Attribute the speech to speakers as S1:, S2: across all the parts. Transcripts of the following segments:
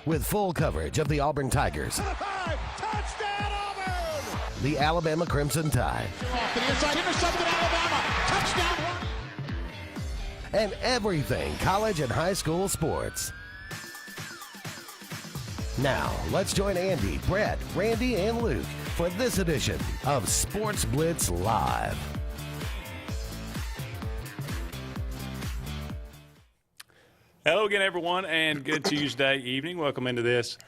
S1: with full coverage of the Auburn Tigers,
S2: Touchdown, Auburn!
S1: the Alabama Crimson Tide,
S2: Off to the inside, intercepted Alabama. Touchdown!
S1: and everything college and high school sports. Now, let's join Andy, Brett, Randy, and Luke for this edition of Sports Blitz Live.
S3: Hello again, everyone, and good Tuesday evening. Welcome into this,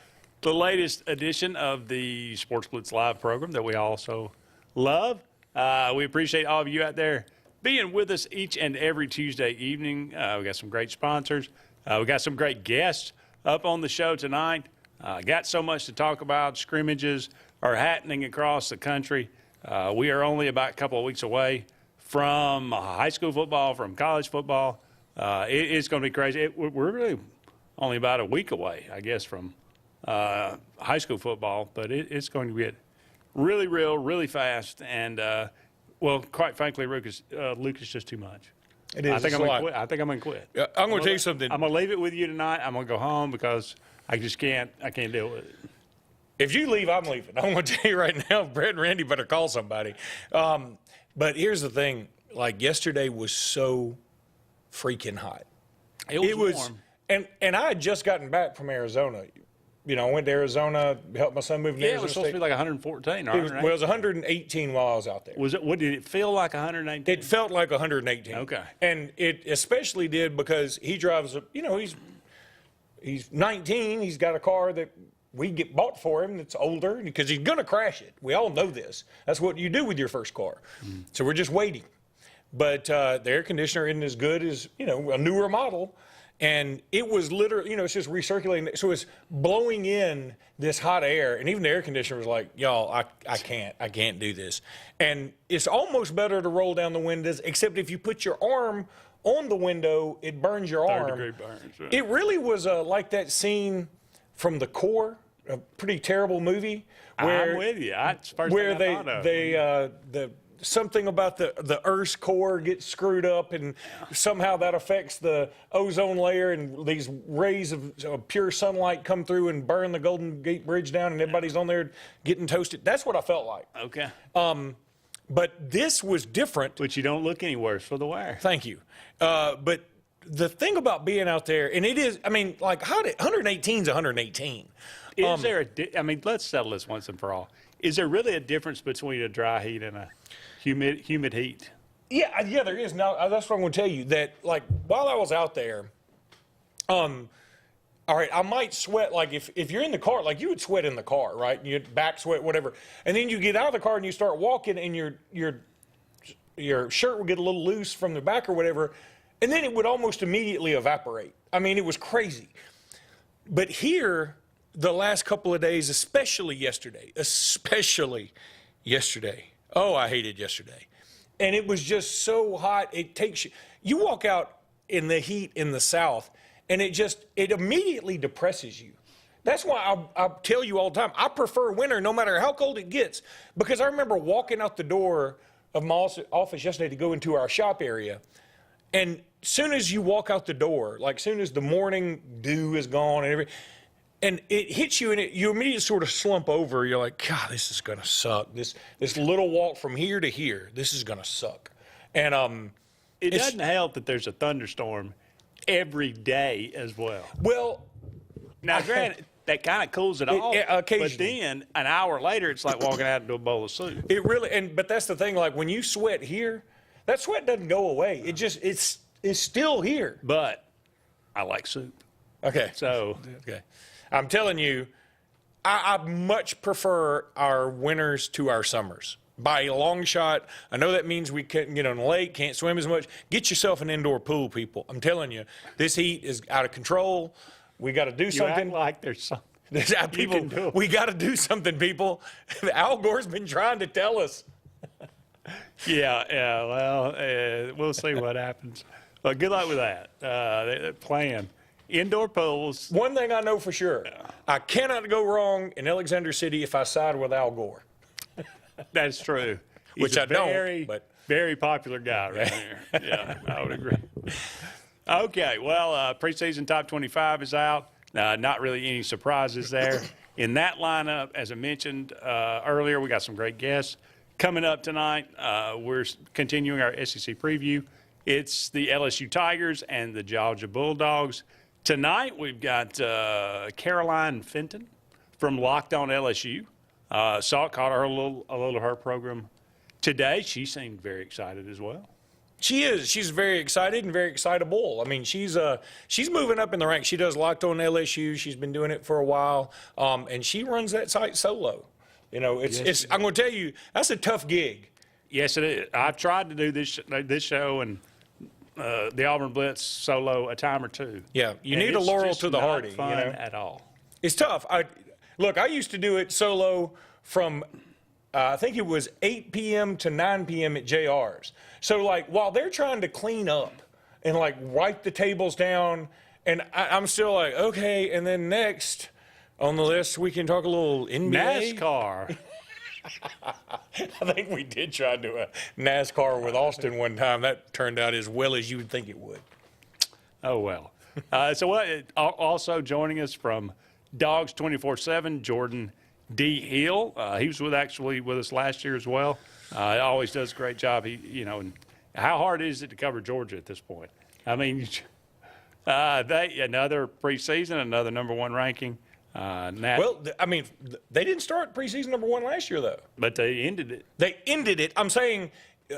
S3: the latest edition of the Sports Blitz Live program that we also love. We appreciate all of you out there being with us each and every Tuesday evening. We got some great sponsors. We got some great guests up on the show tonight. Got so much to talk about. Scrimmages are happening across the country. We are only about a couple of weeks away from high school football, from college football. It's going to be crazy. We're really only about a week away, I guess, from high school football, but it's going to get really real, really fast, and, well, quite frankly, Luke is just too much.
S4: It is.
S3: I think I'm going to quit.
S4: Yeah, I'm going to tell you something.
S3: I'm going to leave it with you tonight. I'm going to go home because I just can't deal with it.
S4: If you leave, I'm leaving. I'm going to tell you right now, Brett and Randy better call somebody. But here's the thing. Like, yesterday was so freaking hot.
S3: It was warm.
S4: And I had just gotten back from Arizona. You know, I went to Arizona, helped my son move to
S3: Yeah,
S4: Arizona
S3: it was supposed to be like 114,
S4: It was 118 while I was out there.
S3: What did it feel like 119?
S4: It felt like 118.
S3: Okay.
S4: And it especially did because he drives, he's 19. He's got a car that we bought for him that's older because he's going to crash it. We all know this. That's what you do with your first car. So we're just waiting. But the air conditioner isn't as good as, a newer model. And it was literally, it's just recirculating. So it's blowing in this hot air. And even the air conditioner was like, y'all, I can't do this. And it's almost better to roll down the windows, except if you put your arm on the window, it burns your arm.
S3: Third-degree burns. Right.
S4: It really was like that scene from The Core, a pretty terrible movie. Where,
S3: I'm with you. That's the first
S4: where
S3: thing I thought of.
S4: Something about the Earth's core gets screwed up, and somehow that affects the ozone layer, and these rays of pure sunlight come through and burn the Golden Gate Bridge down, and everybody's on there getting toasted. That's what I felt like.
S3: Okay.
S4: But this was different.
S3: But you don't look any worse for the wear.
S4: Thank you. But the thing about being out there, and it is, 118 is 118.
S3: Is there let's settle this once and for all. Is there really a difference between a dry heat and a humid heat?
S4: Yeah, there is. Now, that's what I'm going to tell you. That, while I was out there, all right, I might sweat. Like, if you're in the car, like, you would sweat in the car, right? You'd back sweat, whatever. And then you get out of the car and you start walking, and your shirt would get a little loose from the back or whatever, and then it would almost immediately evaporate. I mean, it was crazy. But here, the last couple of days, especially yesterday, oh, I hated yesterday. And it was just so hot. It takes you walk out in the heat in the South, and it immediately depresses you. That's why I tell you all the time, I prefer winter no matter how cold it gets, because I remember walking out the door of my office yesterday to go into our shop area, and soon as you walk out the door, like soon as the morning dew is gone and everything, and it hits you, and you immediately sort of slump over. You're like, God, this is going to suck. This little walk from here to here, this is going to suck. And
S3: it doesn't help that there's a thunderstorm every day as well.
S4: Well,
S3: now, granted, that kind of cools it off.
S4: Occasionally.
S3: But then an hour later, it's like walking out into a bowl of soup.
S4: It really, but that's the thing. Like when you sweat here, that sweat doesn't go away. It's still here.
S3: But I like soup.
S4: Okay.
S3: So
S4: okay. I'm telling you, I much prefer our winters to our summers. By a long shot. I know that means we couldn't get on the lake, can't swim as much. Get yourself an indoor pool, people. I'm telling you, this heat is out of control. We got to do something.
S3: Act like there's something.
S4: People, we got to do something, people. Al Gore's been trying to tell us.
S3: Yeah. Well, we'll see what happens. Well, good luck with that. They're playing indoor pools.
S4: One thing I know for sure, I cannot go wrong in Alexander City if I side with Al Gore.
S3: That's true.
S4: Which I don't, but
S3: very popular guy right here. Yeah, I would agree. Okay, well, preseason top 25 is out. Not really any surprises there. In that lineup, as I mentioned earlier, we got some great guests. Coming up tonight, we're continuing our SEC preview. It's the LSU Tigers and the Georgia Bulldogs. Tonight, we've got Caroline Fenton from Locked On LSU. Caught her a little of her program today. She seemed very excited as well.
S4: She is. She's very excited and very excitable. I mean, she's moving up in the ranks. She does Locked On LSU. She's been doing it for a while, and she runs that site solo. You know, it's. I'm going to tell you, that's a tough gig.
S3: Yes, it is. I've tried to do this show and the Auburn Blitz solo a time or two.
S4: Yeah, you need a Laurel to the Hardy.
S3: Fun
S4: you know?
S3: at all.
S4: It's tough. I used to do it solo from I think it was 8 p.m. to 9 p.m. at JR's. So, like, while they're trying to clean up and, like, wipe the tables down, and I'm still like, okay, and then next on the list, we can talk a little NBA.
S3: NASCAR.
S4: I think we did try to do a NASCAR with Austin one time. That turned out as well as you would think it would.
S3: Oh, well. Also joining us from Dogs 24/7, Jordan D. Hill. He was with us last year as well. He always does a great job. And how hard is it to cover Georgia at this point? I mean, another preseason, another #1 ranking.
S4: Well, I mean, they didn't start preseason #1 last year, though.
S3: But they ended it.
S4: They ended it. I'm saying,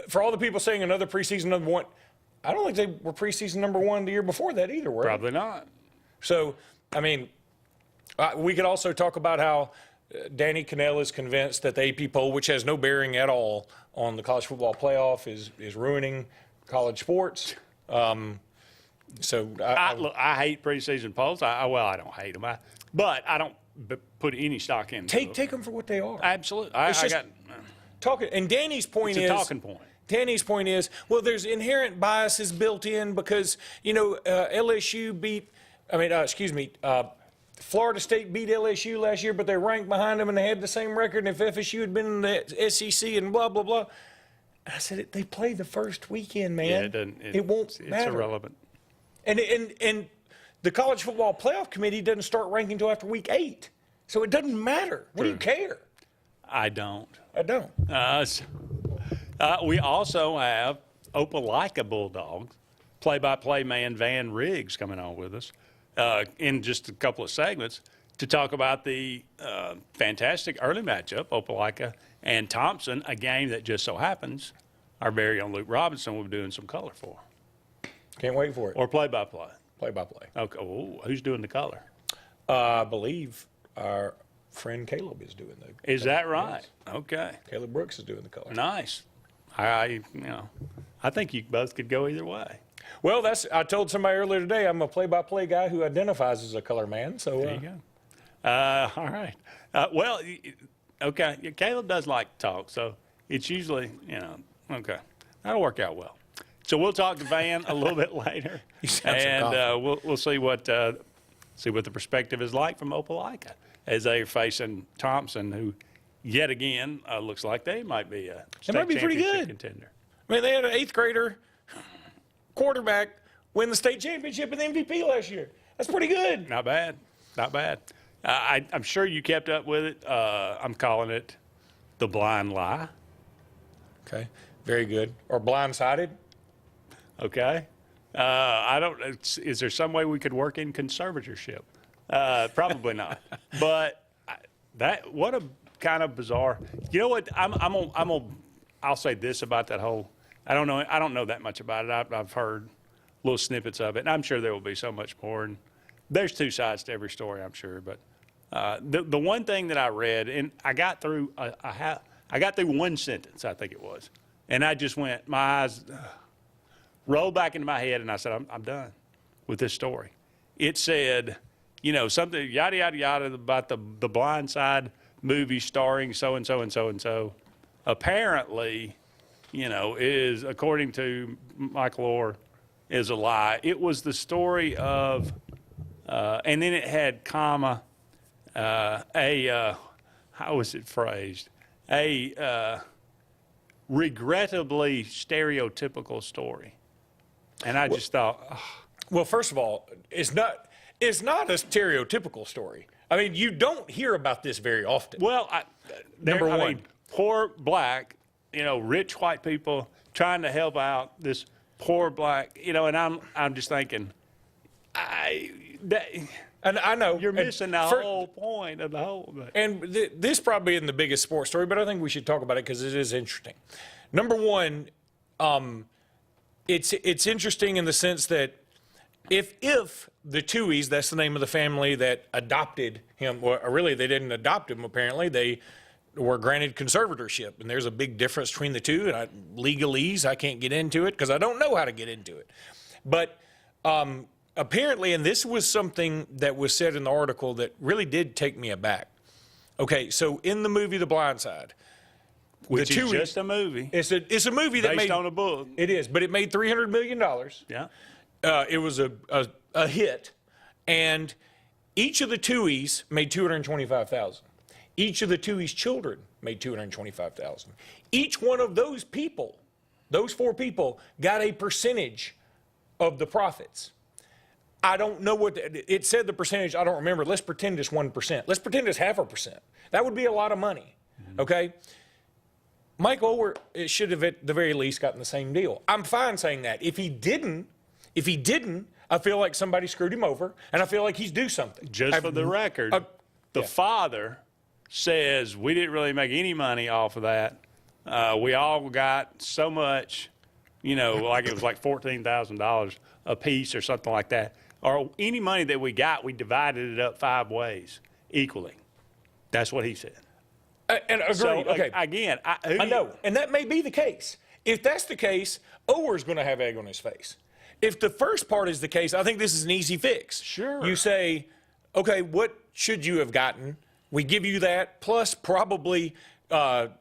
S4: for all the people saying another preseason #1, I don't think they were preseason #1 the year before that either, were they?
S3: Probably not.
S4: So, I mean, we could also talk about how Danny Cannell is convinced that the AP poll, which has no bearing at all on the college football playoff, is ruining college sports. Look,
S3: I hate preseason polls. I don't hate them, but I don't put any stock in.
S4: Take them for what they are.
S3: Absolutely.
S4: Talking. And Danny's point
S3: It's
S4: is
S3: a talking point.
S4: Danny's point is, well, there's inherent biases built in because LSU beat. Florida State beat LSU last year, but they're ranked behind them and they had the same record. And if FSU had been in the SEC and blah, blah, blah. I said, they play the first weekend, man.
S3: Yeah,
S4: it won't matter.
S3: It's irrelevant.
S4: And the college football playoff committee doesn't start ranking until after week 8. So it doesn't matter. What do you care?
S3: I don't.
S4: We
S3: also have Opelika Bulldogs play-by-play man Van Riggs coming on with us in just a couple of segments to talk about the fantastic early matchup, Opelika and Thompson, a game that just so happens our very own Luke Robinson will be doing some color for.
S4: Can't wait for it.
S3: Or play-by-play.
S4: Play-by-play.
S3: Okay. Ooh, who's doing the color?
S4: I believe our friend Caleb is doing the color.
S3: Is that right?
S4: Yes.
S3: Okay.
S4: Caleb Brooks is doing the color.
S3: Nice. I think you both could go either way.
S4: Well, I told somebody earlier today I'm a play-by-play guy who identifies as a color man. So
S3: there you go. All right. Okay. Caleb does like to talk, so it's usually, okay. That'll work out well. So we'll talk to Van a little bit later, and we'll see what the perspective is like from Opelika as they're facing Thompson, who yet again looks like they might be a state
S4: pretty good
S3: contender.
S4: I mean, they had an 8th grader quarterback win the state championship and MVP last year. That's pretty good.
S3: Not bad. I'm sure you kept up with it. I'm calling it the blind lie.
S4: Okay, very good. Or blindsided.
S3: Okay. Is there some way we could work in conservatorship? Probably not. But what a kind of bizarre. You know what? I'll say this about that whole. I don't know that much about it. I've heard little snippets of it, and I'm sure there will be so much more. And there's two sides to every story, I'm sure. But the one thing that I read, and I got through one sentence, I think it was, and I just went, my eyes rolled back into my head, and I said, I'm done with this story. It said, something yada yada yada about the Blind Side movie starring so and so and so and so. Apparently, is, according to Michael Orr, is a lie. It was the story of, and then it had comma, how was it phrased? A regrettably stereotypical story. And I just thought,
S4: Well, first of all, it's not. is not a stereotypical story. I mean, you don't hear about this very often.
S3: Well,
S4: Number one.
S3: mean, poor black, rich white people trying to help out this poor black, and I'm just thinking,
S4: And I know
S3: you're missing the whole point of the whole.
S4: And this probably isn't the biggest sports story, but I think we should talk about it because it is interesting. Number one, it's interesting in the sense that if the Tuohys, that's the name of the family that adopted him, or really they didn't adopt him apparently, they were granted conservatorship, and there's a big difference between the two, and legalese, I can't get into it because I don't know how to get into it. But apparently, and this was something that was said in the article that really did take me aback. Okay, so in the movie The Blind Side,
S3: Which is just a movie.
S4: It's a movie that
S3: based on a book.
S4: It is, but it made $300 million.
S3: Yeah.
S4: It was a hit, and each of the Tuohys made $225,000. Each of the Tuohys' children made $225,000. Each one of those people, those four people, got a percentage of the profits. I don't know what it said. The percentage I don't remember. Let's pretend it's 1%. Let's pretend it's 0.5%. That would be a lot of money. Okay. Mike Oher should have at the very least gotten the same deal. I'm fine saying that. If he didn't, I feel like somebody screwed him over, and I feel like he's due something.
S3: Just for the record, the father says we didn't really make any money off of that. We all got so much, like it was like $14,000 a piece or something like that. Or any money that we got, we divided it up 5 ways equally. That's what he said.
S4: And agreed.
S3: So,
S4: okay.
S3: Again,
S4: I know, and that may be the case. If that's the case, Oher's going to have egg on his face. If the first part is the case, I think this is an easy fix.
S3: Sure.
S4: You say, okay, what should you have gotten? We give you that, plus probably, cost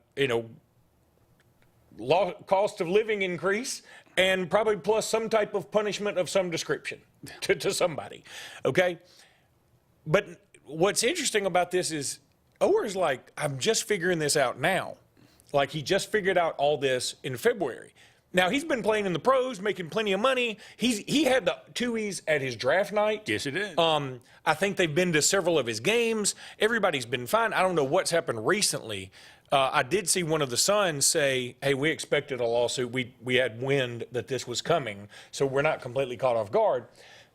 S4: of living increase, and probably plus some type of punishment of some description to somebody. Okay? But what's interesting about this is Oher's like, I'm just figuring this out now. Like he just figured out all this in February. Now, he's been playing in the pros, making plenty of money. He had the Tuohys at his draft night.
S3: Yes, he did.
S4: I think they've been to several of his games. Everybody's been fine. I don't know what's happened recently. I did see one of the sons say, hey, we expected a lawsuit. We had wind that this was coming, so we're not completely caught off guard.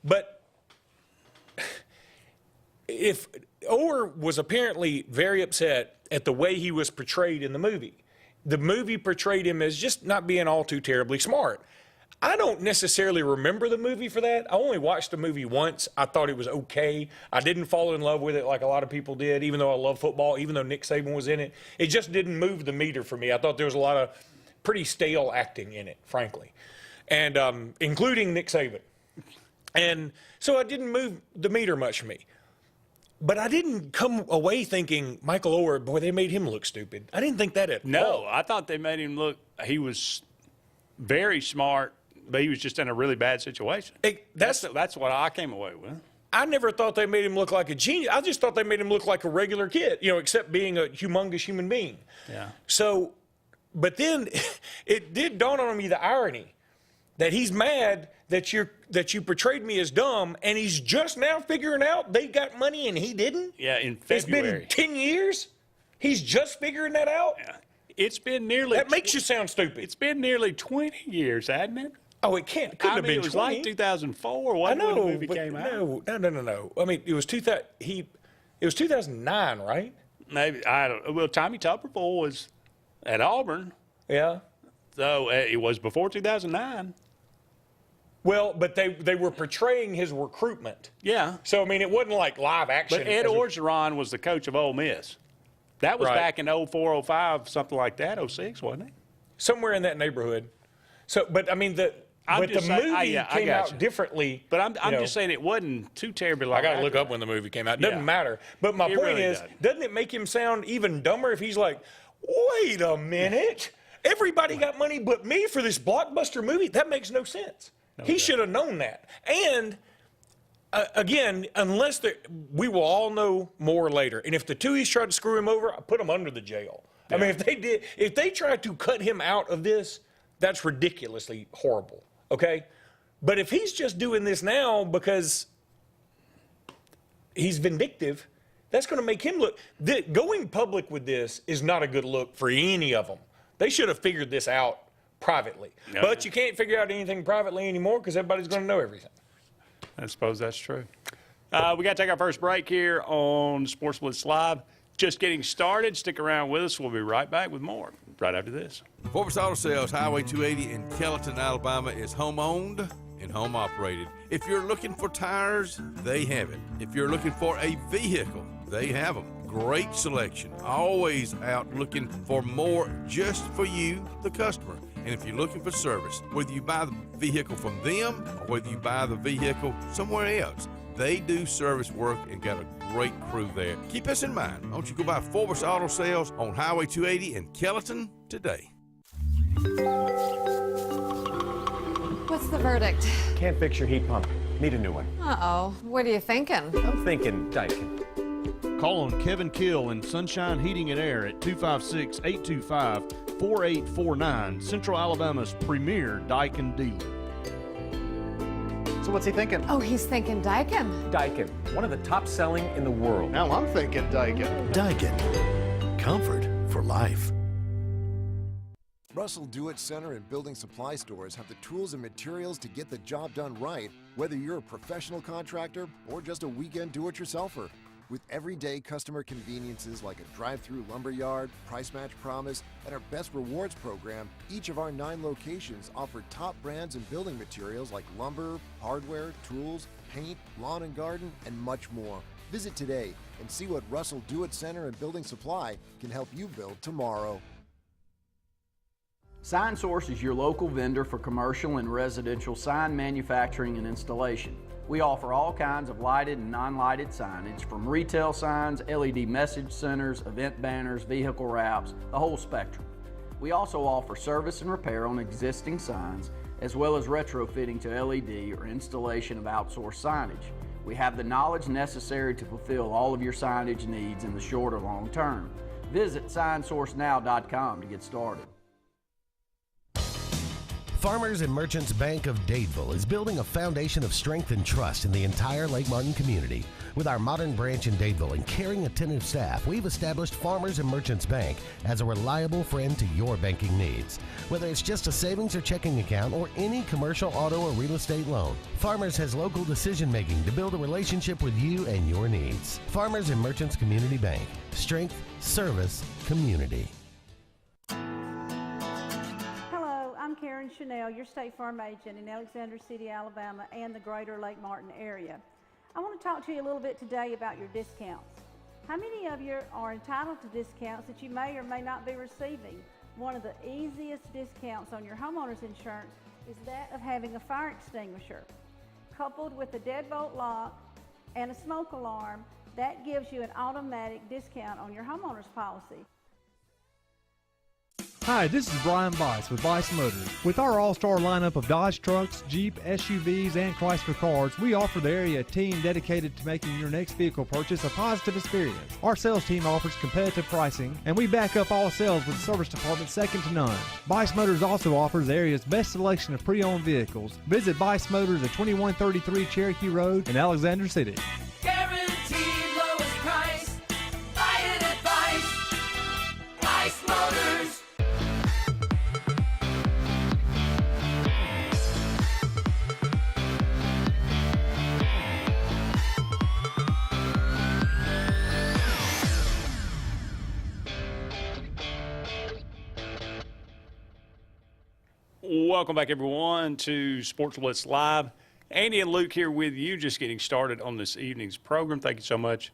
S4: But if Oher was apparently very upset at the way he was portrayed in the movie. The movie portrayed him as just not being all too terribly smart. I don't necessarily remember the movie for that. I only watched the movie once. I thought it was okay. I didn't fall in love with it like a lot of people did, even though I love football, even though Nick Saban was in it. It just didn't move the meter for me. I thought there was a lot of pretty stale acting in it, frankly, and including Nick Saban. And so it didn't move the meter much for me. But I didn't come away thinking, Michael Oher, boy, they made him look stupid. I didn't think that at all.
S3: No, I thought they made him look, he was very smart, but he was just in a really bad situation. That's what I came away with.
S4: I never thought they made him look like a genius. I just thought they made him look like a regular kid, except being a humongous human being.
S3: Yeah.
S4: So, but then it did dawn on me the irony that he's mad that you portrayed me as dumb, and he's just now figuring out they got money and he didn't?
S3: Yeah, in February.
S4: It's been 10 years? He's just figuring that out?
S3: Yeah. It's been nearly...
S4: That makes you sound stupid.
S3: It's been nearly 20 years, hasn't it?
S4: Oh, it couldn't have been 20.
S3: It was like 2004 when the movie came out.
S4: No. I mean, it was 2009, right?
S3: Maybe, I don't know. Well, Tommy Tuberville was at Auburn.
S4: Yeah.
S3: So it was before 2009.
S4: Well, but they were portraying his recruitment.
S3: Yeah.
S4: So, I mean, it wasn't like live action.
S3: But Ed Orgeron was the coach of Ole Miss. That was back in 04, 05, something like that, 06, wasn't it?
S4: Somewhere in that neighborhood. So, but I mean, the movie came out differently.
S3: But I'm just saying it wasn't too terribly long.
S4: I got to look up when the movie came out. It doesn't matter. But my point is, doesn't it make him sound even dumber if he's like, wait a minute, everybody got money but me for this blockbuster movie? That makes no sense. He should have known that. And again, we will all know more later. And if the Tuohys tried to screw him over, I put them under the jail. Yeah. I mean, if they tried to cut him out of this, that's ridiculously horrible. Okay, but if he's just doing this now because he's vindictive, that's going to make him look. Going public with this is not a good look for any of them. They should have figured this out privately.
S3: No.
S4: But you can't figure out anything privately anymore because everybody's going to know everything.
S3: I suppose that's true. We got to take our first break here on Sports Blitz Live. Just getting started. Stick around with us. We'll be right back with more right after this.
S5: Sportz Auto Sales, Highway 280 in Kellyton, Alabama, is home-owned and home-operated. If you're looking for tires, they have it. If you're looking for a vehicle, they have them. Great selection. Always out looking for more just for you, the customer. And if you're looking for service, whether you buy the vehicle from them or whether you buy the vehicle somewhere else, they do service work and got a great crew there. Keep us in mind. Don't you go by Sportz Auto Sales on Highway 280 in Kellyton today.
S6: What's the verdict?
S7: Can't fix your heat pump. Need a new one.
S6: Uh-oh. What are you thinking?
S7: I'm thinking Daikin.
S8: Call on Kevin Kill and Sunshine Heating and Air at 256-825-4849, Central Alabama's premier Daikin dealer.
S7: So what's he thinking?
S6: Oh, he's thinking Daikin.
S7: Daikin, one of the top selling in the world.
S8: Now I'm thinking Daikin.
S1: Daikin. Comfort for life.
S9: Russell Do-It Center and building supply stores have the tools and materials to get the job done right, whether you're a professional contractor or just a weekend do-it-yourselfer. With everyday customer conveniences like a drive-through lumberyard, price match promise, and our Best Rewards program, each of our 9 locations offer top brands and building materials like lumber, hardware, tools, paint, lawn and garden, and much more. Visit today and see what Russell Do-It Center and Building Supply can help you build tomorrow.
S10: Sign Source is your local vendor for commercial and residential sign manufacturing and installation. We offer all kinds of lighted and non-lighted signage, from retail signs, LED message centers, event banners, vehicle wraps, the whole spectrum. We also offer service and repair on existing signs, as well as retrofitting to LED or installation of outsourced signage. We have the knowledge necessary to fulfill all of your signage needs in the short or long term. Visit signsourcenow.com to get started.
S1: Farmers and Merchants Bank of Dadeville is building a foundation of strength and trust in the entire Lake Martin community. With our modern branch in Dadeville and caring, attentive staff, we've established Farmers and Merchants Bank as a reliable friend to your banking needs. Whether it's just a savings or checking account or any commercial, auto, or real estate loan, Farmers has local decision-making to build a relationship with you and your needs. Farmers and Merchants Community Bank. Strength, service, community.
S11: I'm Karen Chanel, your State Farm agent in Alexander City, Alabama, and the greater Lake Martin area. I want to talk to you a little bit today about your discounts. How many of you are entitled to discounts that you may or may not be receiving? One of the easiest discounts on your homeowner's insurance is that of having a fire extinguisher. Coupled with a deadbolt lock and a smoke alarm, that gives you an automatic discount on your homeowner's policy.
S12: Hi, this is Brian Bice with Bice Motors. With our all-star lineup of Dodge trucks, Jeep, SUVs, and Chrysler cars, we offer the area team dedicated to making your next vehicle purchase a positive experience. Our sales team offers competitive pricing, and we back up all sales with a service department second to none. Bice Motors also offers the area's best selection of pre-owned vehicles. Visit Bice Motors at 2133 Cherokee Road in Alexander City.
S13: Guaranteed lowest price. Buy it at Bice. Bice Motors.
S3: Welcome back, everyone, to Sports Blitz Live. Andy and Luke here with you, just getting started on this evening's program. Thank you so much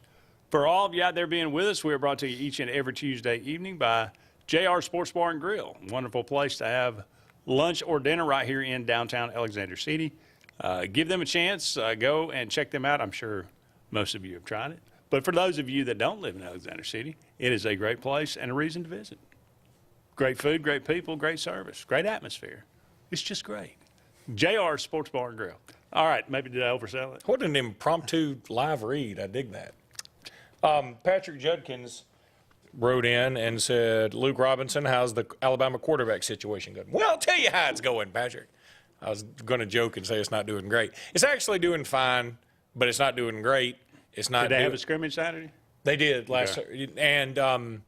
S3: for all of you out there being with us. We are brought to you each and every Tuesday evening by JR Sports Bar and Grill. Wonderful place to have lunch or dinner right here in downtown Alexander City. Give them a chance. Go and check them out. I'm sure most of you have tried it. But for those of you that don't live in Alexander City, it is a great place and a reason to visit. Great food, great people, great service, great atmosphere. It's just great. JR Sports Bar and Grill. All right, maybe did I oversell it?
S4: What an impromptu live read. I dig that. Patrick Judkins wrote in and said, Luke Robinson, how's the Alabama quarterback situation going? Well, I'll tell you how it's going, Patrick. I was going to joke and say it's not doing great. It's actually doing fine, but it's not doing great. It's not.
S3: Did they have a scrimmage Saturday?
S4: They did last, and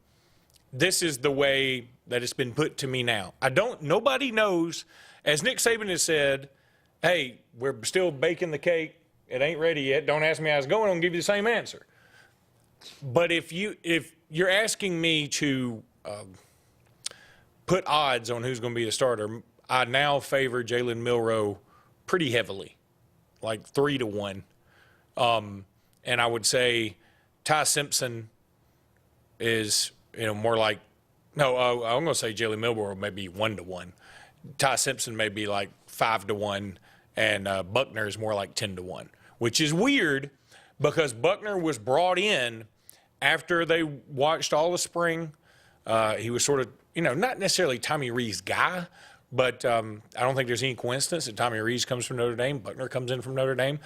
S4: this is the way that it's been put to me now. Nobody knows, as Nick Saban has said, hey, we're still baking the cake. It ain't ready yet. Don't ask me how it's going. I'll give you the same answer. But if you're asking me to put odds on who's going to be the starter, I now favor Jalen Milroe pretty heavily, like 3-1. And I would say Ty Simpson is, more like, I'm going to say Jalen Milroe may be 1-1. Ty Simpson may be like 5-1, and Buckner is more like 10-1, which is weird because Buckner was brought in after they watched all the spring. He was sort of, not necessarily Tommy Rees's guy, but I don't think there's any coincidence that Tommy Rees comes from Notre Dame, Buckner comes in from Notre Dame.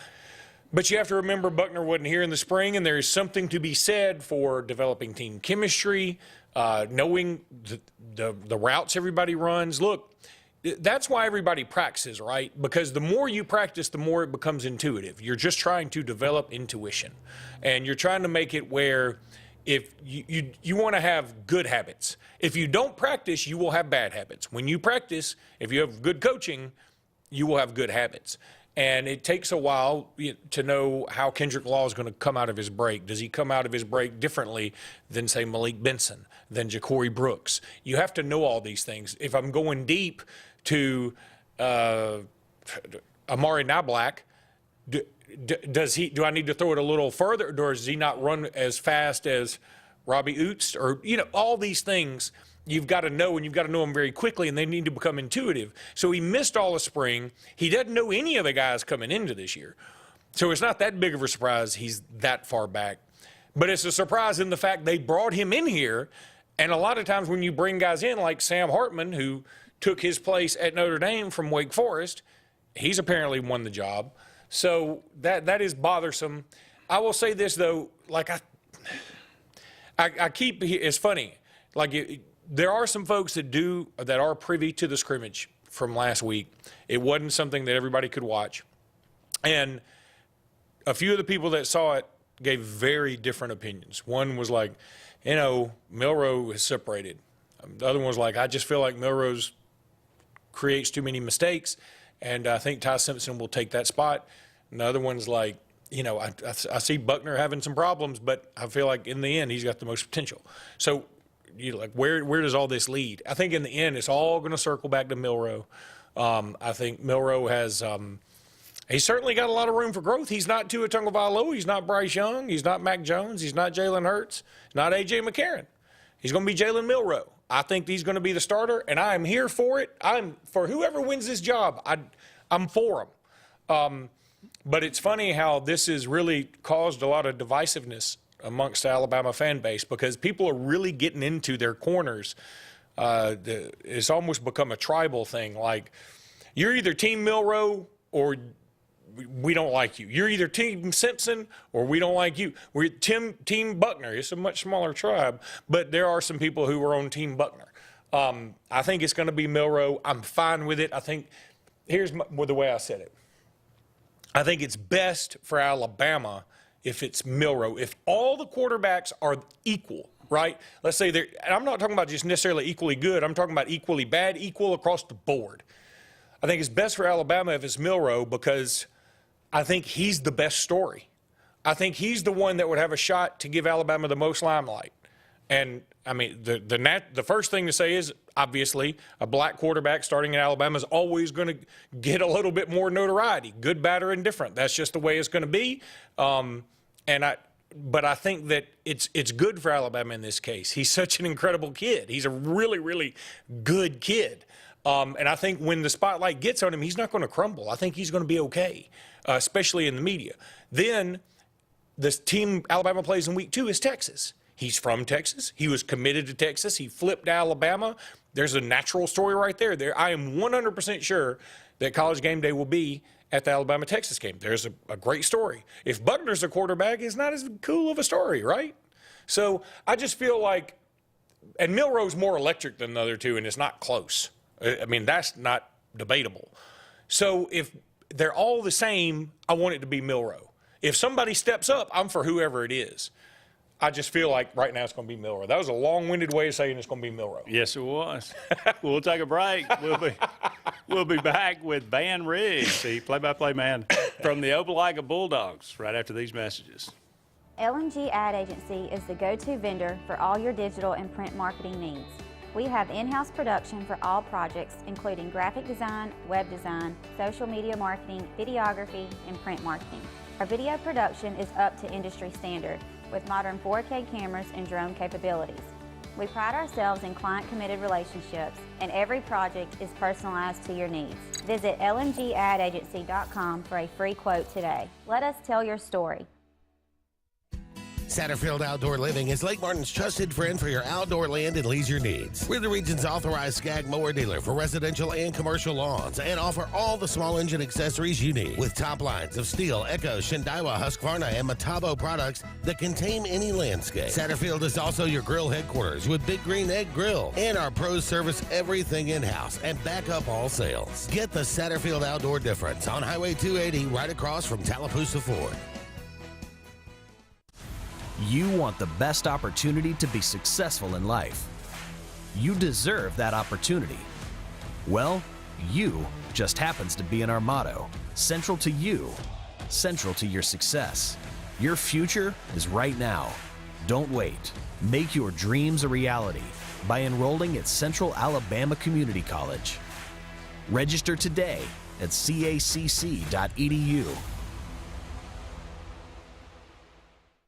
S4: But you have to remember Buckner wasn't here in the spring, and there is something to be said for developing team chemistry, knowing the routes everybody runs. Look, that's why everybody practices, right? Because the more you practice, the more it becomes intuitive. You're just trying to develop intuition, and you're trying to make it where if you want to have good habits. If you don't practice, you will have bad habits. When you practice, if you have good coaching, you will have good habits. And it takes a while to know how Kendrick Law is going to come out of his break. Does he come out of his break differently than, say, Malik Benson, than Ja'Cory Brooks? You have to know all these things. If I'm going deep to Amari Niblack, do I need to throw it a little further, or does he not run as fast as Robbie Oots? Or, all these things you've got to know, and you've got to know them very quickly, and they need to become intuitive. So he missed all the spring. He doesn't know any of the guys coming into this year. So it's not that big of a surprise he's that far back. But it's a surprise in the fact they brought him in here, and a lot of times when you bring guys in like Sam Hartman, who took his place at Notre Dame from Wake Forest, he's apparently won the job. So that is bothersome. I will say this, though, like I keep, it's funny, like there are some folks that are privy to the scrimmage from last week. It wasn't something that everybody could watch. And a few of the people that saw it gave very different opinions. One was like, Milroe is separated. The other one was like, I just feel like Milroe creates too many mistakes, and I think Ty Simpson will take that spot. And the other one's like, I see Buckner having some problems, but I feel like in the end he's got the most potential. So, where does all this lead? I think in the end it's all going to circle back to Milroe. I think Milroe has he's certainly got a lot of room for growth. He's not Tua Tagovailoa. He's not Bryce Young. He's not Mac Jones. He's not Jalen Hurts. He's not A.J. McCarron. He's going to be Jalen Milroe. I think he's going to be the starter, and I am here for it. I'm for whoever wins this job. I'm for him. But it's funny how this has really caused a lot of divisiveness amongst the Alabama fan base, because people are really getting into their corners. It's almost become a tribal thing. Like, you're either Team Milroe or we don't like you. You're either Team Simpson or we don't like you. We're Team Buckner. It's a much smaller tribe, but there are some people who are on Team Buckner. I think it's going to be Milroe. I'm fine with it. I think here's the way I said it. I think it's best for Alabama if it's Milroe. If all the quarterbacks are equal, right? Let's say they're, and I'm not talking about just necessarily equally good. I'm talking about equally bad, equal across the board. I think it's best for Alabama if it's Milroe, because I think he's the best story. I think he's the one that would have a shot to give Alabama the most limelight. And, I mean, the first thing to say is, obviously, a black quarterback starting in Alabama is always going to get a little bit more notoriety, good, bad, or indifferent. That's just the way it's going to be. But I think that it's good for Alabama in this case. He's such an incredible kid. He's a really, really good kid. And I think when the spotlight gets on him, he's not going to crumble. I think he's going to be okay, especially in the media. Then the team Alabama plays in week 2 is Texas. He's from Texas. He was committed to Texas. He flipped to Alabama. There's a natural story right there. I am 100% sure that College Game Day will be at the Alabama-Texas game. There's a great story. If Buckner's a quarterback, it's not as cool of a story, right? So I just feel like, and Milroe's more electric than the other two, and it's not close. I mean, that's not debatable. So if they're all the same, I want it to be Milroe. If somebody steps up, I'm for whoever it is. I just feel like right now it's going to be Milroe. That was a long-winded way of saying it's going to be Milroe.
S3: Yes, it was. We'll take a break. We'll be back with Van Riggs, the play-by-play man from the Opelika Bulldogs, right after these messages.
S14: LMG Ad Agency is the go-to vendor for all your digital and print marketing needs. We have in-house production for all projects, including graphic design, web design, social media marketing, videography, and print marketing. Our video production is up to industry standard with modern 4K cameras and drone capabilities. We pride ourselves in client-committed relationships, and every project is personalized to your needs. Visit lmgadagency.com for a free quote today. Let us tell your story.
S1: Satterfield Outdoor Living is Lake Martin's trusted friend for your outdoor land and leisure needs. We're the region's authorized Skag mower dealer for residential and commercial lawns and offer all the small engine accessories you need with top lines of Steel, Echo, Shindawa, Husqvarna, and Metabo products that can tame any landscape. Satterfield is also your grill headquarters with Big Green Egg Grill, and our pros service everything in-house and back up all sales. Get the Satterfield Outdoor difference on Highway 280 right across from Tallapoosa Ford.
S15: You want the best opportunity to be successful in life. You deserve that opportunity. Well, you just happens to be in our motto. Central to you, central to your success. Your future is right now. Don't wait. Make your dreams a reality by enrolling at Central Alabama Community College. Register today at cacc.edu.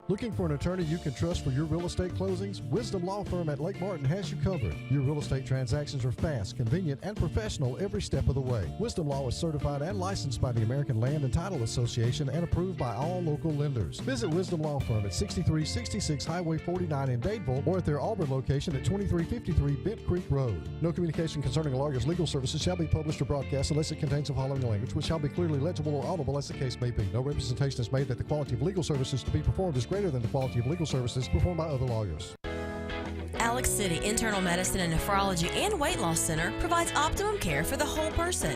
S16: Looking for an attorney you can trust for your real estate closings? Wisdom Law Firm at Lake Martin has you covered. Your real estate transactions are fast, convenient, and professional every step of the way. Wisdom Law is certified and licensed by the American Land and Title Association and approved by all local lenders. Visit Wisdom Law Firm at 6366 Highway 49 in Dadeville or at their Auburn location at 2353 Bent Creek Road. No communication concerning a lawyer's legal services shall be published or broadcast unless it contains the following language, which shall be clearly legible or audible as the case may be. No representation is made that the quality of legal services to be performed is greater than the quality of legal services performed by other lawyers.
S17: Alex City Internal Medicine and Nephrology and Weight Loss Center provides optimum care for the whole person.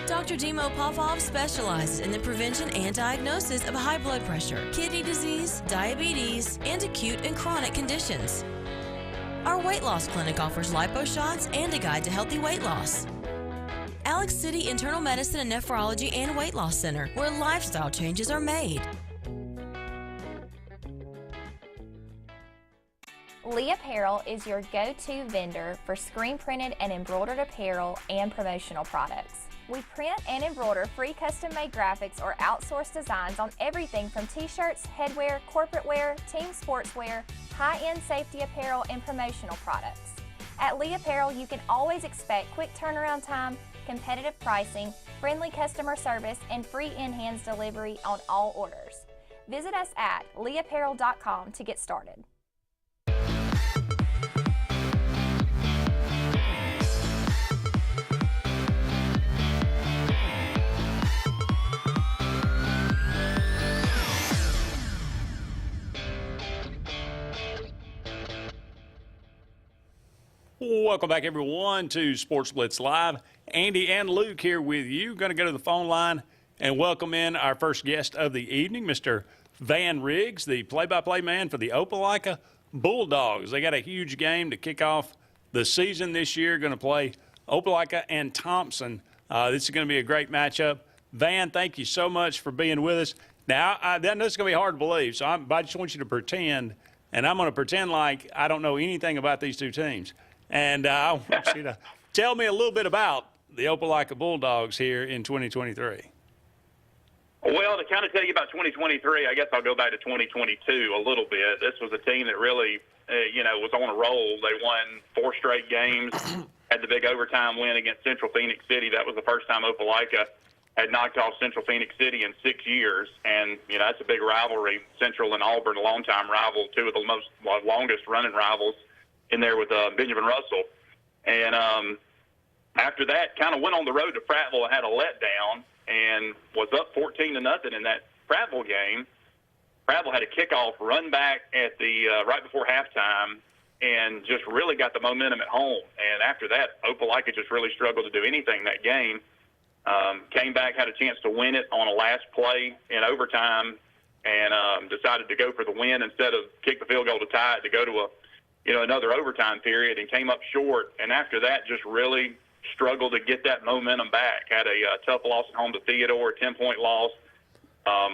S17: Dr. Dimo Popov specializes in the prevention and diagnosis of high blood pressure, kidney disease, diabetes, and acute and chronic conditions. Our weight loss clinic offers lipo shots and a guide to healthy weight loss. Alex City Internal Medicine and Nephrology and Weight Loss Center, where lifestyle changes are made.
S18: Lee Apparel is your go-to vendor for screen-printed and embroidered apparel and promotional products. We print and embroider free custom-made graphics or outsourced designs on everything from t-shirts, headwear, corporate wear, team sportswear, high-end safety apparel, and promotional products. At Lee Apparel, you can always expect quick turnaround time, competitive pricing, friendly customer service, and free in-hands delivery on all orders. Visit us at leeapparel.com to get started.
S3: Welcome back, everyone, to Sports Blitz Live. Andy and Luke here with you. Going to go to the phone line and welcome in our first guest of the evening, Mr. Van Riggs, the play-by-play man for the Opelika Bulldogs. They got a huge game to kick off the season this year. Going to play Opelika and Thompson. This is going to be a great matchup. Van, thank you so much for being with us. Now, I know it's going to be hard to believe, so I just want you to pretend, and I'm going to pretend like I don't know anything about these two teams. And I want you to tell me a little bit about the Opelika Bulldogs here in 2023.
S19: Well, to kind of tell you about 2023, I guess I'll go back to 2022 a little bit. This was a team that really, was on a roll. They won 4 straight games, had the big overtime win against Central Phoenix City. That was the first time Opelika had knocked off Central Phoenix City in 6 years. And, that's a big rivalry. Central and Auburn, a longtime rival, two of the longest running rivals in there with Benjamin Russell. And after that, kind of went on the road to Prattville and had a letdown and was up 14-0 in that Prattville game. Prattville had a kickoff run back at the right before halftime and just really got the momentum at home. And after that, Opelika just really struggled to do anything that game. came back, had a chance to win it on a last play in overtime, and decided to go for the win instead of kick the field goal to tie it, to go to another overtime period, and came up short. And after that, just really struggled to get that momentum back. Had a tough loss at home to Theodore, a 10-point loss.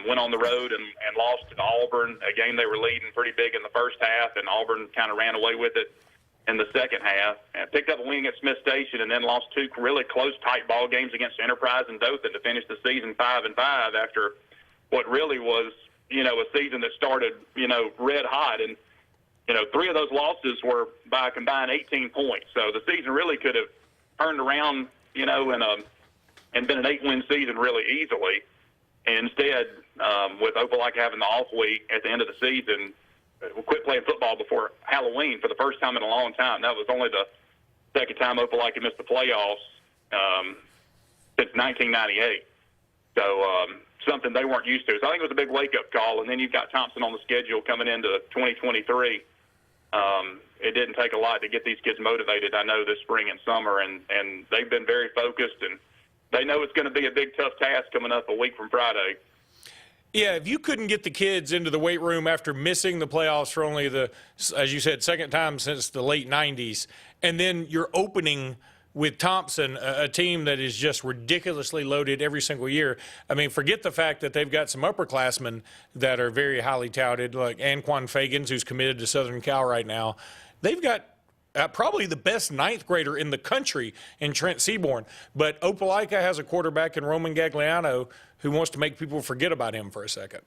S19: Went on the road and lost to Auburn, a game they were leading pretty big in the first half, and Auburn kind of ran away with it in the second half. And picked up a win against Smith Station, and then lost two really close, tight ball games against Enterprise and Dothan to finish the season 5-5 after what really was, a season that started, red hot. And, 3 of those losses were by a combined 18 points. So the season really could have turned around, and been an 8-win season really easily. And instead, with Opelika having the off week at the end of the season, we quit playing football before Halloween for the first time in a long time. That was only the second time Opelika missed the playoffs since 1998. So something they weren't used to. So I think it was a big wake-up call. And then you've got Thompson on the schedule coming into 2023. It didn't take a lot to get these kids motivated, I know, this spring and summer. And they've been very focused, and they know it's going to be a big, tough task coming up a week from Friday.
S4: Yeah, if you couldn't get the kids into the weight room after missing the playoffs for only the, as you said, second time since the late 90s, and then you're opening with Thompson, a team that is just ridiculously loaded every single year. I mean, forget the fact that they've got some upperclassmen that are very highly touted, like Anquan Fagans, who's committed to Southern Cal right now. They've got probably the best 9th grader in the country in Trent Seaborn. But Opelika has a quarterback in Roman Gagliano who wants to make people forget about him for a second.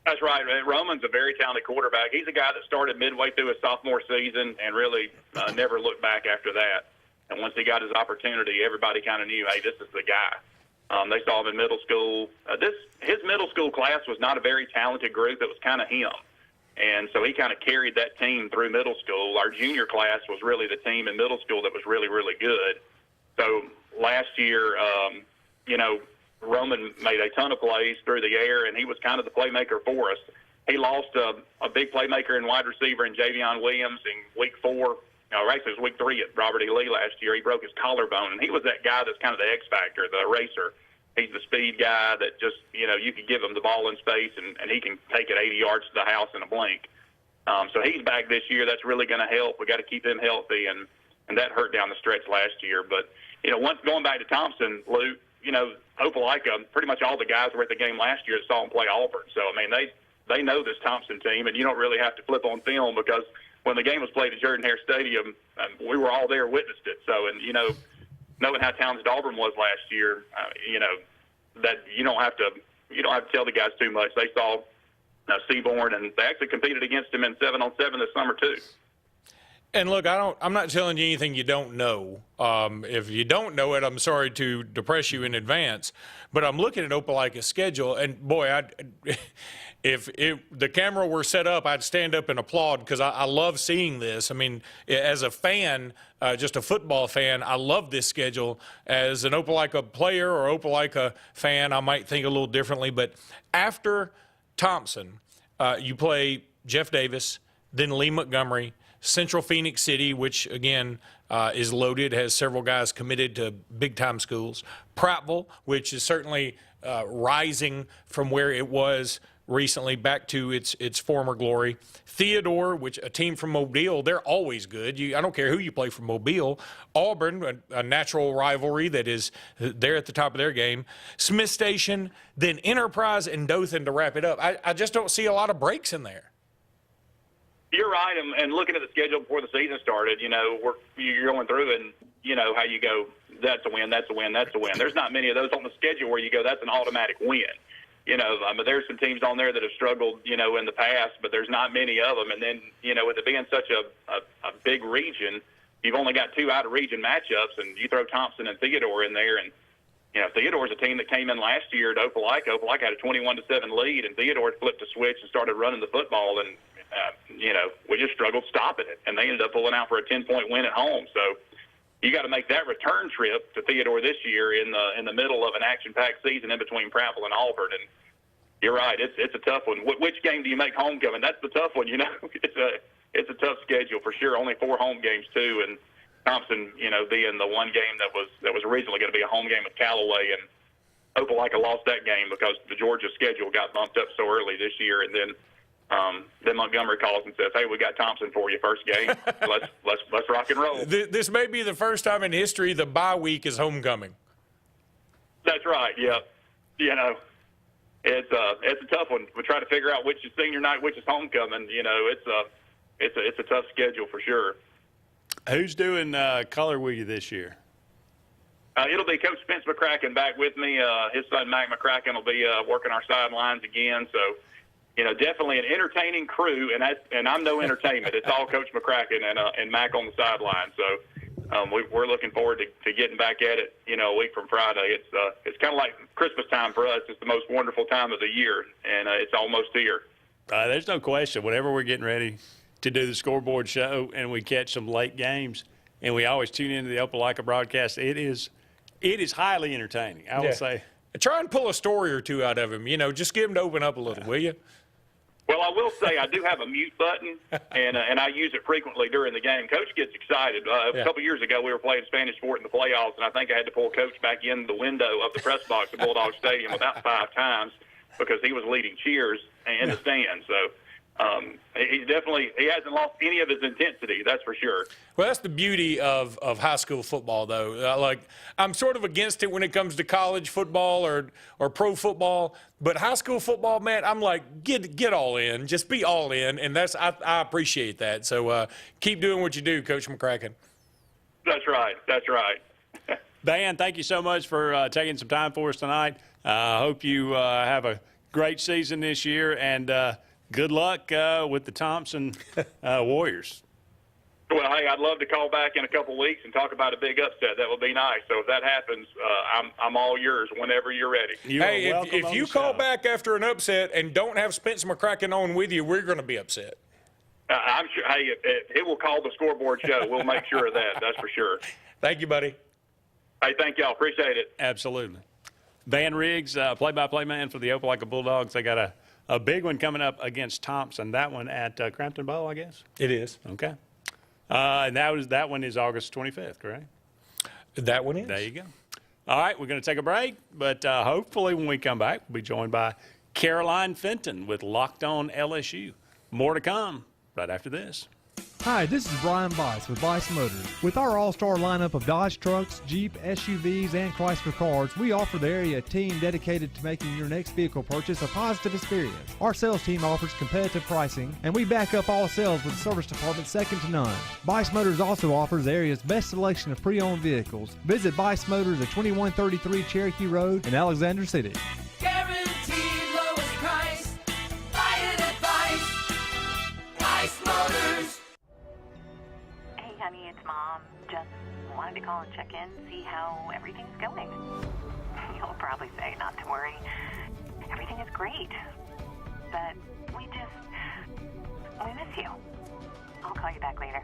S19: That's right. Roman's a very talented quarterback. He's a guy that started midway through his sophomore season and really never looked back after that. And once he got his opportunity, everybody kind of knew, hey, this is the guy. They saw him in middle school. His middle school class was not a very talented group. It was kind of him. And so he kind of carried that team through middle school. Our junior class was really the team in middle school that was really, really good. So last year, Roman made a ton of plays through the air, and he was kind of the playmaker for us. He lost a big playmaker and wide receiver in Javion Williams in week 4. Actually, it was week 3 at Robert E. Lee last year. He broke his collarbone, and he was that guy that's kind of the X factor, the eraser. He's the speed guy that just, you could give him the ball in space, and he can take it 80 yards to the house in a blink. So he's back this year. That's really going to help. We got to keep him healthy, and that hurt down the stretch last year. But, once going back to Thompson, Luke, Opelika, pretty much all the guys were at the game last year that saw him play Auburn. So, I mean, they know this Thompson team, and you don't really have to flip on film because when the game was played at Jordan-Hare Stadium, we were all there, witnessed it. So, and, knowing how talented Auburn was last year, that you don't have to tell the guys too much. They saw Seaborn, and they actually competed against him in 7-on-7 this summer too.
S4: And look, I'm not telling you anything you don't know. If you don't know it, I'm sorry to depress you in advance. But I'm looking at Opelika's schedule, and boy, if the camera were set up, I'd stand up and applaud because I love seeing this. I mean, as a fan, just a football fan, I love this schedule. As an Opelika player or Opelika fan, I might think a little differently. But after Thompson, you play Jeff Davis, then Lee Montgomery, Central Phoenix City, which, again, is loaded, has several guys committed to big-time schools. Prattville, which is certainly rising from where it was recently back to its former glory. Theodore, which a team from Mobile, they're always good. I don't care who you play from Mobile. Auburn, a natural rivalry that is there at the top of their game. Smith Station, then Enterprise and Dothan to wrap it up. I just don't see a lot of breaks in there.
S19: You're right, and looking at the schedule before the season started, you're going through and how you go, that's a win, that's a win, that's a win. There's not many of those on the schedule where you go, that's an automatic win. There's some teams on there that have struggled, in the past, but there's not many of them. And then, with it being such a big region, you've only got 2 out-of-region matchups, and you throw Thompson and Theodore in there, and Theodore's a team that came in last year at Opelika. Opelika had a 21-7 lead, and Theodore flipped a switch and started running the football, and we just struggled stopping it, and they ended up pulling out for a 10-point win at home. So you got to make that return trip to Theodore this year in the middle of an action-packed season in between Prattville and Auburn. And you're right, it's a tough one. Which game do you make homecoming? That's the tough one. It's a tough schedule for sure. Only 4 home games too, and Thompson, being the one game that was originally going to be a home game with Callaway, and Opelika lost that game because the Georgia schedule got bumped up so early this year, and then Montgomery calls and says, "Hey, we got Thompson for you first game. let's rock and roll."
S4: This may be the first time in history the bye week is homecoming.
S19: That's right. Yeah, it's a tough one. We try to figure out which is senior night, which is homecoming. It's a tough schedule for sure.
S3: Who's doing color with you this year?
S19: It'll be Coach Spence McCracken back with me. His son Mac McCracken will be working our sidelines again. So, definitely an entertaining crew, and I'm no entertainment. It's all Coach McCracken and Mac on the sideline. So we're looking forward to getting back at it. A week from Friday. It's kind of like Christmas time for us. It's the most wonderful time of the year, and it's almost here.
S3: There's no question. Whenever we're getting ready to do the scoreboard show and we catch some late games, and we always tune into the Opelika broadcast, it is highly entertaining, I would say.
S4: Try and pull a story or two out of him. Just get him to open up a little, will you?
S19: Well, I will say I do have a mute button, and I use it frequently during the game. Coach gets excited. A couple years ago, we were playing Spanish Fort in the playoffs, and I think I had to pull Coach back in the window of the press box at Bulldog Stadium about 5 times because he was leading cheers in the stands. So he hasn't lost any of his intensity, that's for sure.
S4: Well, that's the beauty of high school football, though. I'm sort of against it when it comes to college football or pro football, but high school football, man, I'm like, get all in, just be all in, and I appreciate that. So keep doing what you do, Coach McCracken.
S19: That's right.
S3: Dan, thank you so much for taking some time for us tonight. I hope you have a great season this year, and good luck with the Thompson Warriors.
S19: Well, hey, I'd love to call back in a couple weeks and talk about a big upset. That would be nice. So if that happens, I'm all yours whenever you're ready.
S4: Hey, if you call back after an upset and don't have Spence McCracken on with you, we're going to be upset.
S19: I'm sure. Hey, it will call the scoreboard show. We'll make sure of that. That's for sure.
S4: Thank you, buddy.
S19: Hey, thank y'all. Appreciate it.
S3: Absolutely. Van Riggs, play-by-play man for the Opelika Bulldogs. They got a big one coming up against Thompson. That one at Crampton Bowl, I guess?
S4: It is.
S3: Okay. And that one is August 25th, correct?
S4: That one is.
S3: There you go. All right, we're going to take a break, but hopefully when we come back, we'll be joined by Caroline Fenton with Locked On LSU. More to come right after this.
S12: Hi, this is Brian Bice with Bice Motors. With our all-star lineup of Dodge trucks, Jeep, SUVs, and Chrysler cars, we offer the area team dedicated to making your next vehicle purchase a positive experience. Our sales team offers competitive pricing, and we back up all sales with a service department second to none. Bice Motors also offers the area's best selection of pre-owned vehicles. Visit Bice Motors at 2133 Cherokee Road in Alexander City.
S13: Guaranteed lowest price. Buy it at Bice Motors.
S20: Hey, honey, it's Mom. Just wanted to call and check in, see how everything's going. You'll probably say not to worry. Everything is great. But we miss you. I'll call you back later.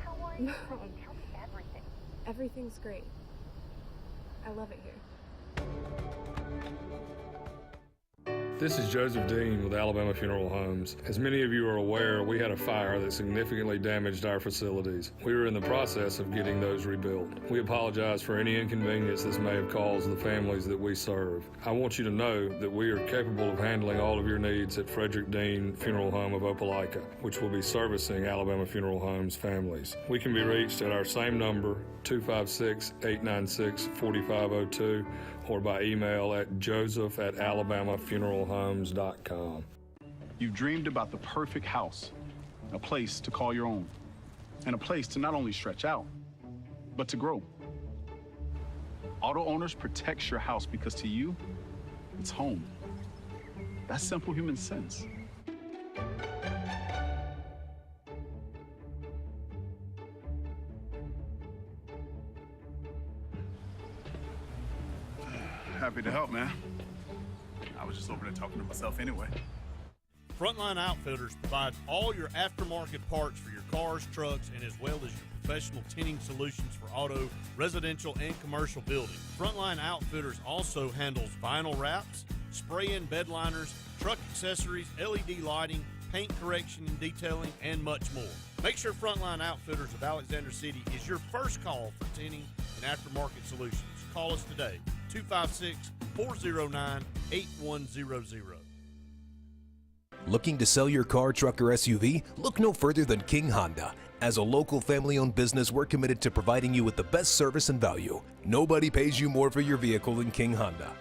S20: How are you? Tell me everything.
S21: Everything's great. I love it here.
S22: This is Joseph Dean with Alabama Funeral Homes. As many of you are aware, we had a fire that significantly damaged our facilities. We are in the process of getting those rebuilt. We apologize for any inconvenience this may have caused the families that we serve. I want you to know that we are capable of handling all of your needs at Frederick Dean Funeral Home of Opelika, which will be servicing Alabama Funeral Homes families. We can be reached at our same number, 256-896-4502, or by email at joseph@alabamafuneralhomes.com.
S23: You've dreamed about the perfect house, a place to call your own, and a place to not only stretch out, but to grow. Auto Owners protects your house because to you, it's home. That's simple human sense. Happy to help, man. I was just over there talking to myself anyway.
S8: Frontline Outfitters provides all your aftermarket parts for your cars, trucks, and as well as your professional tinting solutions for auto, residential, and commercial buildings. Frontline Outfitters also handles vinyl wraps, spray-in bed liners, truck accessories, LED lighting, paint correction and detailing, and much more. Make sure Frontline Outfitters of Alexander City is your first call for tinting and aftermarket solutions. Call us today, 256-409-8100.
S2: Looking to sell your car, truck, or SUV? Look no further than King Honda. As a local family-owned business, we're committed to providing you with the best service and value. Nobody pays you more for your vehicle than King Honda.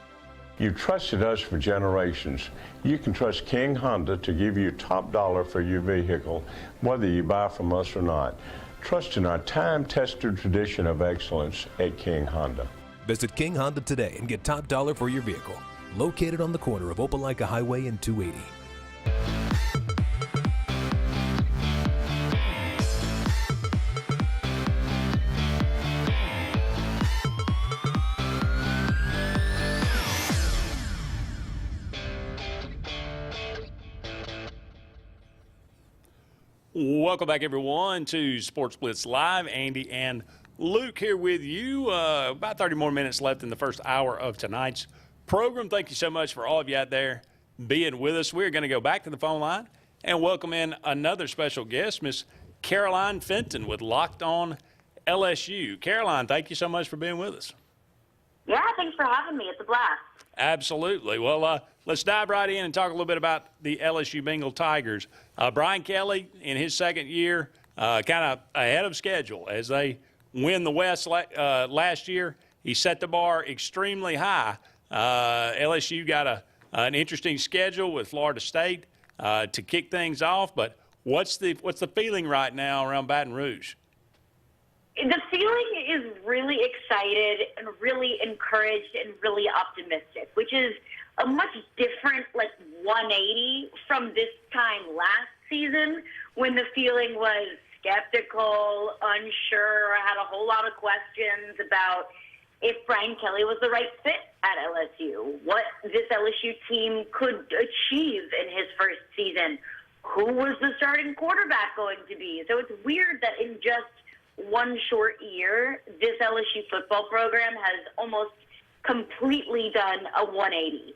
S5: You've trusted us for generations. You can trust King Honda to give you top dollar for your vehicle, whether you buy from us or not. Trust in our time-tested tradition of excellence at King Honda.
S2: Visit King Honda today and get top dollar for your vehicle. Located on the corner of Opelika Highway and 280.
S3: Welcome back, everyone, to Sports Blitz Live. Andy and Luke here with you. About 30 more minutes left in the first hour of tonight's program. Thank you so much for all of you out there being with us. We're going to go back to the phone line and welcome in another special guest, Miss Caroline Fenton with Locked On LSU. Caroline, thank you so much for being with us.
S6: Yeah, thanks for having me. It's a blast.
S3: Absolutely. Well, let's dive right in and talk a little bit about the LSU Bengal Tigers. Brian Kelly, in his second year, kind of ahead of schedule as they win the West last year. He set the bar extremely high. LSU got an interesting schedule with Florida State to kick things off. But what's the feeling right now around Baton Rouge?
S6: The feeling is really excited and really encouraged and really optimistic, which is a much different, 180 from this time last season when the feeling was skeptical, unsure, had a whole lot of questions about if Brian Kelly was the right fit at LSU, what this LSU team could achieve in his first season, who was the starting quarterback going to be. So it's weird that in just one short year, this LSU football program has almost completely done a 180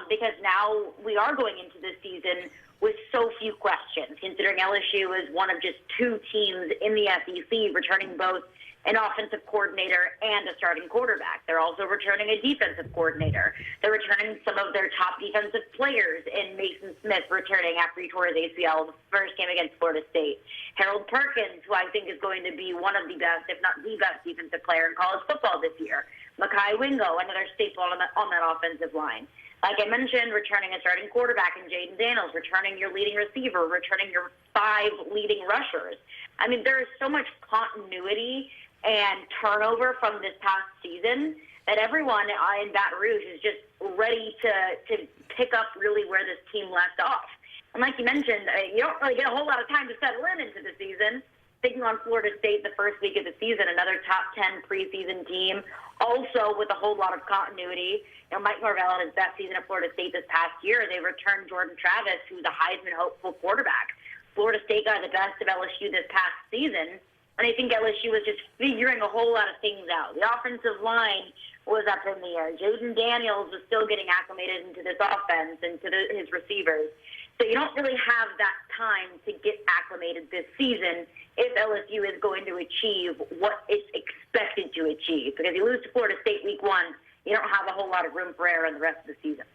S6: because now we are going into this season with so few questions, considering LSU is one of just two teams in the SEC returning both an offensive coordinator and a starting quarterback. They're also returning a defensive coordinator. They're returning some of their top defensive players in Mason Smith returning after he tore his ACL the first game against Florida State. Harold Perkins, who I think is going to be one of the best, if not the best defensive player in college football this year. Mekhi Wingo, another staple on that offensive line. Like I mentioned, returning a starting quarterback in Jaden Daniels, returning your leading receiver, returning your 5 leading rushers. I mean, there is so much continuity and turnover from this past season that everyone in Baton Rouge is just ready to pick up really where this team left off. And like you mentioned, you don't really get a whole lot of time to settle into the season. Taking on Florida State the first week of the season, another top 10 preseason team, also with a whole lot of continuity. You know, Mike Norvell had his best season at Florida State this past year. They returned Jordan Travis, who's a Heisman hopeful quarterback. Florida State got the best of LSU this past season. And I think LSU was just figuring a whole lot of things out. The offensive line was up in the air. Jaden Daniels was still getting acclimated into this offense and to his receivers. So you don't really have that time to get acclimated this season if LSU is going to achieve what it's expected to achieve. Because you lose to Florida State week 1, you don't have a whole lot of room for error in the rest of the season.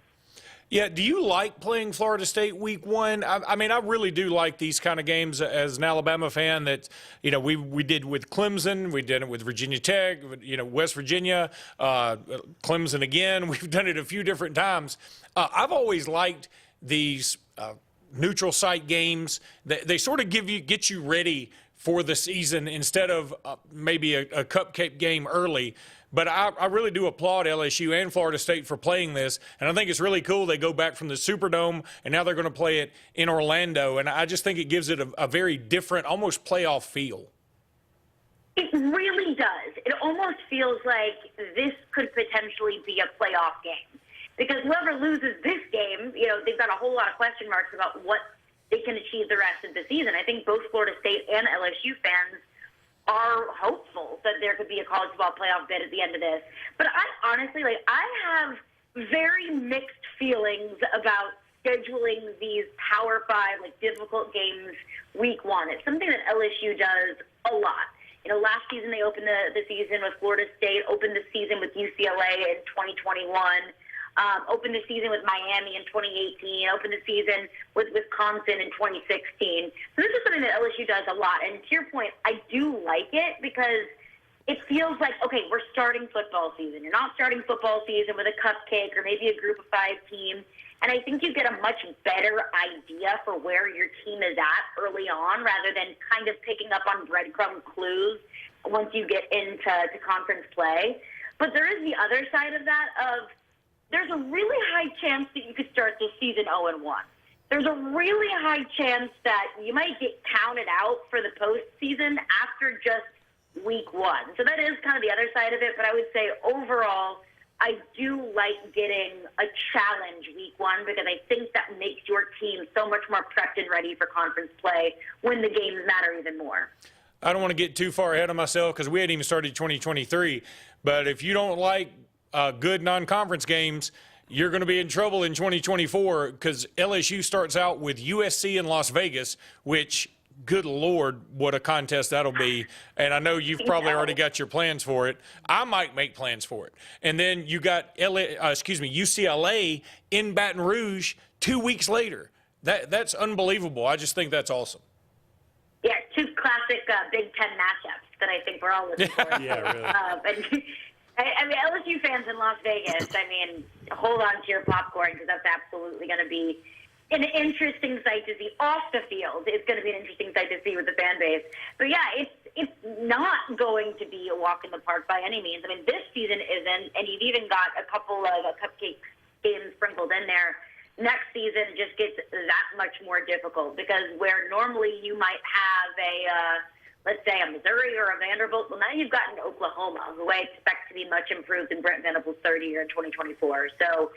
S4: Yeah, do you like playing Florida State week 1? I mean, I really do like these kind of games as an Alabama fan that, you know, we did with Clemson. We did it with Virginia Tech, you know, West Virginia, Clemson again. We've done it a few different times. I've always liked these neutral site games. They sort of get you ready for the season instead of maybe a cupcake game early. But I really do applaud LSU and Florida State for playing this, and I think it's really cool. They go back from the Superdome, and now they're going to play it in Orlando, and I just think it gives it a very different, almost playoff feel.
S6: It really does. It almost feels like this could potentially be a playoff game, because whoever loses this game, you know, they've got a whole lot of question marks about what they can achieve the rest of the season. I think both Florida State and LSU fans are hopeful that there could be a college football playoff bid at the end of this. But I honestly, I have very mixed feelings about scheduling these Power 5, like, difficult games week one. It's something that LSU does a lot. You know, last season they opened the season with Florida State, opened the season with UCLA in 2021, opened the season with Miami in 2018, opened the season with Wisconsin in 2016. So this is something that LSU does a lot. And to your point, I do like it because it feels like, okay, we're starting football season. You're not starting football season with a cupcake or maybe a group of 5 team. And I think you get a much better idea for where your team is at early on rather than kind of picking up on breadcrumb clues once you get into conference play. But there is the other side of that of there's a really high chance that you could start this season 0-1. There's a really high chance that you might get counted out for the postseason after just week one. So that is kind of the other side of it. But I would say overall, I do like getting a challenge week one because I think that makes your team so much more prepped and ready for conference play when the games matter even more.
S4: I don't want to get too far ahead of myself because we hadn't even started 2023. But if you don't like good non-conference games, you're going to be in trouble in 2024 because LSU starts out with USC in Las Vegas, which, good Lord, what a contest that'll be. And I know you've probably already got your plans for it. I might make plans for it. And then you got UCLA in Baton Rouge 2 weeks later. That's unbelievable. I just think that's awesome.
S6: Yeah, 2 classic Big Ten matchups that I think we're all looking forward to.
S3: Yeah, really.
S6: I mean, LSU fans in Las Vegas, I mean, hold on to your popcorn because that's absolutely going to be an interesting sight to see off the field. It's going to be an interesting sight to see with the fan base. But, yeah, it's not going to be a walk in the park by any means. I mean, this season isn't, and you've even got a couple of cupcake games sprinkled in there. Next season just gets that much more difficult because where normally you might have let's say a Missouri or a Vanderbilt, well, now you've got an Oklahoma, who I expect to be much improved in Brent Venables' third year in 2024. So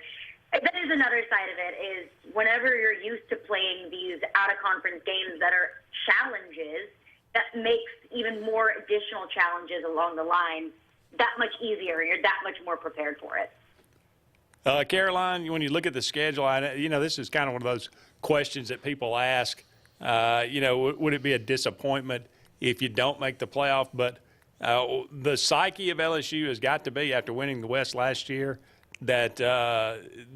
S6: that is another side of it is whenever you're used to playing these out-of-conference games that are challenges, that makes even more additional challenges along the line that much easier, and you're that much more prepared for it.
S3: Caroline, when you look at the schedule, this is kind of one of those questions that people ask. Would it be a disappointment if you don't make the playoff? But the psyche of LSU has got to be, after winning the West last year, that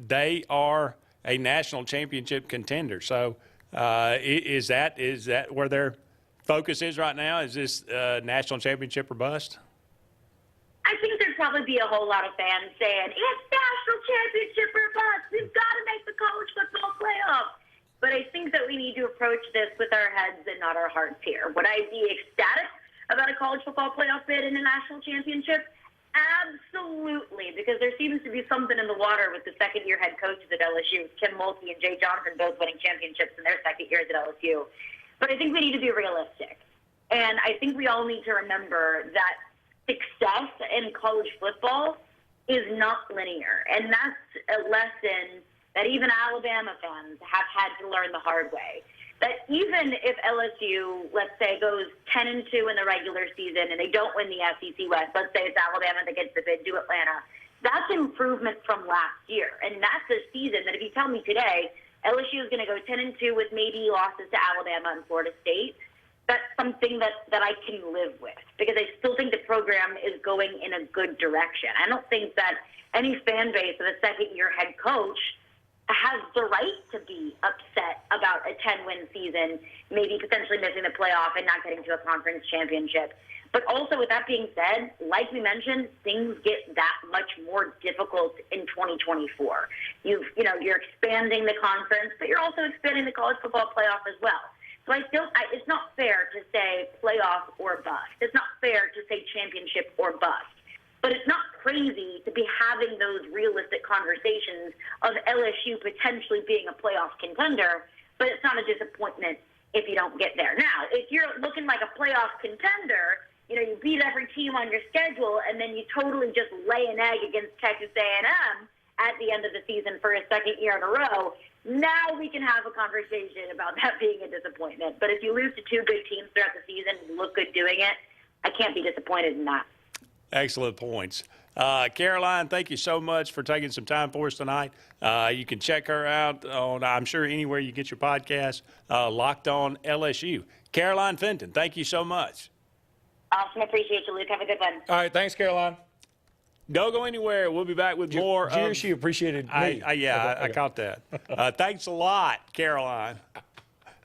S3: they are a national championship contender. So is that where their focus is right now? Is this national championship or bust?
S6: I think there'd probably be a whole lot of fans saying, it's national championship or bust. We've got to make the college football playoff. But I think that we need to approach this with our heads and not our hearts here. Would I be ecstatic about a college football playoff bid in a national championship? Absolutely, because there seems to be something in the water with the second-year head coaches at LSU, Tim Mulkey and Jay Johnson, both winning championships in their second years at LSU. But I think we need to be realistic. And I think we all need to remember that success in college football is not linear. And that's a lesson that even Alabama fans have had to learn the hard way. That even if LSU, let's say, goes 10-2 in the regular season and they don't win the SEC West, let's say it's Alabama that gets the bid to Atlanta, that's improvement from last year. And that's a season that if you tell me today LSU is going to go 10-2 with maybe losses to Alabama and Florida State, that's something that I can live with because I still think the program is going in a good direction. I don't think that any fan base of a second-year head coach has the right to be upset about a 10-win season, maybe potentially missing the playoff and not getting to a conference championship. But also, with that being said, like we mentioned, things get that much more difficult in 2024. You're expanding the conference, but you're also expanding the college football playoff as well. So it's not fair to say playoff or bust. It's not fair to say championship or bust. But it's not crazy to be having those realistic conversations of LSU potentially being a playoff contender, but it's not a disappointment if you don't get there. Now, if you're looking like a playoff contender, you beat every team on your schedule, and then you totally just lay an egg against Texas A&M at the end of the season for a second year in a row, now we can have a conversation about that being a disappointment. But if you lose to 2 good teams throughout the season and look good doing it, I can't be disappointed in that.
S3: Excellent points. Caroline, thank you so much for taking some time for us tonight. You can check her out on, I'm sure, anywhere you get your podcast, Locked On LSU. Caroline Fenton, thank you so much.
S6: Awesome. Appreciate you, Luke. Have a good one.
S4: All right. Thanks, Caroline.
S3: Don't go anywhere. We'll be back with more.
S4: Did you hear she appreciated me?
S3: I caught that. Thanks a lot, Caroline.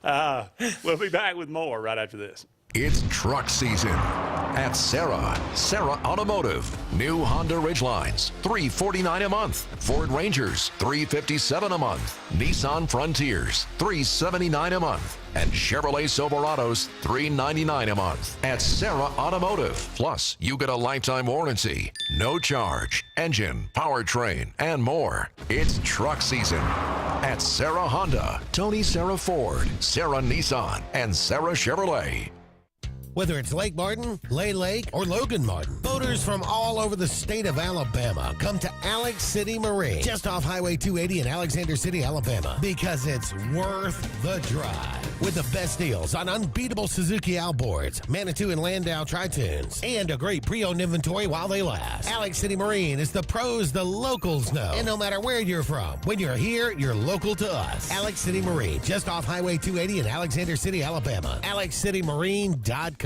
S3: We'll be back with more right after this.
S7: It's truck season at AHSAA Automotive. New Honda Ridgelines, $349 a month. Ford Rangers, $357 a month. Nissan Frontiers, $379 a month. And Chevrolet Silverados, $399 a month. At AHSAA Automotive. Plus, you get a lifetime warranty, no charge, engine, powertrain, and more. It's truck season at AHSAA Honda, Tony Serra Ford, Serra Nissan, and Serra Chevrolet.
S1: Whether it's Lake Martin, Lay Lake, or Logan Martin, boaters from all over the state of Alabama come to Alex City Marine, just off Highway 280 in Alexander City, Alabama, because it's worth the drive. With the best deals on unbeatable Suzuki outboards, Manitou and Landau Tritoons, and a great pre-owned inventory while they last. Alex City Marine is the pros the locals know. And no matter where you're from, when you're here, you're local to us. Alex City Marine, just off Highway 280 in Alexander City, Alabama. AlexCityMarine.com.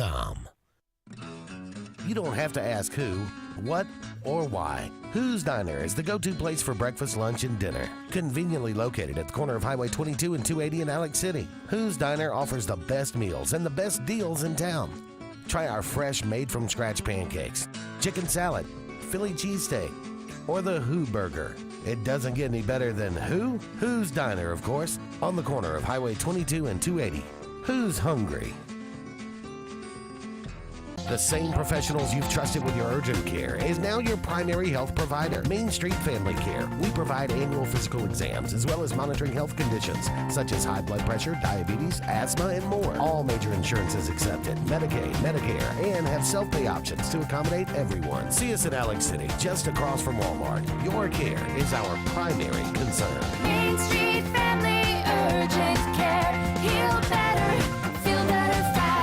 S1: You don't have to ask who, what, or why. Who's Diner is the go-to place for breakfast, lunch, and dinner. Conveniently located at the corner of Highway 22 and 280 in Alex City. Who's Diner offers the best meals and the best deals in town. Try our fresh, made-from-scratch pancakes, chicken salad, Philly cheesesteak, or the Who Burger. It doesn't get any better than who? Who's Diner, of course, on the corner of Highway 22 and 280. Who's hungry? The same professionals you've trusted with your urgent care is now your primary health provider. Main Street Family Care. We provide annual physical exams as well as monitoring health conditions such as high blood pressure, diabetes, asthma, and more. All major insurances accepted, Medicaid, Medicare, and have self-pay options to accommodate everyone. See us in Alex City, just across from Walmart. Your care is our primary concern.
S13: Main Street Family Urgent Care. Heal better, feel better fast.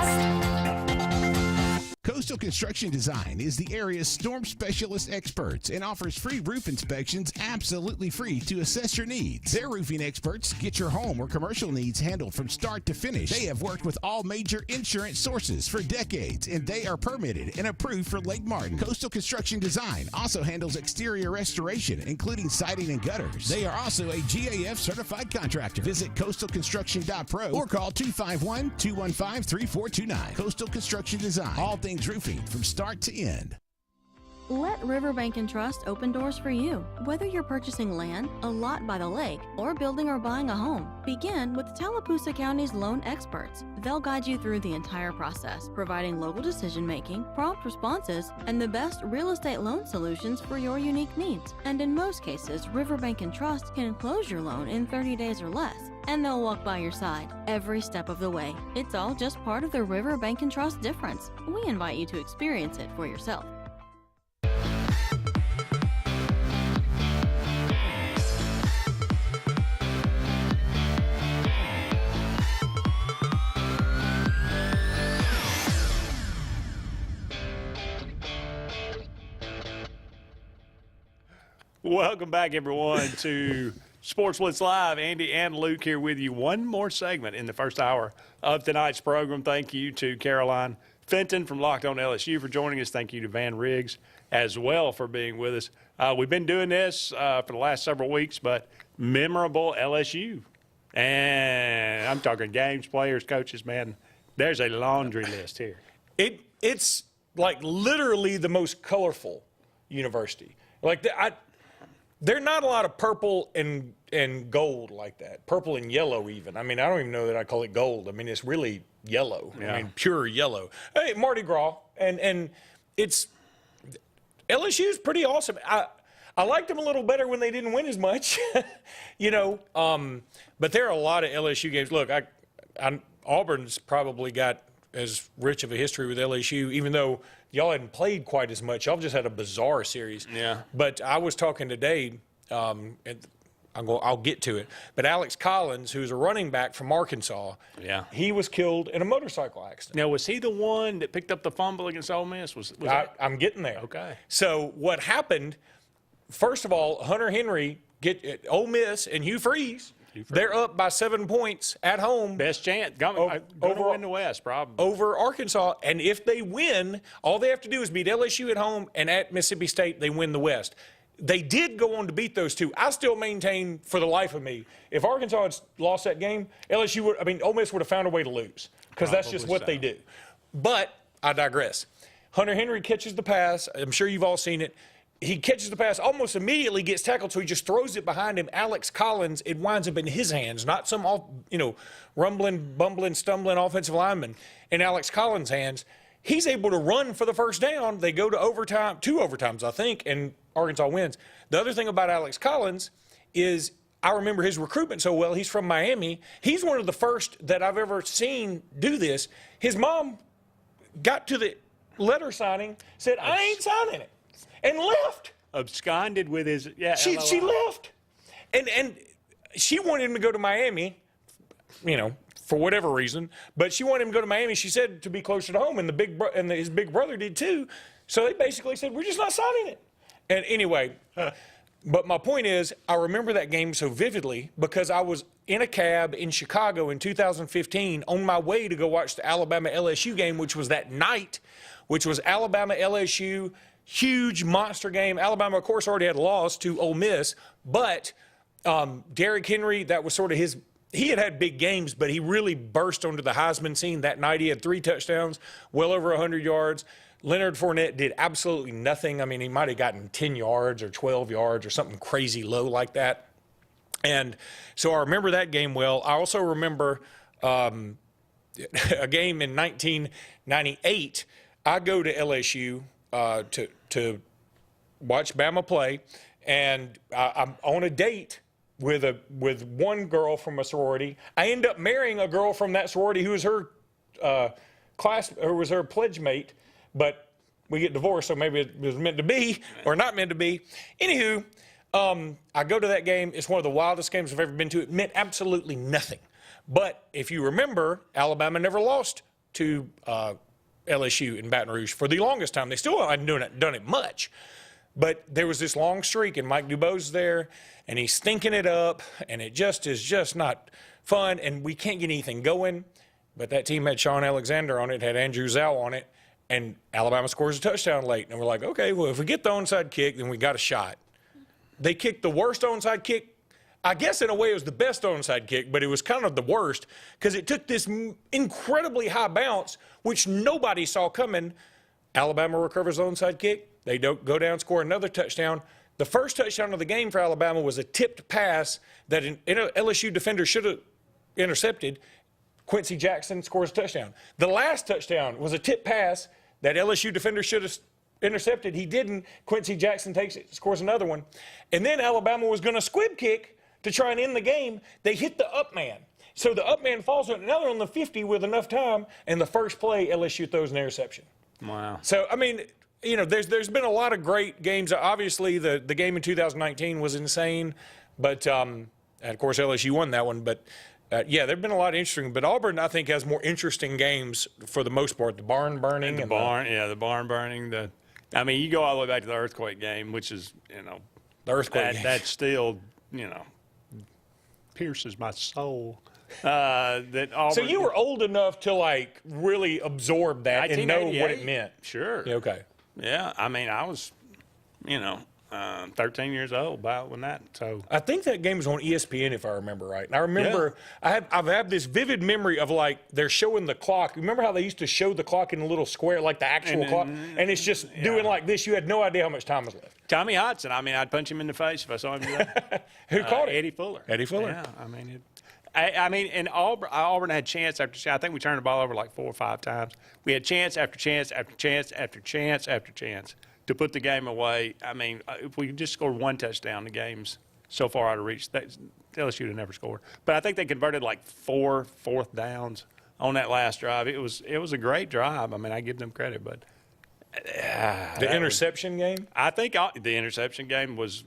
S9: Coastal Construction Design is the area's storm specialist experts and offers free roof inspections absolutely free to assess your needs. Their roofing experts get your home or commercial needs handled from start to finish. They have worked with all major insurance sources for decades, and they are permitted and approved for Lake Martin. Coastal Construction Design also handles exterior restoration, including siding and gutters. They are also a GAF certified contractor. Visit coastalconstruction.pro or call 251-215-3429. Coastal Construction Design. All things roofing from start to end.
S10: Let Riverbank and Trust open doors for you. Whether you're purchasing land, a lot by the lake, or building or buying a home, begin with Tallapoosa County's loan experts. They'll guide you through the entire process, providing local decision-making, prompt responses, and the best real estate loan solutions for your unique needs. And in most cases, Riverbank and Trust can close your loan in 30 days or less, and they'll walk by your side every step of the way. It's all just part of the Riverbank and Trust difference. We invite you to experience it for yourself.
S3: Welcome back, everyone, to Sports Blitz Live. Andy and Luke here with you. One more segment in the first hour of tonight's program. Thank you to Caroline Fenton from Locked On LSU for joining us. Thank you to Van Riggs as well for being with us. We've been doing this for the last several weeks, but memorable LSU. And I'm talking games, players, coaches, man. There's a laundry list here.
S4: It's like literally the most colorful university. Like there are not a lot of purple and gold like that. Purple and yellow even. I mean, I don't even know that I call it gold. I mean, it's really yellow.
S3: Yeah.
S4: I mean, pure yellow. Hey, Mardi Gras. And it's LSU's pretty awesome. I liked them a little better when they didn't win as much, you know. But there are a lot of LSU games. Look, Auburn's probably got as rich of a history with LSU, even though y'all hadn't played quite as much. Y'all just had a bizarre series.
S3: Yeah.
S4: But I was talking today, I'll get to it. But Alex Collins, who's a running back from Arkansas, he was killed in a motorcycle accident.
S3: Now, was he the one that picked up the fumble against Ole Miss?
S4: I'm getting there.
S3: Okay.
S4: So what happened, first of all, Hunter Henry, Ole Miss and Hugh Freeze, they're up by 7 points at home.
S3: Best chance. Going to win the West, probably.
S4: Over Arkansas. And if they win, all they have to do is beat LSU at home, and at Mississippi State, they win the West. They did go on to beat those two. I still maintain, for the life of me, if Arkansas had lost that game, Ole Miss would have found a way to lose, because that's just what they do. But I digress. Hunter Henry catches the pass. I'm sure you've all seen it. He catches the pass, almost immediately gets tackled, so he just throws it behind him. Alex Collins, it winds up in his hands, not some rumbling, bumbling, stumbling offensive lineman. In Alex Collins' hands, he's able to run for the first down. They go to overtime, 2 overtimes, I think, and Arkansas wins. The other thing about Alex Collins is I remember his recruitment so well. He's from Miami. He's one of the first that I've ever seen do this. His mom got to the letter signing, said, I ain't signing it, and left.
S3: Absconded with his,
S4: She left. And she wanted him to go to Miami, for whatever reason. But she wanted him to go to Miami, she said, to be closer to home, and his big brother did too. So they basically said, we're just not signing it. And anyway, but my point is, I remember that game so vividly because I was in a cab in Chicago in 2015 on my way to go watch the Alabama-LSU game, which was that night, which was Alabama-LSU, huge monster game. Alabama, of course, already had lost to Ole Miss, but Derrick Henry, that was sort of his – he had big games, but he really burst onto the Heisman scene that night. He had 3 touchdowns, well over 100 yards. Leonard Fournette did absolutely nothing. I mean, he might have gotten 10 yards or 12 yards or something crazy low like that. And so I remember that game well. I also remember a game in 1998. I go to LSU to watch Bama play, and I'm on a date with one girl from a sorority. I end up marrying a girl from that sorority who was her her pledge mate. But we get divorced, so maybe it was meant to be or not meant to be. Anywho, I go to that game. It's one of the wildest games I've ever been to. It meant absolutely nothing. But if you remember, Alabama never lost to LSU in Baton Rouge for the longest time. They still hadn't done it much. But there was this long streak, and Mike Dubose there, and he's stinking it up, and it just is just not fun, and we can't get anything going. But that team had Sean Alexander on it, had Andrew Zhao on it, and Alabama scores a touchdown late. And we're like, okay, well, if we get the onside kick, then we got a shot. They kicked the worst onside kick. I guess in a way it was the best onside kick, but it was kind of the worst because it took this incredibly high bounce, which nobody saw coming. Alabama recovers the onside kick. They don't go down, score another touchdown. The first touchdown of the game for Alabama was a tipped pass that an LSU defender should have intercepted. Quincy Jackson scores a touchdown. The last touchdown was a tip pass that LSU defender should have intercepted. He didn't. Quincy Jackson takes it, scores another one. And then Alabama was going to squib kick to try and end the game. They hit the up man. So the up man falls on another on the 50 with enough time, and the first play, LSU throws an interception.
S3: Wow.
S4: So, I mean, there's been a lot of great games. Obviously, the game in 2019 was insane, but, and of course, LSU won that one. But, there have been a lot of interesting. But Auburn, I think, has more interesting games for the most part. The barn burning.
S3: The barn burning. I mean, you go all the way back to the earthquake game, which is,
S4: the earthquake game.
S3: That still, pierces my soul. That Auburn,
S4: so you were old enough to, really absorb that and know what it meant.
S3: Sure.
S4: Yeah, okay.
S3: Yeah, I mean, I was, 13 years old about when that. So
S4: I think that game was on ESPN, if I remember right. And I remember I've had this vivid memory of they're showing the clock. Remember how they used to show the clock in a little square, like the actual clock, and it's just doing like this. You had no idea how much time was left.
S3: Tommy Hodson. I mean, I'd punch him in the face if I saw him do that.
S4: Who caught it?
S3: Eddie Fuller.
S4: Eddie Fuller.
S3: Yeah, I mean. And Auburn had chance after chance. I think we turned the ball over 4 or 5 times. We had chance after chance after chance after chance after chance to put the game away. I mean, if we just scored 1 touchdown, the game's so far out of reach. LSU would have never scored. But I think they converted 4 fourth downs on that last drive. It was a great drive. I mean, I give them credit, but
S4: the interception game.
S3: I think the interception game was.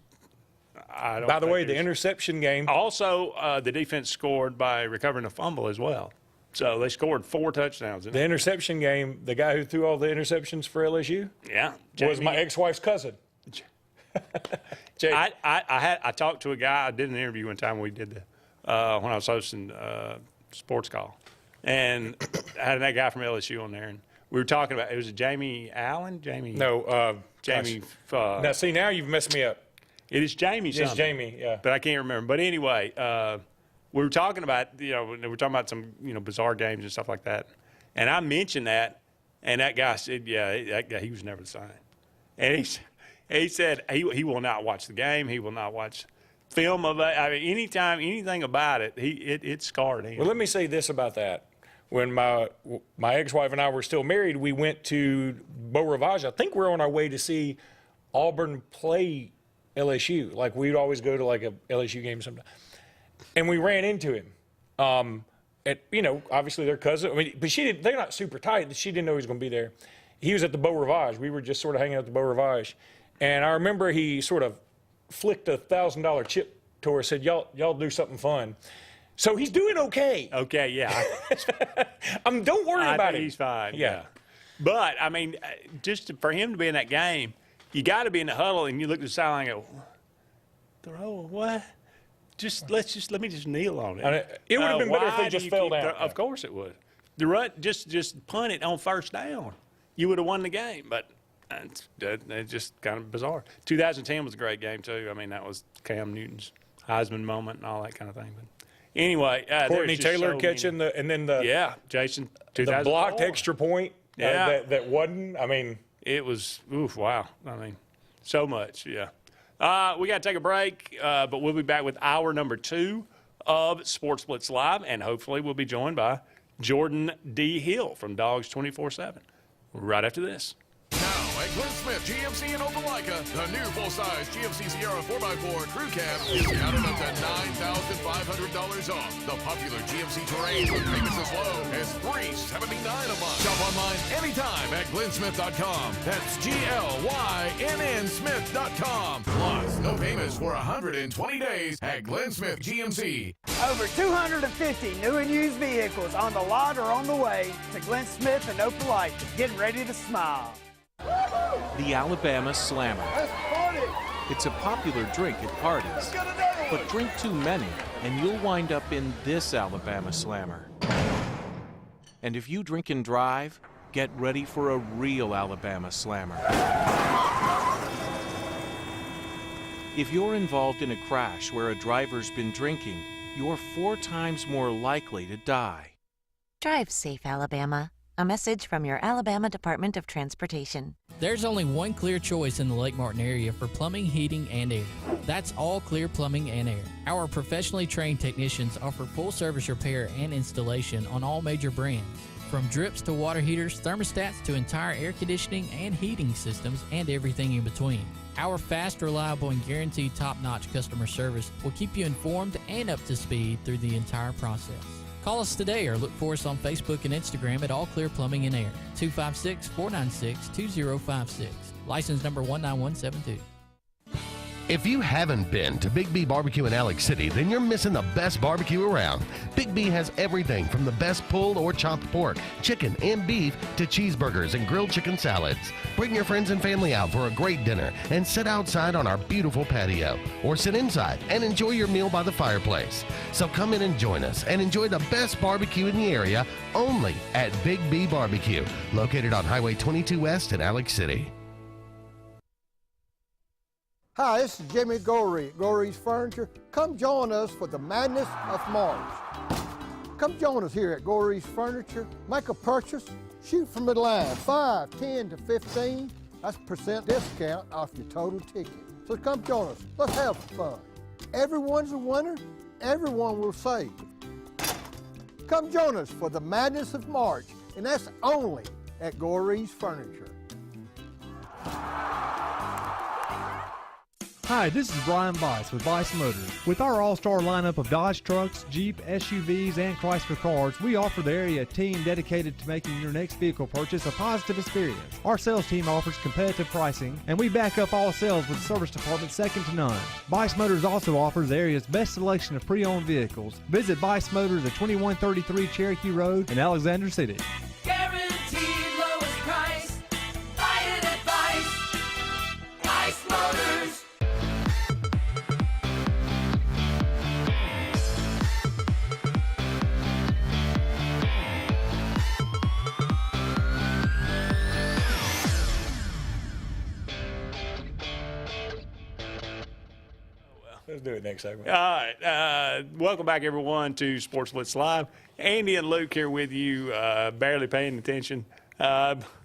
S3: I don't
S4: By the
S3: think
S4: way, the
S3: there's-
S4: interception game.
S3: Also, the defense scored by recovering a fumble as well. So they scored 4 touchdowns.
S4: The interception game, the guy who threw all the interceptions for LSU was my ex-wife's cousin.
S3: I talked to a guy. I did an interview one time. We did when I was hosting Sports Call, and I had that guy from LSU on there, and we were talking about it was Jamie Allen. Jamie.
S4: No,
S3: Jamie.
S4: Now see, now you've messed me up.
S3: It is Jamie.
S4: It's
S3: Something,
S4: Jamie. Yeah.
S3: but I can't remember. But anyway, we were talking about we were talking about some bizarre games and stuff like that, and I mentioned that, and that guy said, that guy, he was never the same, and he said he will not watch the game. He will not watch film of it. I mean, anything about it, it scarred him.
S4: Well, let me say this about that. When my ex-wife and I were still married, we went to Beau Rivage. I think we're on our way to see Auburn play LSU. Like, we'd always go to like a LSU game sometime. And we ran into him. Obviously their cousin. I mean, but they're not super tight. She didn't know he was going to be there. He was at the Beau Rivage. We were just sort of hanging out at the Beau Rivage. And I remember he sort of flicked a $1,000 chip to her, said, y'all do something fun. So he's doing okay.
S3: Okay, yeah.
S4: Don't worry about it.
S3: He's fine. Yeah. But, I mean, for him to be in that game, you got to be in the huddle, and you look at the sideline and go, throw what? Let me just kneel on it.
S4: It would have been better if they just fell down.
S3: Of course it would. The rut, just punt it on first down. You would have won the game, but it's just kind of bizarre. 2010 was a great game, too. I mean, that was Cam Newton's Heisman moment and all that kind of thing. But anyway,
S4: Courtney Taylor catching
S3: Jason,
S4: the blocked extra point that wasn't. I mean,
S3: it was wow. I mean, so much. Yeah. We got to take a break, but we'll be back with hour number 2 of Sports Blitz Live, and hopefully we'll be joined by Jordan D. Hill from Dogs 24/7 right after this.
S7: Now at Glenn Smith GMC in Opelika, the new full-size GMC Sierra 4x4 Crew Cab is counted up to $9,500 off. The popular GMC Terrain with payments as low as $379 a month. Shop online anytime at glennsmith.com. That's GLYNN Smith.com. Plus, no payments for 120 days at Glenn Smith GMC.
S11: Over 250 new and used vehicles on the lot or on the way to Glenn Smith and Opelika. Get ready to smile.
S14: The Alabama Slammer. It's a popular drink at parties, but drink too many and you'll wind up in this Alabama Slammer. And if you drink and drive, get ready for a real Alabama Slammer. If you're involved in a crash where a driver's been drinking, you're 4 times more likely to die.
S15: Drive safe, Alabama. A message from your Alabama Department of Transportation.
S24: There's only one clear choice in the Lake Martin area for plumbing, heating, and air. That's All Clear Plumbing and Air. Our professionally trained technicians offer full-service repair and installation on all major brands. From drips to water heaters, thermostats to entire air conditioning and heating systems, and everything in between. Our fast, reliable, and guaranteed top-notch customer service will keep you informed and up to speed through the entire process. Call us today or look for us on Facebook and Instagram at All Clear Plumbing and Air, 256-496-2056. License number 19172.
S1: If you haven't been to Big B Barbecue in Alex City, then you're missing the best barbecue around. Big B has everything from the best pulled or chopped pork, chicken, and beef to cheeseburgers and grilled chicken salads. Bring your friends and family out for a great dinner and sit outside on our beautiful patio, or sit inside and enjoy your meal by the fireplace. So come in and join us and enjoy the best barbecue in the area only at Big B Barbecue, located on Highway 22 West in Alex City.
S25: Hi, this is Jimmy Gorey at Gorey's Furniture. Come join us for the madness of March. Come join us here at Gorey's Furniture. Make a purchase, shoot from the line, 5, 10 to 15. That's % discount off your total ticket. So come join us. Let's have fun. Everyone's a winner. Everyone will save. Come join us for the madness of March, and that's only at Gorey's Furniture.
S12: Hi, this is Brian Bice with Bice Motors. With our all-star lineup of Dodge trucks, Jeep, SUVs, and Chrysler cars, we offer the area a team dedicated to making your next vehicle purchase a positive experience. Our sales team offers competitive pricing, and we back up all sales with a service department second to none. Bice Motors also offers the area's best selection of pre-owned vehicles. Visit Bice Motors at 2133 Cherokee Road in Alexander City.
S13: Guaranteed lowest price. Buy it at Bice. Bice Motors.
S4: Let's do it next segment.
S3: All right. Welcome back, everyone, to Sports Blitz Live. Andy and Luke here with you, barely paying attention.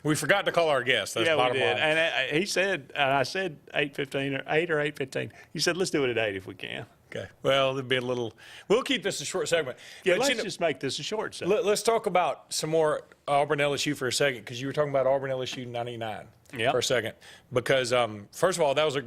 S4: We forgot to call our guest. That's
S3: yeah,
S4: bottom
S3: we did.
S4: line.
S3: And he said, I said 8:15 or 8 or 8:15. He said, let's do it at 8 if we can.
S4: Okay. Well, there'll be a little. We'll keep this a short segment.
S3: Yeah,
S4: But,
S3: let's just make this a short segment.
S4: Let's talk about some more Auburn LSU for a second, because you were talking about Auburn LSU 99 for a second. Because, first of all, that was a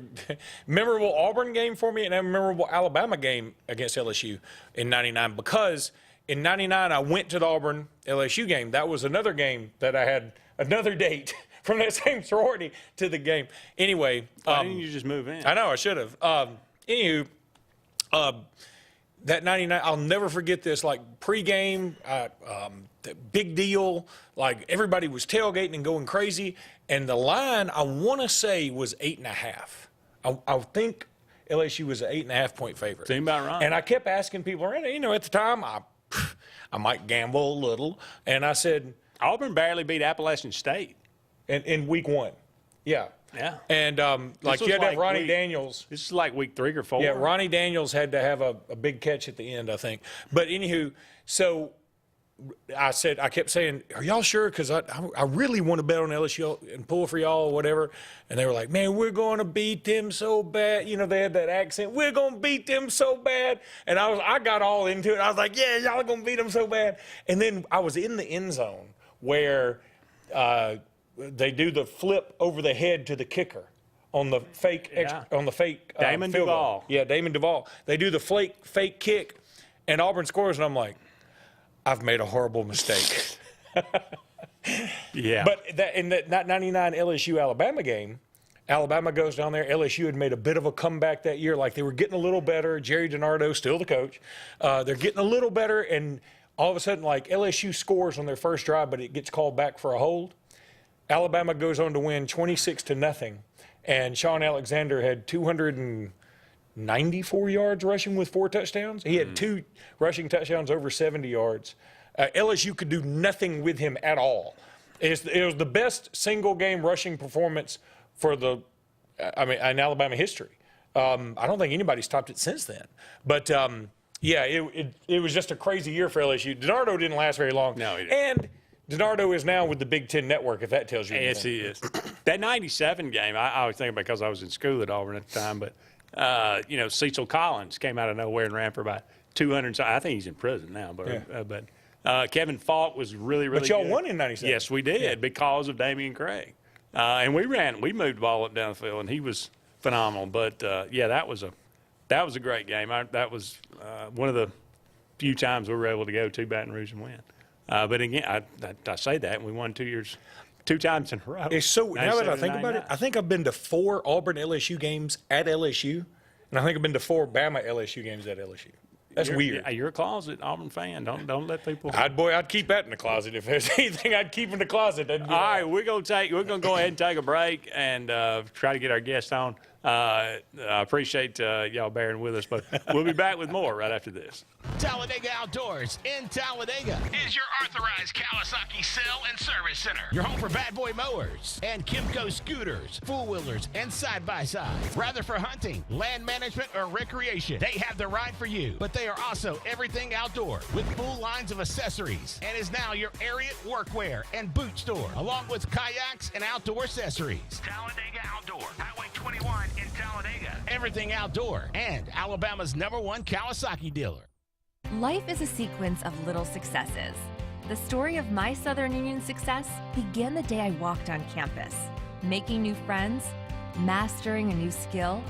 S4: memorable Auburn game for me and a memorable Alabama game against LSU in 99. Because in 99, I went to the Auburn LSU game. That was another game that I had another date from that same sorority to the game. Anyway.
S3: Why didn't you just move in?
S4: I know, I should have. Anywho. That 99, I'll never forget this, like pregame, the big deal, like everybody was tailgating and going crazy. And the line, I want to say, was 8.5. I think LSU was an 8.5-point favorite.
S3: Seemed about right.
S4: And I kept asking people, you know, at the time, I might gamble a little. And I said,
S3: Auburn barely beat Appalachian State.
S4: In week 1. Yeah.
S3: Yeah.
S4: And like you had to have Ronnie Daniels.
S3: This is like week 3 or 4.
S4: Yeah, Ronnie Daniels had to have a big catch at the end, I think. But anywho, so I kept saying, are y'all sure? Because I really want to bet on LSU and pull for y'all or whatever. And they were like, man, we're going to beat them so bad. You know, they had that accent. We're going to beat them so bad. And I got all into it. I was like, yeah, y'all are going to beat them so bad. And then I was in the end zone where they do the flip over the head to the kicker on the fake
S3: Damon
S4: field
S3: Duvall.
S4: goal. Yeah, Damon Duvall. They do the fake kick, and Auburn scores, and I'm like, I've made a horrible mistake.
S3: Yeah.
S4: But in that 99 LSU Alabama game, Alabama goes down there. LSU had made a bit of a comeback that year. Like, they were getting a little better. Jerry DiNardo, still the coach. They're getting a little better, and all of a sudden, like, LSU scores on their first drive, but it gets called back for a hold. Alabama goes on to win 26-0, and Sean Alexander had 294 yards rushing with 4 touchdowns. He had 2 rushing touchdowns over 70 yards. LSU could do nothing with him at all. It was the best single-game rushing performance for in Alabama history. I don't think anybody's topped it since then. But yeah, it was just a crazy year for LSU. DiNardo didn't last very long.
S3: No, he didn't.
S4: And DiNardo is now with the Big Ten Network, if that tells you anything.
S3: Yes, he is. That 97 game, I always think because I was in school at Auburn at the time, but, Cecil Collins came out of nowhere and ran for about 200. I think he's in prison now, but Kevin Falk was really, really
S4: But y'all
S3: good.
S4: won in 97.
S3: Yes, we did because of Damian Craig. And we moved the ball up down the field, and he was phenomenal. But, that was a great game. That was one of the few times we were able to go to Baton Rouge and win. But again, I say that, and we won 2 times in a row.
S4: It's so, now that I think about it, I think I've been to 4 Auburn LSU games at LSU, and I think I've been to 4 Bama LSU games at LSU. That's weird.
S3: You're a closet Auburn fan. Don't let people.
S4: I'd keep that in the closet. If there's anything I'd keep in the closet. All
S3: right, we're gonna go ahead and take a break and try to get our guest on. I appreciate y'all bearing with us, but we'll be back with more right after this.
S9: Talladega Outdoors in Talladega is your authorized Kawasaki sale and service center. Your home for Bad Boy mowers and Kimco scooters, four-wheelers, and side-by-sides. Rather for hunting, land management, or recreation, they have the ride for you. But they are also everything outdoor with full lines of accessories and is now your Ariat workwear and boot store, along with kayaks and outdoor accessories. Talladega Outdoor, Highway 21 in Talladega. Everything outdoor and Alabama's #1 Kawasaki dealer.
S16: Life is a sequence of little successes. The story of my Southern Union success began the day I walked on campus, making new friends, mastering a new skill,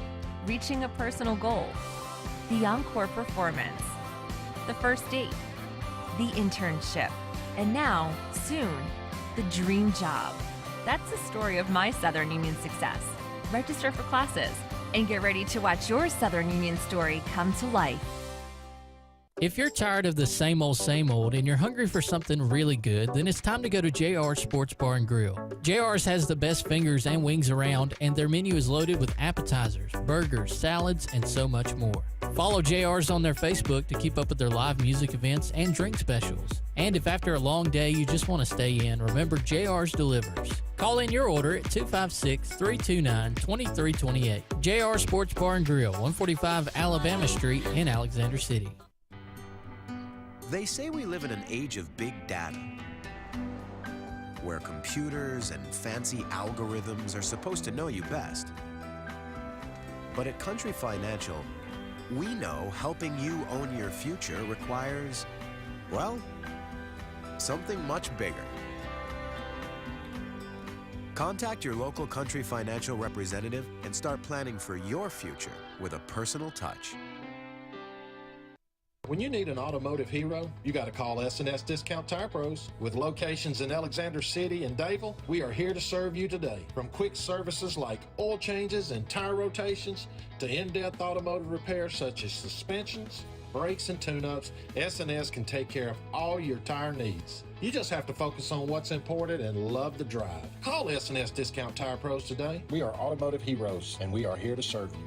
S16: reaching a personal goal, the encore performance, the first date, the internship, and now, soon, the dream job. That's the story of my Southern Union success. Register for classes and get ready to watch your Southern Union story come to life.
S24: If you're tired of the same old and you're hungry for something really good, then it's time to go to JR's Sports Bar and Grill. JR's has the best fingers and wings around, and their menu is loaded with appetizers, burgers, salads, and so much more. Follow JR's on their Facebook to keep up with their live music events and drink specials. And if after a long day you just want to stay in, remember JR's delivers. Call in your order at 256-329-2328. JR Sports Bar and Grill, 145 Alabama Street in Alexander City.
S17: They say we live in an age of big data, where computers and fancy algorithms are supposed to know you best. But at Country Financial, we know helping you own your future requires, well, something much bigger. Contact your local Country Financial representative and start planning for your future with a personal touch.
S18: When you need an automotive hero, you got to call S&S Discount Tire Pros. With locations in Alexander City and Dayville, we are here to serve you today. From quick services like oil changes and tire rotations to in-depth automotive repairs such as suspensions, brakes, and tune-ups, S&S can take care of all your tire needs. You just have to focus on what's important and love the drive. Call S&S Discount Tire Pros today. We are automotive heroes, and we are here to serve you.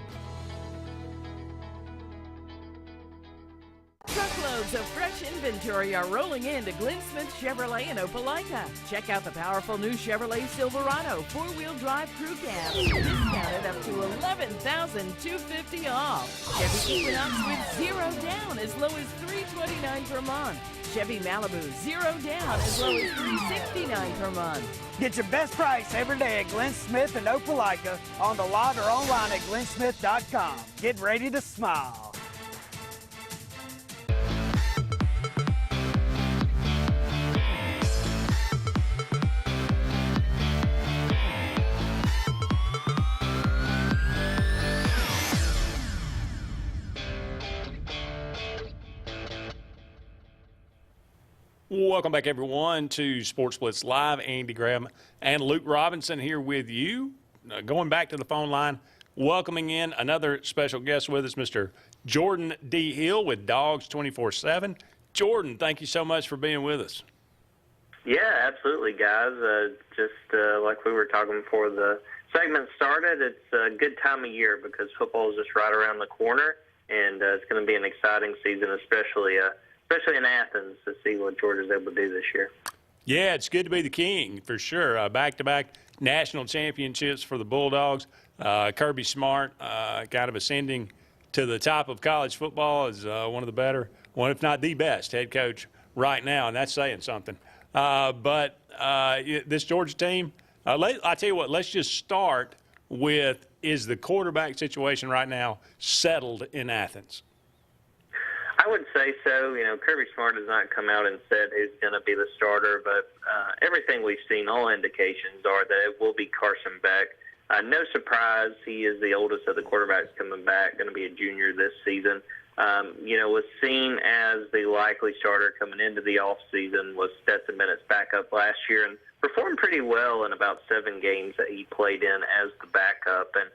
S19: Truckloads of fresh inventory are rolling into Glenn Smith Chevrolet in Opelika. Check out the powerful new Chevrolet Silverado 4-wheel drive crew cab, discounted up to $11,250 off. Chevy Equinox with 0 down as low as $329 per month. Chevy Malibu 0 down as low as $369 per month.
S11: Get your best price every day at Glenn Smith in Opelika, on the lot or online at glennsmith.com. Get ready to smile.
S3: Welcome back, everyone, to Sports Blitz Live. Andy Graham and Luke Robinson here with you. Going back to the phone line, welcoming in another special guest with us, Mr. Jordan D. Hill with Dogs 24/7. Jordan, thank you so much for being with us.
S20: Yeah, absolutely, guys. Just like we were talking before the segment started, it's a good time of year because football is just right around the corner, and it's going to be an exciting season, especially in Athens, to see what Georgia's able to do this year.
S3: Yeah, it's good to be the king, for sure. Back-to-back national championships for the Bulldogs. Kirby Smart kind of ascending to the top of college football as one of the better, one if not the best head coach right now, and that's saying something. But this Georgia team, I tell you what, let's just start with, is the quarterback situation right now settled in Athens?
S20: I would say so. You know, Kirby Smart has not come out and said who's going to be the starter, but everything we've seen, all indications are that it will be Carson Beck. No surprise, he is the oldest of the quarterbacks coming back, going to be a junior this season. Was seen as the likely starter coming into the offseason, was Stetson Bennett's backup last year, and performed pretty well in about 7 games that he played in as the backup. And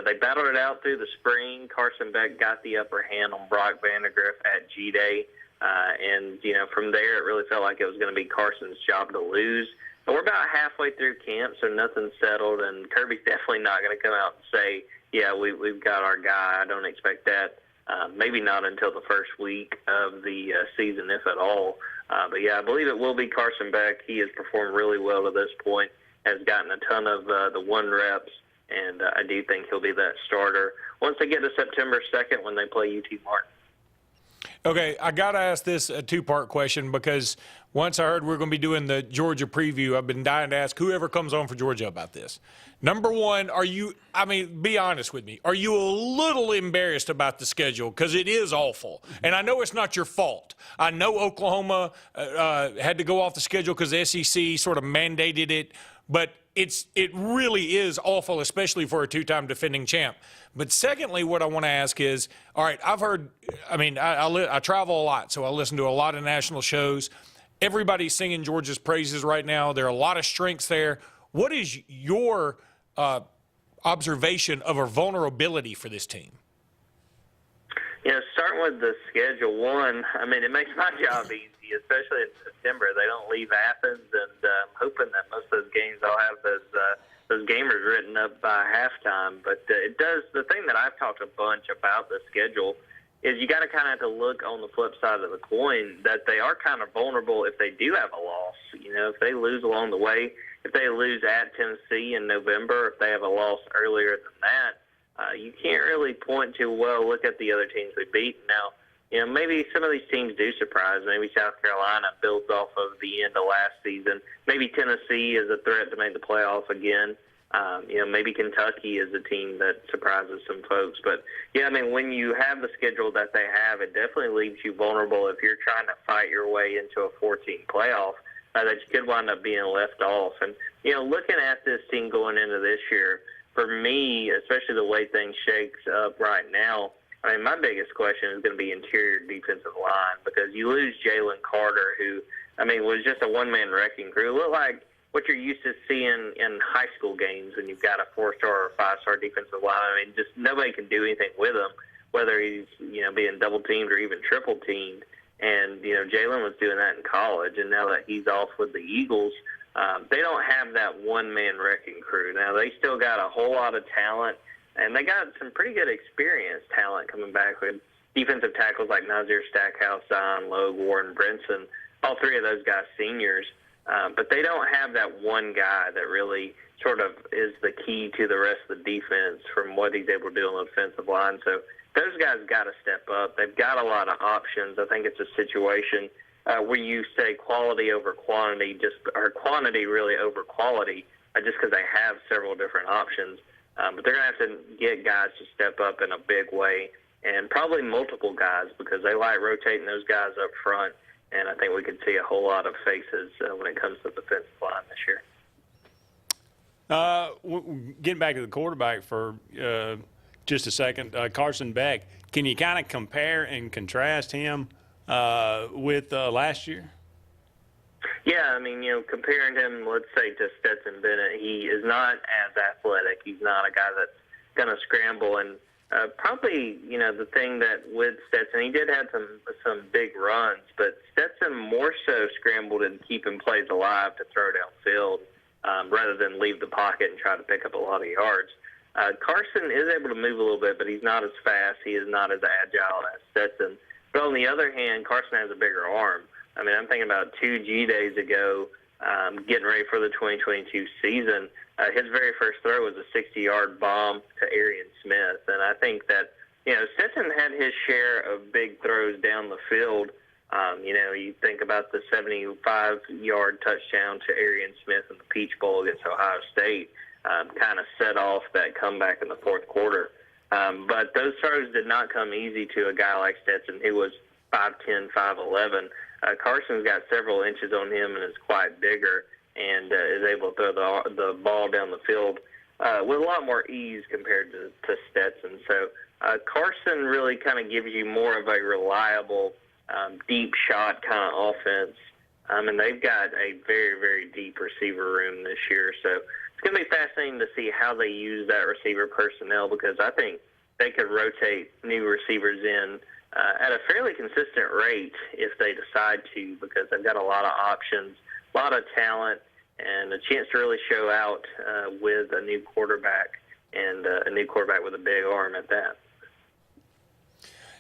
S20: they battled it out through the spring. Carson Beck got the upper hand on Brock Vandegrift at G-Day. From there, it really felt like it was going to be Carson's job to lose. But we're about halfway through camp, so nothing's settled, and Kirby's definitely not going to come out and say, yeah, we've got our guy. I don't expect that. Maybe not until the first week of the season, if at all. But, yeah, I believe it will be Carson Beck. He has performed really well to this point, has gotten a ton of the 1 reps. And I do think he'll be that starter once they get to September 2nd when they play UT Martin.
S4: Okay, I got to ask this a 2-part question because once I heard we're going to be doing the Georgia preview, I've been dying to ask whoever comes on for Georgia about this. Number one, be honest with me, are you a little embarrassed about the schedule? Because it is awful. And I know it's not your fault. I know Oklahoma had to go off the schedule because the SEC sort of mandated it. But it really is awful, especially for a two-time defending champ. But secondly, what I want to ask is, all right, I've heard, I travel a lot, so I listen to a lot of national shows. Everybody's singing Georgia's praises right now. There are a lot of strengths there. What is your observation of a vulnerability for this team?
S20: Starting with the schedule, it makes my job easy, especially in September. They don't leave Athens, and I'm hoping that most of those games I'll have those gamers written up by halftime. But it does, the thing that I've talked a bunch about the schedule is you got to kind of have to look on the flip side of the coin that they are kind of vulnerable if they do have a loss. If they lose along the way, if they lose at Tennessee in November, if they have a loss earlier than that, you can't really point to, well, look at the other teams we beat. Now, maybe some of these teams do surprise. Maybe South Carolina builds off of the end of last season. Maybe Tennessee is a threat to make the playoff again. Maybe Kentucky is a team that surprises some folks. But, when you have the schedule that they have, it definitely leaves you vulnerable if you're trying to fight your way into a 14 playoff, that you could wind up being left off. And, looking at this team going into this year, for me, especially the way things shakes up right now, my biggest question is going to be interior defensive line, because you lose Jalen Carter, who, was just a one-man wrecking crew. Looked like what you're used to seeing in high school games when you've got a 4-star or 5-star defensive line. Just nobody can do anything with him, whether he's, being double-teamed or even triple-teamed. And, Jalen was doing that in college, and now that he's off with the Eagles, they don't have that one-man wrecking crew. Now, they still got a whole lot of talent, and they got some pretty good experienced talent coming back with defensive tackles like Nazir Stackhouse, Zion Logue, Warren Brinson, all three of those guys seniors. But they don't have that one guy that really sort of is the key to the rest of the defense from what he's able to do on the defensive line. So those guys got to step up. They've got a lot of options. I think it's a situation where you say quality over quantity, or quantity really over quality, just because they have several different options. But they're going to have to get guys to step up in a big way, and probably multiple guys, because they like rotating those guys up front. And I think we could see a whole lot of faces when it comes to the defensive line this year.
S3: Getting back to the quarterback for just a second, Carson Beck, can you kind of compare and contrast him with last year?
S20: Yeah, comparing him, let's say, to Stetson Bennett, he is not as athletic. He's not a guy that's going to scramble. And probably, the thing that with Stetson, he did have some big runs, but Stetson more so scrambled and keeping plays alive to throw downfield rather than leave the pocket and try to pick up a lot of yards. Carson is able to move a little bit, but he's not as fast. He is not as agile as Stetson. But on the other hand, Carson has a bigger arm. I'm thinking about 2 G-days ago, getting ready for the 2022 season. His very first throw was a 60-yard bomb to Arian Smith. And I think that, Stetson had his share of big throws down the field. You think about the 75-yard touchdown to Arian Smith in the Peach Bowl against Ohio State, kind of set off that comeback in the fourth quarter. But those throws did not come easy to a guy like Stetson, who was 5'10", 5'11". Carson's got several inches on him and is quite bigger, and is able to throw the ball down the field with a lot more ease compared to Stetson. So Carson really kind of gives you more of a reliable, deep shot kind of offense. And they've got a very, very deep receiver room this year. So it's going to be fascinating to see how they use that receiver personnel, because I think they could rotate new receivers in at a fairly consistent rate if they decide to, because they've got a lot of options, a lot of talent, and a chance to really show out with a new quarterback, and a new quarterback with a big arm at that.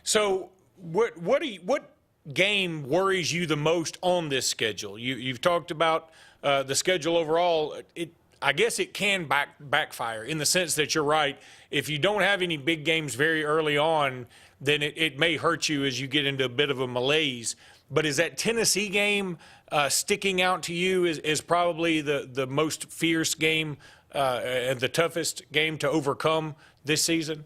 S4: So what game worries you the most on this schedule? You've talked about the schedule overall. I guess it can backfire in the sense that you're right. If you don't have any big games very early on, then it may hurt you as you get into a bit of a malaise. But is that Tennessee game sticking out to you as probably the most fierce game and the toughest game to overcome this season?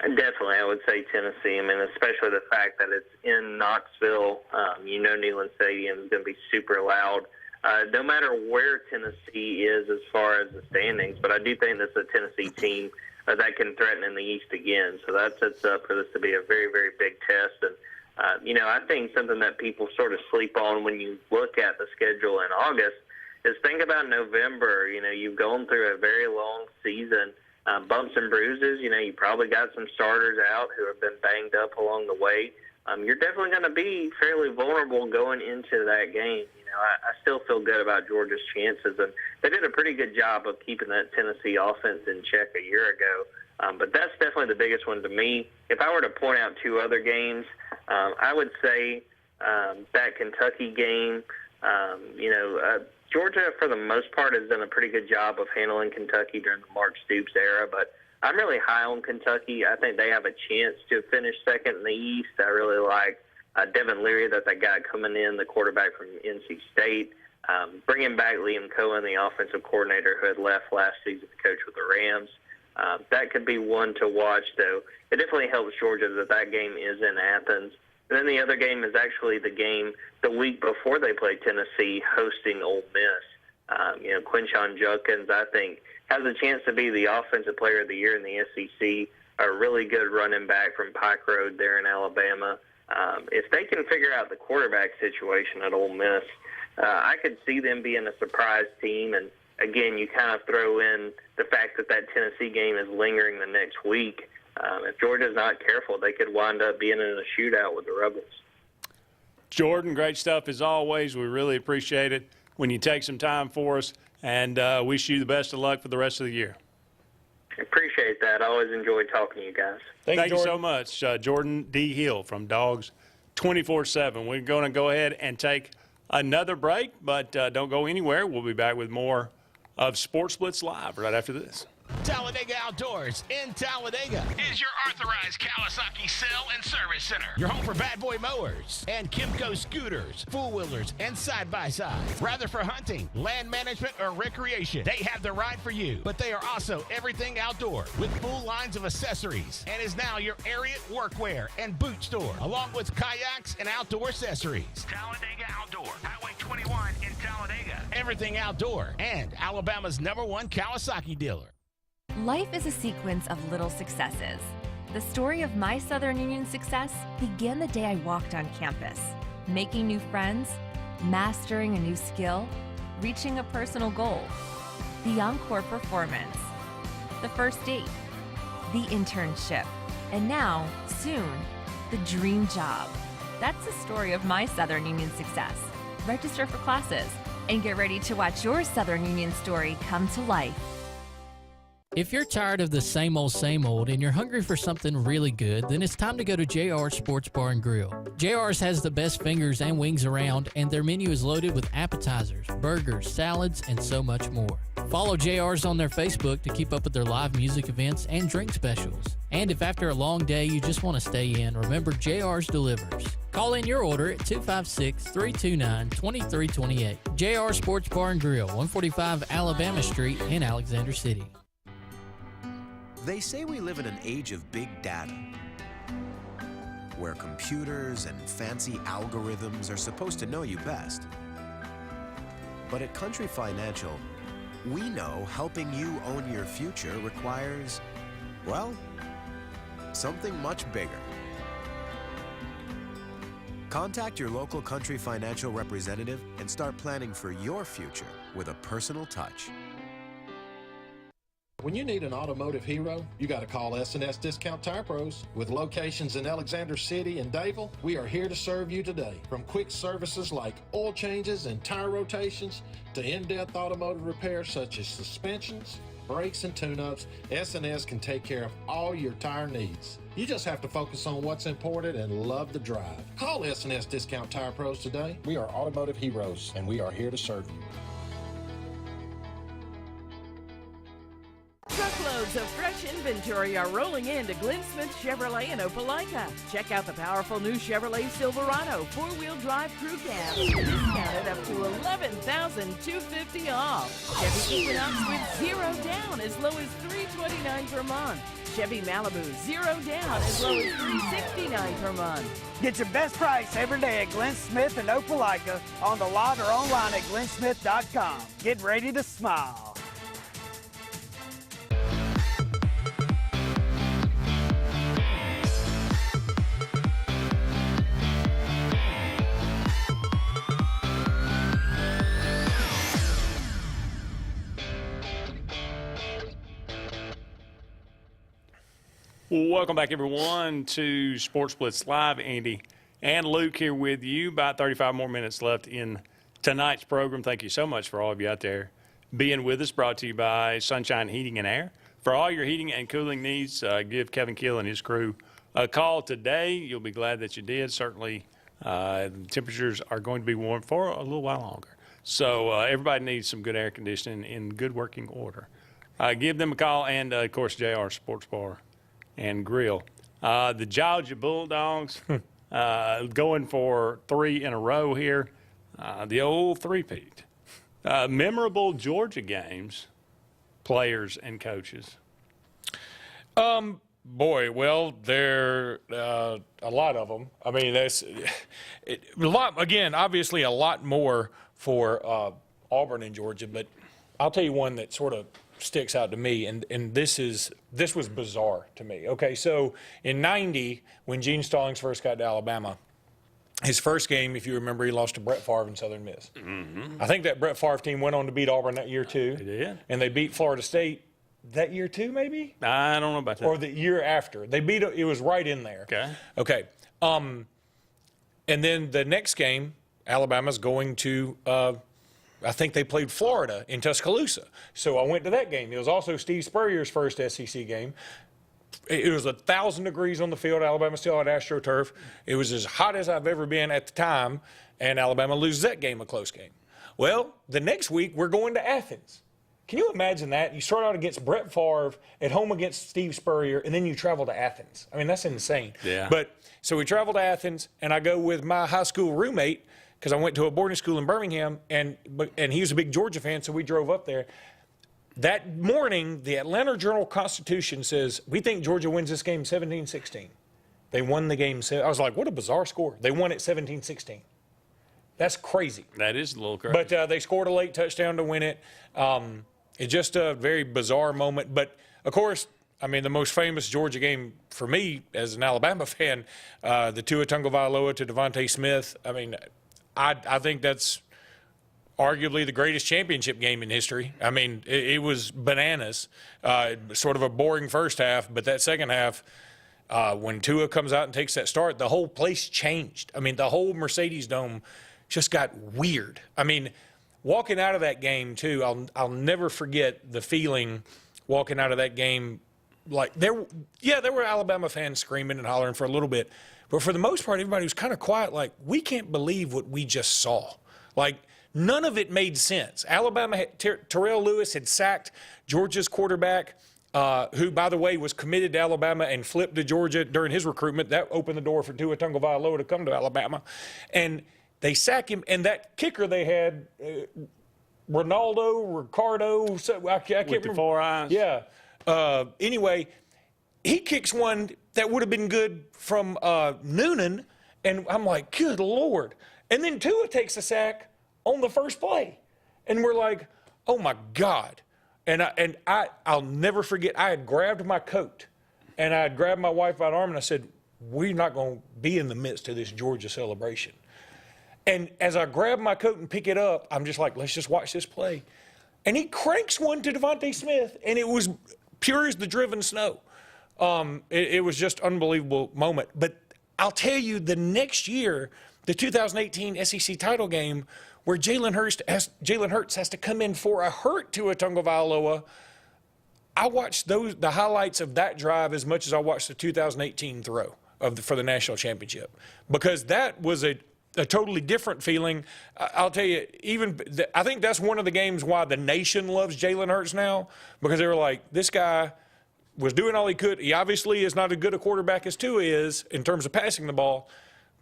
S20: Definitely, I would say Tennessee. Especially the fact that it's in Knoxville. Neyland Stadium is going to be super loud. no matter where Tennessee is as far as the standings. But I do think this is a Tennessee team that can threaten in the East again. So that sets up for this to be a very, very big test. And, I think something that people sort of sleep on when you look at the schedule in August is think about November. You've gone through a very long season, bumps and bruises. You probably got some starters out who have been banged up along the way. You're definitely going to be fairly vulnerable going into that game. I still feel good about Georgia's chances, and they did a pretty good job of keeping that Tennessee offense in check a year ago. But that's definitely the biggest one to me. If I were to point out two other games, I would say that Kentucky game, Georgia, for the most part, has done a pretty good job of handling Kentucky during the Mark Stoops era, but I'm really high on Kentucky. I think they have a chance to finish second in the East. I really like Devin Leary, that they got coming in, the quarterback from NC State. Bringing back Liam Cohen, the offensive coordinator who had left last season to coach with the Rams. That could be one to watch, though. It definitely helps Georgia that game is in Athens. And then the other game is actually the game the week before they play Tennessee, hosting Ole Miss. Quinshon Judkins, I think, has a chance to be the Offensive Player of the Year in the SEC, a really good running back from Pike Road there in Alabama. If they can figure out the quarterback situation at Ole Miss, I could see them being a surprise team. And, again, you kind of throw in the fact that Tennessee game is lingering the next week. If Georgia's not careful, they could wind up being in a shootout with the Rebels.
S3: Jordan, great stuff as always. We really appreciate it when you take some time for us, and wish you the best of luck for the rest of the year.
S20: Appreciate that. I always enjoy talking to you guys.
S3: Thank you so much. Jordan D. Hill from Dogs 24/7. We're going to go ahead and take another break, but don't go anywhere. We'll be back with more of Sports Blitz Live right after this.
S9: Talladega Outdoors in Talladega is your authorized Kawasaki sale and service center. Your home for Bad Boy mowers and Kimco scooters, four-wheelers, and side-by-sides. Rather for hunting, land management, or recreation, they have the ride for you. But they are also everything outdoor with full lines of accessories and is now your Ariat workwear and boot store, along with kayaks and outdoor accessories. Talladega Outdoor, Highway 21 in Talladega. Everything outdoor and Alabama's #1 Kawasaki dealer.
S16: Life is a sequence of little successes. The story of my Southern Union success began the day I walked on campus, making new friends, mastering a new skill, reaching a personal goal. The encore performance, the first date, the internship, and now, soon, the dream job. That's the story of my Southern Union success. Register for classes and get ready to watch your Southern Union story come to life.
S24: If you're tired of the same old and you're hungry for something really good, then it's time to go to JR's Sports Bar and Grill. JR's has the best fingers and wings around, and their menu is loaded with appetizers, burgers, salads, and so much more. Follow JR's on their Facebook to keep up with their live music events and drink specials. And if after a long day you just want to stay in, remember JR's delivers. Call in your order at 256-329-2328. JR Sports Bar and Grill, 145 Alabama Street in Alexander City.
S17: They say we live in an age of big data, where computers and fancy algorithms are supposed to know you best. But at Country Financial, we know helping you own your future requires, well, something much bigger. Contact your local Country Financial representative and start planning for your future with a personal touch.
S18: When you need an automotive hero, you got to call S&S Discount Tire Pros. With locations in Alexander City and Dayville, we are here to serve you today. From quick services like oil changes and tire rotations to in-depth automotive repairs such as suspensions, brakes, and tune-ups, S&S can take care of all your tire needs. You just have to focus on what's important and love the drive. Call S&S Discount Tire Pros today. We are automotive heroes, and we are here to serve you.
S19: Truckloads of fresh inventory are rolling into Glenn Smith Chevrolet in Opelika. Check out the powerful new Chevrolet Silverado 4-wheel drive crew cab. Discounted up to $11,250 off. Chevy Equinox with 0 down as low as $329 per month. Chevy Malibu 0 down as low as $369 per month.
S11: Get your best price every day at Glenn Smith in Opelika, on the lot or online at glennsmith.com. Get ready to smile.
S3: Welcome back, everyone, to Sports Blitz Live. Andy and Luke here with you. About 35 more minutes left in tonight's program. Thank you so much for all of you out there being with us. Brought to you by Sunshine Heating and Air. For all your heating and cooling needs, give Kevin Keel and his crew a call today. You'll be glad that you did. Certainly, the temperatures are going to be warm for a little while longer. So everybody needs some good air conditioning in good working order. Give them a call, and, of course, JR Sports Bar and Grill. The Georgia Bulldogs going for 3 in a row here. The old three-peat. Memorable Georgia games, players and coaches.
S4: Boy, well, there a lot of them. I mean, that's a lot. Again, obviously, a lot more for Auburn and Georgia. But I'll tell you one that sort of sticks out to me, and this was bizarre to me. Okay, so in '90, when Gene Stallings first got to Alabama, his first game, if you remember, he lost to Brett Favre in Southern Miss.
S3: Mm-hmm.
S4: I think that Brett Favre team went on to beat Auburn that year too.
S3: They did.
S4: And they beat Florida State that year too, maybe?
S3: I don't know about that.
S4: Or the year after. They beat it was right in there. Okay. And then the next game, Alabama's going to I think they played Florida in Tuscaloosa. So I went to that game. It was also Steve Spurrier's first SEC game. It was 1,000 degrees on the field. Alabama still had AstroTurf. It was as hot as I've ever been at the time, and Alabama loses that game, a close game. Well, the next week, we're going to Athens. Can you imagine that? You start out against Brett Favre, at home against Steve Spurrier, and then you travel to Athens. I mean, that's insane.
S3: Yeah.
S4: But so we travel to Athens, and I go with my high school roommate, because I went to a boarding school in Birmingham, and he was a big Georgia fan, so we drove up there. That morning, the Atlanta Journal-Constitution says, we think Georgia wins this game 17-16. They won the game. I was like, what a bizarre score. They won it 17-16. That's crazy.
S3: That is a little crazy.
S4: But they scored a late touchdown to win it. It's just a very bizarre moment. But, of course, I mean, the most famous Georgia game for me as an Alabama fan, the Tua Tagovailoa to Devontae Smith. I mean, I think that's arguably the greatest championship game in history. I mean, it was bananas. Sort of a boring first half, but that second half, when Tua comes out and takes that start, the whole place changed. I mean, the whole Mercedes Dome just got weird. I mean, walking out of that game, too, I'll never forget the feeling walking out of that game. Like, there were Alabama fans screaming and hollering for a little bit, but for the most part, everybody was kind of quiet, like, we can't believe what we just saw. Like, none of it made sense. Alabama, Terrell Lewis had sacked Georgia's quarterback, who, by the way, was committed to Alabama and flipped to Georgia during his recruitment. That opened the door for Tua Tagovailoa to come to Alabama. And they sack him, and that kicker they had, Ricardo, I can't remember.
S3: With the 4 eyes.
S4: Yeah. Anyway, he kicks one that would have been good from Noonan, and I'm like, good Lord. And then Tua takes a sack on the first play. And we're like, oh, my God. And I'll never forget, I had grabbed my coat, and I had grabbed my wife by the arm, and I said, we're not going to be in the midst of this Georgia celebration. And as I grab my coat and pick it up, I'm just like, let's just watch this play. And he cranks one to Devontae Smith, and it was pure as the driven snow. It was just an unbelievable moment. But I'll tell you, the next year, the 2018 SEC title game, where Jalen Hurts has to come in for a hurt Tua Tagovailoa, I watched the highlights of that drive as much as I watched the 2018 throw for the national championship, because that was a totally different feeling. I'll tell you, I think that's one of the games why the nation loves Jalen Hurts now, because they were like, this guy was doing all he could. He obviously is not as good a quarterback as Tua is in terms of passing the ball,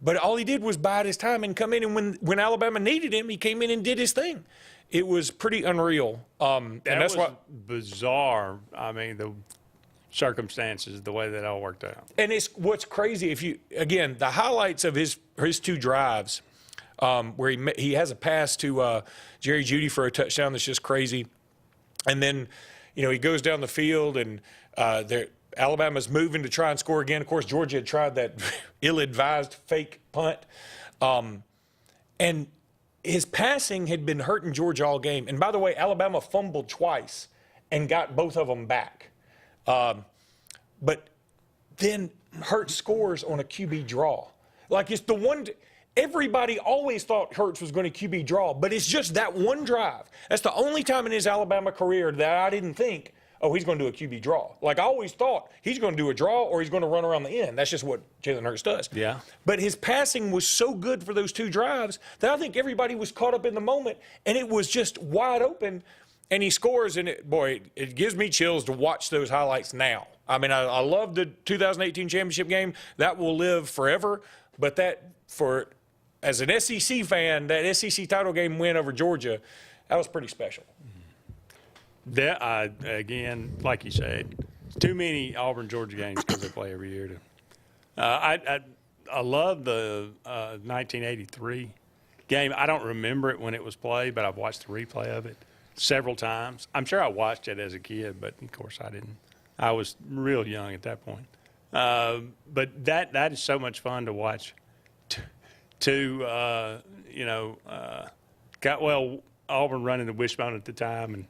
S4: but all he did was bide his time and come in, and when Alabama needed him, he came in and did his thing. It was pretty unreal. And that's
S3: was bizarre. I mean, the circumstances, the way that all worked out.
S4: And it's what's crazy, if you, again, the highlights of his 2 drives, where he has a pass to Jerry Jeudy for a touchdown that's just crazy. And then, he goes down the field, and Alabama's moving to try and score again. Of course, Georgia had tried that ill-advised fake punt. And his passing had been hurting Georgia all game. And by the way, Alabama fumbled twice and got both of them back. But then Hurts scores on a QB draw. Like, it's the one – everybody always thought Hurts was going to QB draw, but it's just that one drive. That's the only time in his Alabama career that I didn't think, oh, he's going to do a QB draw. Like, I always thought he's going to do a draw or he's going to run around the end. That's just what Jalen Hurts does.
S3: Yeah.
S4: But his passing was so good for those 2 drives that I think everybody was caught up in the moment, and it was just wide open. And he scores, and it gives me chills to watch those highlights now. I mean, I love the 2018 championship game. That will live forever. But as an SEC fan, that SEC title game win over Georgia, that was pretty special.
S3: Again, like you said, too many Auburn-Georgia games because they play every year. I love the 1983 game. I don't remember it when it was played, but I've watched the replay of it several times. I'm sure I watched it as a kid, but of course I didn't. I was real young at that point. But that is so much fun to watch. Auburn running the wishbone at the time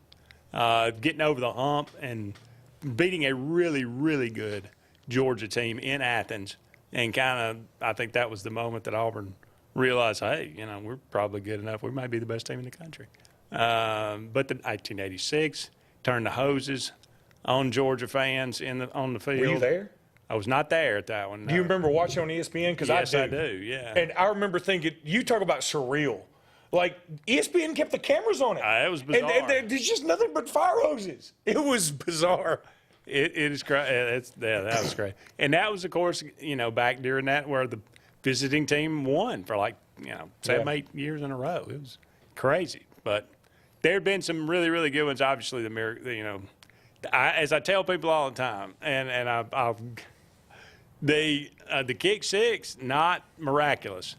S3: and getting over the hump and beating a really, really good Georgia team in Athens. And I think that was the moment that Auburn realized, hey, we're probably good enough. We might be the best team in the country. But the 1986 turned the hoses on Georgia fans on the field.
S4: Were you there?
S3: I was not there at that one. No.
S4: Do you remember watching on ESPN? Because
S3: yes,
S4: I do.
S3: I do, yeah.
S4: And I remember thinking, you talk about surreal. Like, ESPN kept the cameras on it.
S3: It was bizarre.
S4: And there's just nothing but fire hoses. It was bizarre.
S3: It is great. That was great. And that was, of course, back during that where the visiting team won for 7, 8 years in a row. It was crazy. But there had been some really, really good ones. Obviously, as I tell people all the time, the kick six, not miraculous.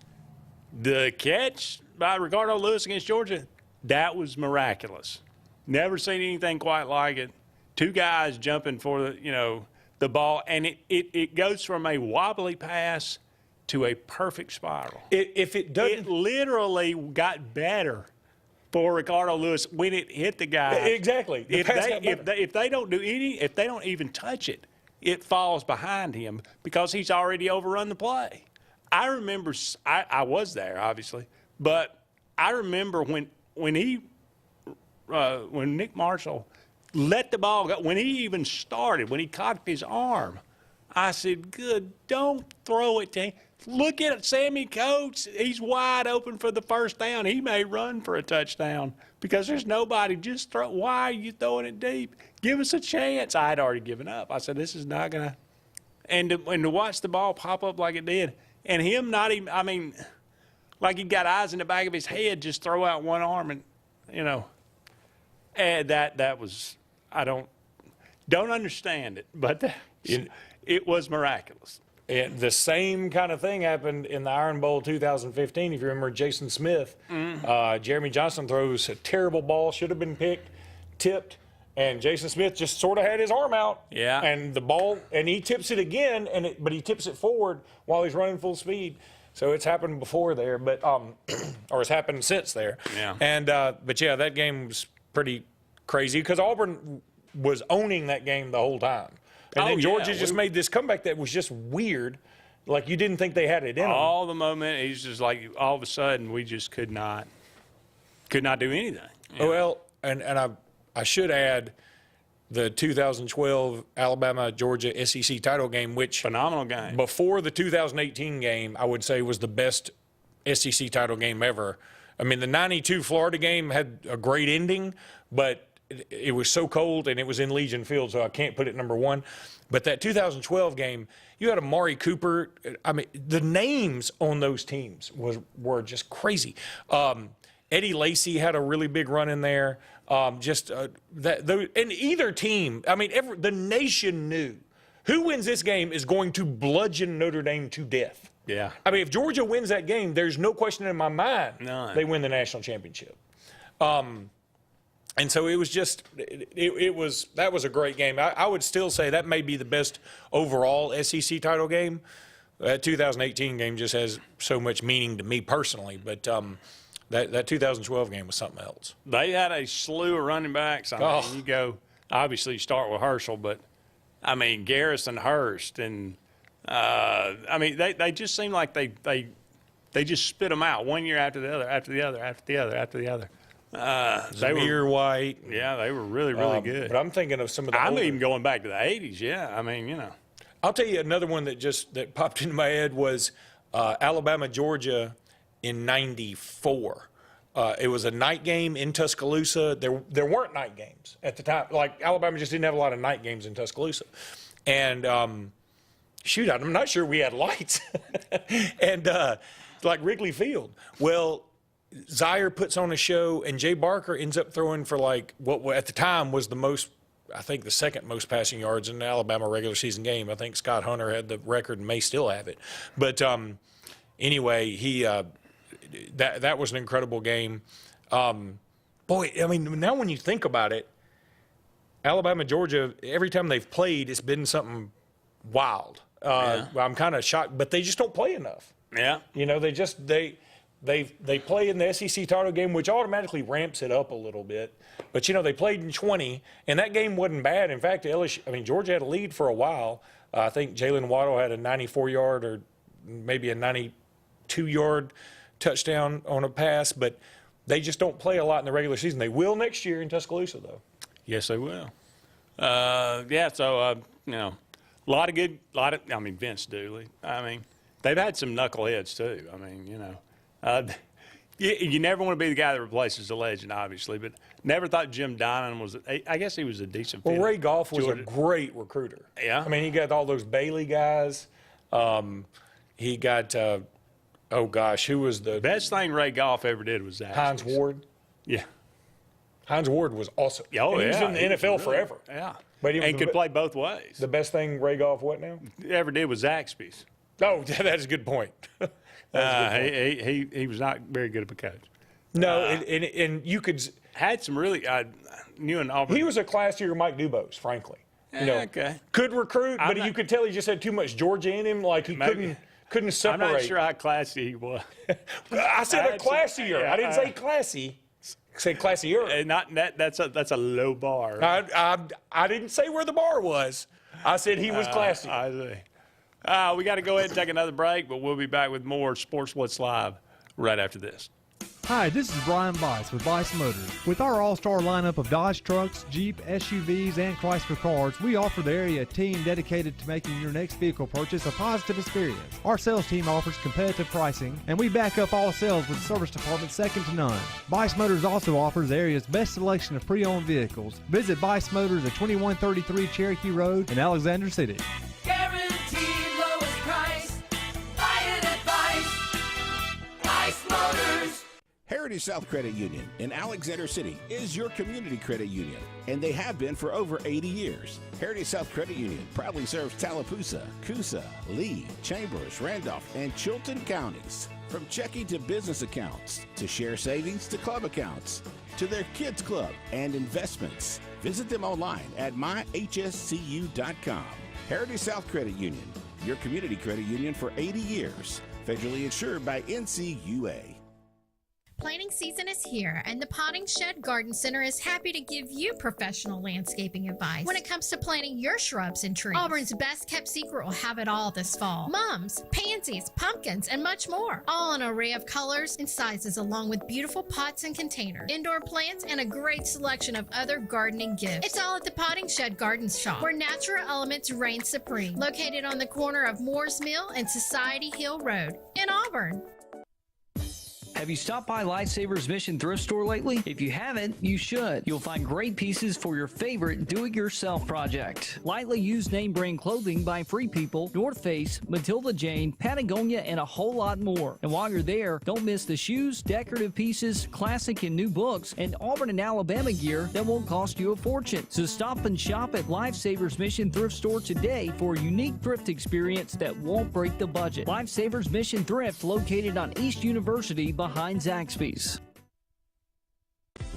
S3: The catch by Ricardo Lewis against Georgia, that was miraculous. Never seen anything quite like it. 2 guys jumping for the ball, and it goes from a wobbly pass to a perfect spiral. It literally got better for Ricardo Lewis when it hit the guy.
S4: Exactly.
S3: If they don't even touch it, it falls behind him because he's already overrun the play. I remember, I was there obviously, but I remember when Nick Marshall let the ball go, when he even started, when he cocked his arm, I said, good, don't throw it to him. Look at Sammy Coates. He's wide open for the first down. He may run for a touchdown because there's nobody. Just throw. Why are you throwing it deep? Give us a chance. I had already given up. I said, this is not going to. And to watch the ball pop up like it did, and him not even, like he got eyes in the back of his head, just throw out one arm and, and that was, I don't understand it, but it was miraculous.
S4: The same kind of thing happened in the Iron Bowl 2015. If you remember Jason Smith, Jeremy Johnson throws a terrible ball, should have been tipped, and Jason Smith just sort of had his arm out.
S3: Yeah.
S4: And the ball, and he tips it again, but he tips it forward while he's running full speed. So it's happened before there, but or it's happened since there.
S3: Yeah.
S4: And but yeah, that game was pretty crazy because Auburn was owning that game the whole time. And then Georgia just made this comeback that was just weird. Like you didn't think they had it in them.
S3: All the moment, he's just like, all of a sudden, we just could not do anything.
S4: Well, and I should add the 2012 Alabama-Georgia SEC title game, which
S3: phenomenal game.
S4: Before the 2018 game, I would say was the best SEC title game ever. I mean, the 92 Florida game had a great ending, but it was so cold, and it was in Legion Field, so I can't put it number one. But that 2012 game, you had Amari Cooper. I mean, the names on those teams were just crazy. Eddie Lacy had a really big run in there. And either team, I mean, the nation knew who wins this game is going to bludgeon Notre Dame to death.
S3: Yeah.
S4: I mean, if Georgia wins that game, there's no question in my mind they win the national championship. And so it was just, that was a great game. I would still say that may be the best overall SEC title game. That 2018 game just has so much meaning to me personally, but that 2012 game was something else.
S3: They had a slew of running backs. I mean, you go, obviously you start with Herschel, but I mean, Garrison Hurst, and I mean, they just seemed like they just spit them out one year after the other, after the other, after the other, after the other.
S4: Zamir White.
S3: Yeah, they were really, really good.
S4: But I'm thinking of some of the
S3: I'm
S4: older,
S3: even going back to the 80s, yeah. I mean, you know.
S4: I'll tell you another one that popped into my head was Alabama, Georgia in '94. It was a night game in Tuscaloosa. There weren't night games at the time. Like, Alabama just didn't have a lot of night games in Tuscaloosa. And, shoot, I'm not sure we had lights. And like Wrigley Field. Well, Zaire puts on a show, and Jay Barker ends up throwing for like what at the time was the most, I think the second most passing yards in the Alabama regular season game. I think Scott Hunter had the record and may still have it. But anyway, that was an incredible game. Boy, I mean, now when you think about it, Alabama, Georgia, every time they've played, it's been something wild. I'm kind of shocked, but they just don't play enough.
S3: Yeah.
S4: You know, they play in the SEC title game, which automatically ramps it up a little bit. But, you know, they played in 20, and that game wasn't bad. In fact, Georgia had a lead for a while. I think Jalen Waddle had a 94-yard or maybe a 92-yard touchdown on a pass, but they just don't play a lot in the regular season. They will next year in Tuscaloosa, though.
S3: Yes, they will. Yeah, so, you know, I mean, Vince Dooley. I mean, they've had some knuckleheads, too. I mean, you know. You never want to be the guy that replaces the legend, obviously, but never thought Jim Donnan was – I guess he was a decent fit.
S4: Well, Ray Goff was a great recruiter.
S3: Yeah.
S4: I mean, he got all those Bailey guys. He got who was the –
S3: best thing Ray Goff ever did was that.
S4: Hines Ward.
S3: Yeah.
S4: Hines Ward was awesome.
S3: Oh,
S4: and
S3: yeah.
S4: He was in the NFL forever.
S3: Yeah.
S4: But
S3: and could play both ways.
S4: The best thing Ray Goff what now?
S3: Ever did was Zaxby's.
S4: Oh, that's a good point.
S3: He was not very good of a coach.
S4: No, and you could
S3: had some really new in Auburn.
S4: He was a classier Mike Dubose, frankly. You know,
S3: okay.
S4: Could recruit, but you could tell he just had too much Georgia in him. Like he couldn't separate.
S3: I'm not sure how classy he was.
S4: I said a classier. I didn't say classy. I said classier.
S3: Not that. That's a low bar.
S4: I didn't say where the bar was. I said he was classy.
S3: I see. We got to go ahead and take another break, but we'll be back with more Sports Blitz Live right after this.
S12: Hi, this is Brian Bice with Bice Motors. With our all-star lineup of Dodge trucks, Jeep, SUVs, and Chrysler cars, we offer the area team dedicated to making your next vehicle purchase a positive experience. Our sales team offers competitive pricing, and we back up all sales with a service department second to none. Bice Motors also offers the area's best selection of pre-owned vehicles. Visit Bice Motors at 2133 Cherokee Road in Alexander City.
S13: Guaranteed lowest price. Buy it at Bice Motors.
S9: Heritage South Credit Union in Alexander City is your community credit union, and they have been for over 80 years. Heritage South Credit Union proudly serves Tallapoosa, Coosa, Lee, Chambers, Randolph, and Chilton counties. From checking to business accounts, to share savings to club accounts, to their kids club and investments. Visit them online at myhscu.com. Heritage South Credit Union, your community credit union for 80 years. Federally insured by NCUA.
S5: Planting season is here, and the Potting Shed Garden Center is happy to give you professional landscaping advice when it comes to planting your shrubs and trees. Auburn's best kept secret will have it all this fall. Mums, pansies, pumpkins, and much more. All an array of colors and sizes, along with beautiful pots and containers, indoor plants, and a great selection of other gardening gifts. It's all at the Potting Shed Garden Shop, where natural elements reign supreme. Located on the corner of Moore's Mill and Society Hill Road in Auburn.
S2: Have you stopped by Lifesavers Mission Thrift Store lately? If you haven't, you should. You'll find great pieces for your favorite do-it-yourself project. Lightly used name brand clothing by Free People, North Face, Matilda Jane, Patagonia, and a whole lot more. And while you're there, don't miss the shoes, decorative pieces, classic and new books, and Auburn and Alabama gear that won't cost you a fortune. So stop and shop at Lifesavers Mission Thrift Store today for a unique thrift experience that won't break the budget. Lifesavers Mission Thrift, located on East University behind Zaxby's.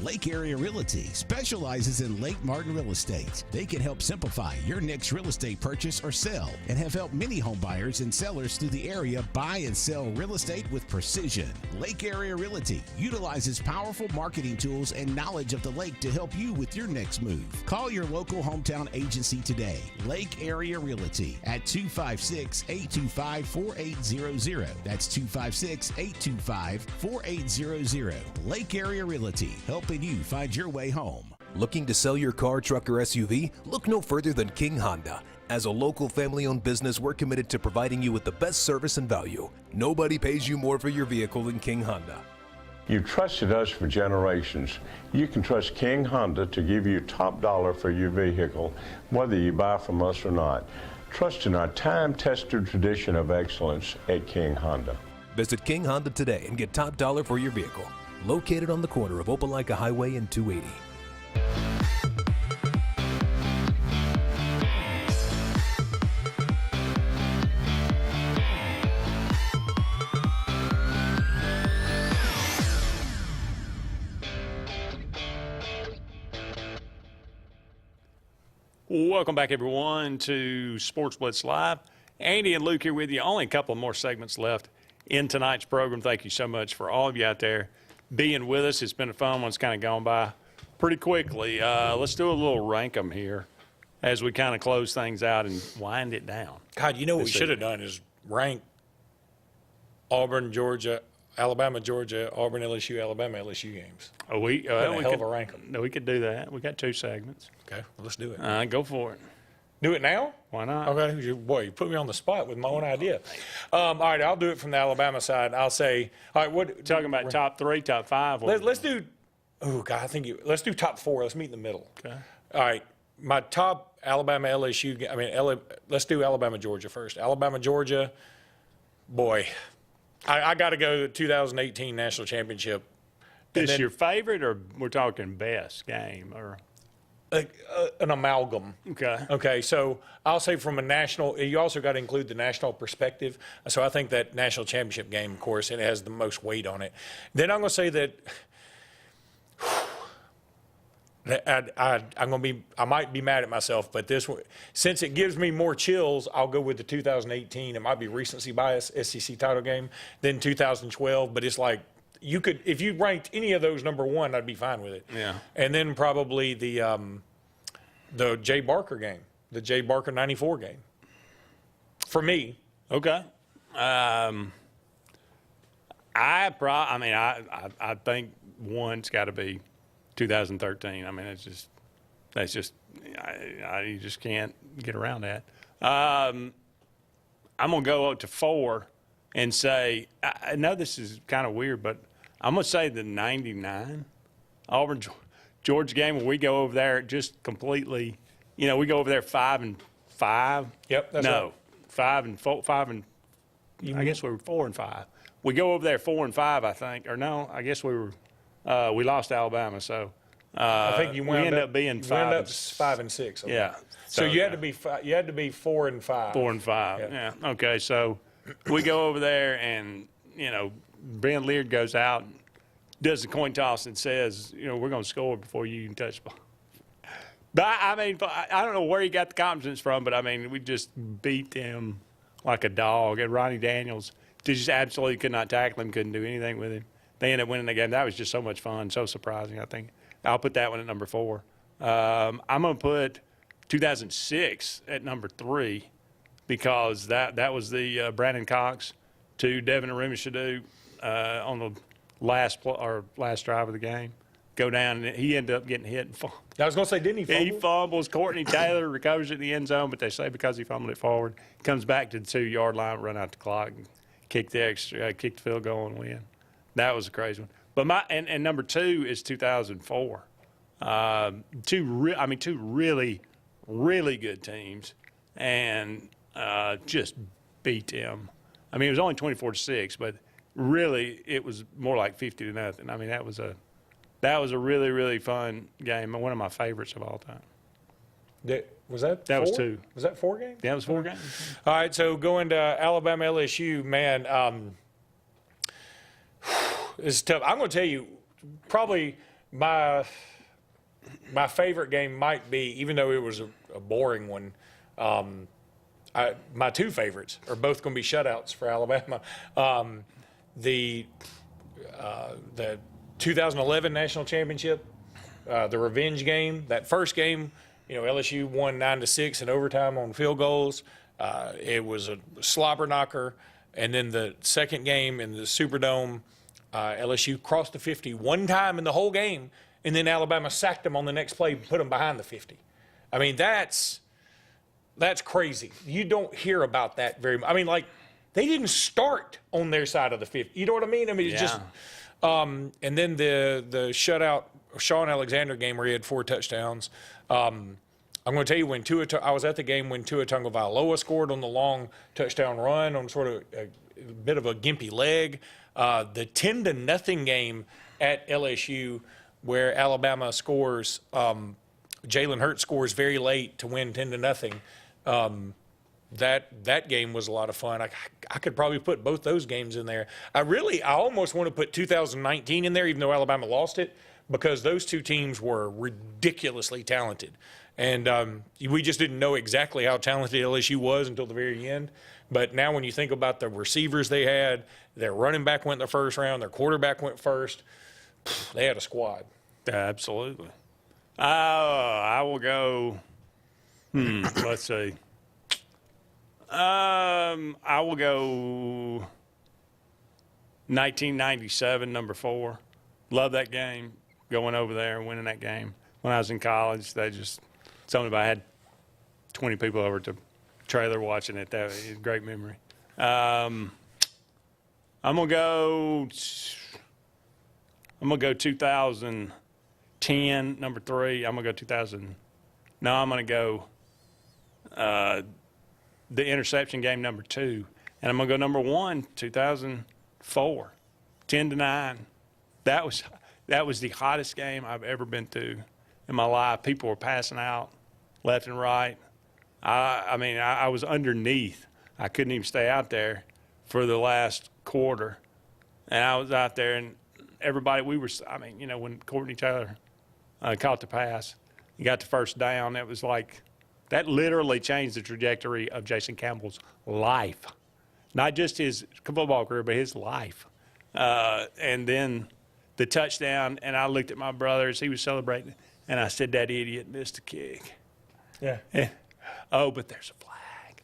S9: Lake Area Realty specializes in Lake Martin real estate. They can help simplify your next real estate purchase or sell and have helped many home buyers and sellers through the area buy and sell real estate with precision. Lake Area Realty utilizes powerful marketing tools and knowledge of the lake to help you with your next move. Call your local hometown agency today. Lake Area Realty at 256-825-4800. That's 256-825-4800. Lake Area Realty, helping you find your way home.
S8: Looking to sell your car, truck, or SUV? Look no further than King Honda. As a local family-owned business, we're committed to providing you with the best service and value. Nobody pays you more for your vehicle than King Honda.
S21: You've trusted us for generations. You can trust King Honda to give you top dollar for your vehicle, whether you buy from us or not. Trust in our time-tested tradition of excellence at King Honda.
S8: Visit King Honda today and get top dollar for your vehicle. Located on the corner of Opelika Highway and 280.
S3: Welcome back, everyone, to Sports Blitz Live. Andy and Luke here with you. Only a couple more segments left in tonight's program. Thank you so much for all of you out there being with us. It's been a fun one. It's kind of gone by pretty quickly. Let's do a little rank 'em here as we kind of close things out and wind it down.
S4: God, you know what we should have done is rank Auburn, Georgia, Alabama, Georgia, Auburn, LSU, Alabama, LSU games.
S3: Oh, we
S4: hell of a rank 'em.
S3: No, we could do that. We got 2 segments.
S4: Okay, well, let's do it.
S3: Go for it.
S4: Do it now?
S3: Why not?
S4: Okay, boy, you put me on the spot with my own idea. All right, I'll do it from the Alabama side. I'll say, all right, what
S3: talking about top 3, top 5?
S4: Let's do. Oh God, let's do top 4. Let's meet in the middle. Okay. All right, my top Alabama, LSU. Let's do Alabama, Georgia first. Alabama, Georgia. Boy, I got to go to the 2018 national championship.
S3: Is your favorite, or we're talking best game, or?
S4: An amalgam.
S3: Okay.
S4: Okay, so I'll say from a national, you also got to include the national perspective. So I think that national championship game, of course, it has the most weight on it. Then I'm going to say that I might be mad at myself, but this one, since it gives me more chills, I'll go with the 2018. It might be recency bias SEC title game, then 2012, but it's like, you could, if you ranked any of those number 1, I'd be fine with it.
S3: Yeah.
S4: And then probably the Jay Barker game, the Jay Barker 94 game. For me.
S3: Okay. I think one's got to be 2013. I mean, you just can't get around that. I'm gonna go up to 4 and say, I know this is kind of weird, but I'm going to say the 99 Auburn Georgia game where we go over there just completely, we go over there 5-5.
S4: Yep, that's right.
S3: 5-4. I guess we were 4-5. We go over there 4-5, I think, or no, I guess we lost to Alabama, so
S4: I think we
S3: ended up being 5
S4: and 6. Okay.
S3: Yeah.
S4: So you had to be 4 and 5.
S3: 4 and 5. Yeah. Okay, so we go over there and Ben Leard goes out, and does the coin toss, and says, we're going to score before you can touch the ball. But, I don't know where he got the confidence from, but, we just beat them like a dog. And Ronnie Daniels just absolutely could not tackle him, couldn't do anything with him. They ended up winning the game. That was just so much fun, so surprising, I think. I'll put that one at number 4. I'm going to put 2006 at number 3 because that was the Brandon Cox to Devin Arumashadu on the last drive of the game. Go down, and he ended up getting hit and fumbled.
S4: I was going to say, didn't he fumble?
S3: He fumbles. Courtney Taylor recovers it in the end zone, but they say because he fumbled it forward, comes back to the 2-yard line, run out the clock, and kick the field goal and win. That was a crazy one. But and number 2 is 2004. Two really, really good teams, and just beat them. I mean, it was only 24-6, but really it was more like 50-0. I mean, that was a really, really fun game, and one of my favorites of all time.
S4: Was that
S3: That
S4: 4?
S3: was 2.
S4: Was that 4 games?
S3: Yeah, it was 4 games.
S4: All right, so going to Alabama LSU, man, it's tough. I'm going to tell you, probably my favorite game might be, even though it was a boring one, my 2 favorites are both going to be shutouts for Alabama. The 2011 National Championship, the revenge game, that first game, LSU won 9-6 in overtime on field goals. It was a slobber knocker. And then the second game in the Superdome, LSU crossed the 50 one time in the whole game, and then Alabama sacked them on the next play and put them behind the 50. I mean, that's crazy. You don't hear about that very much. I mean, like, they didn't start on their side of the 50. You know what I mean? I mean, it's just and then the shutout Sean Alexander game where he had 4 touchdowns. I'm going to tell you, when I was at the game when Tua Tagovailoa scored on the long touchdown run on sort of a bit of a gimpy leg. The 10-0 game at LSU where Alabama scores, Jalen Hurts scores very late to win 10-0. That game was a lot of fun. I could probably put both those games in there. I almost want to put 2019 in there, even though Alabama lost it, because those 2 teams were ridiculously talented. And we just didn't know exactly how talented LSU was until the very end. But now when you think about the receivers they had, their running back went in the first round, their quarterback went first, they had a squad.
S3: Absolutely. I will go, let's see. I will go 1997, number 4. Love that game, going over there and winning that game. When I was in college, I had 20 people over to trailer watching it. That was a great memory. I'm gonna go 2010, number 3. I'm gonna go 2000. No, I'm gonna go the interception game, number 2, and I'm gonna go number 1, 2004, 10-9. That was the hottest game I've ever been to in my life. People were passing out left and right. I was underneath. I couldn't even stay out there for the last quarter. And I was out there, and everybody, when Courtney Taylor caught the pass, he got the first down, it was like, that literally changed the trajectory of Jason Campbell's life. Not just his football career, but his life. And then the touchdown, and I looked at my brother as he was celebrating, and I said, that idiot missed a kick.
S4: Yeah.
S3: But there's a flag.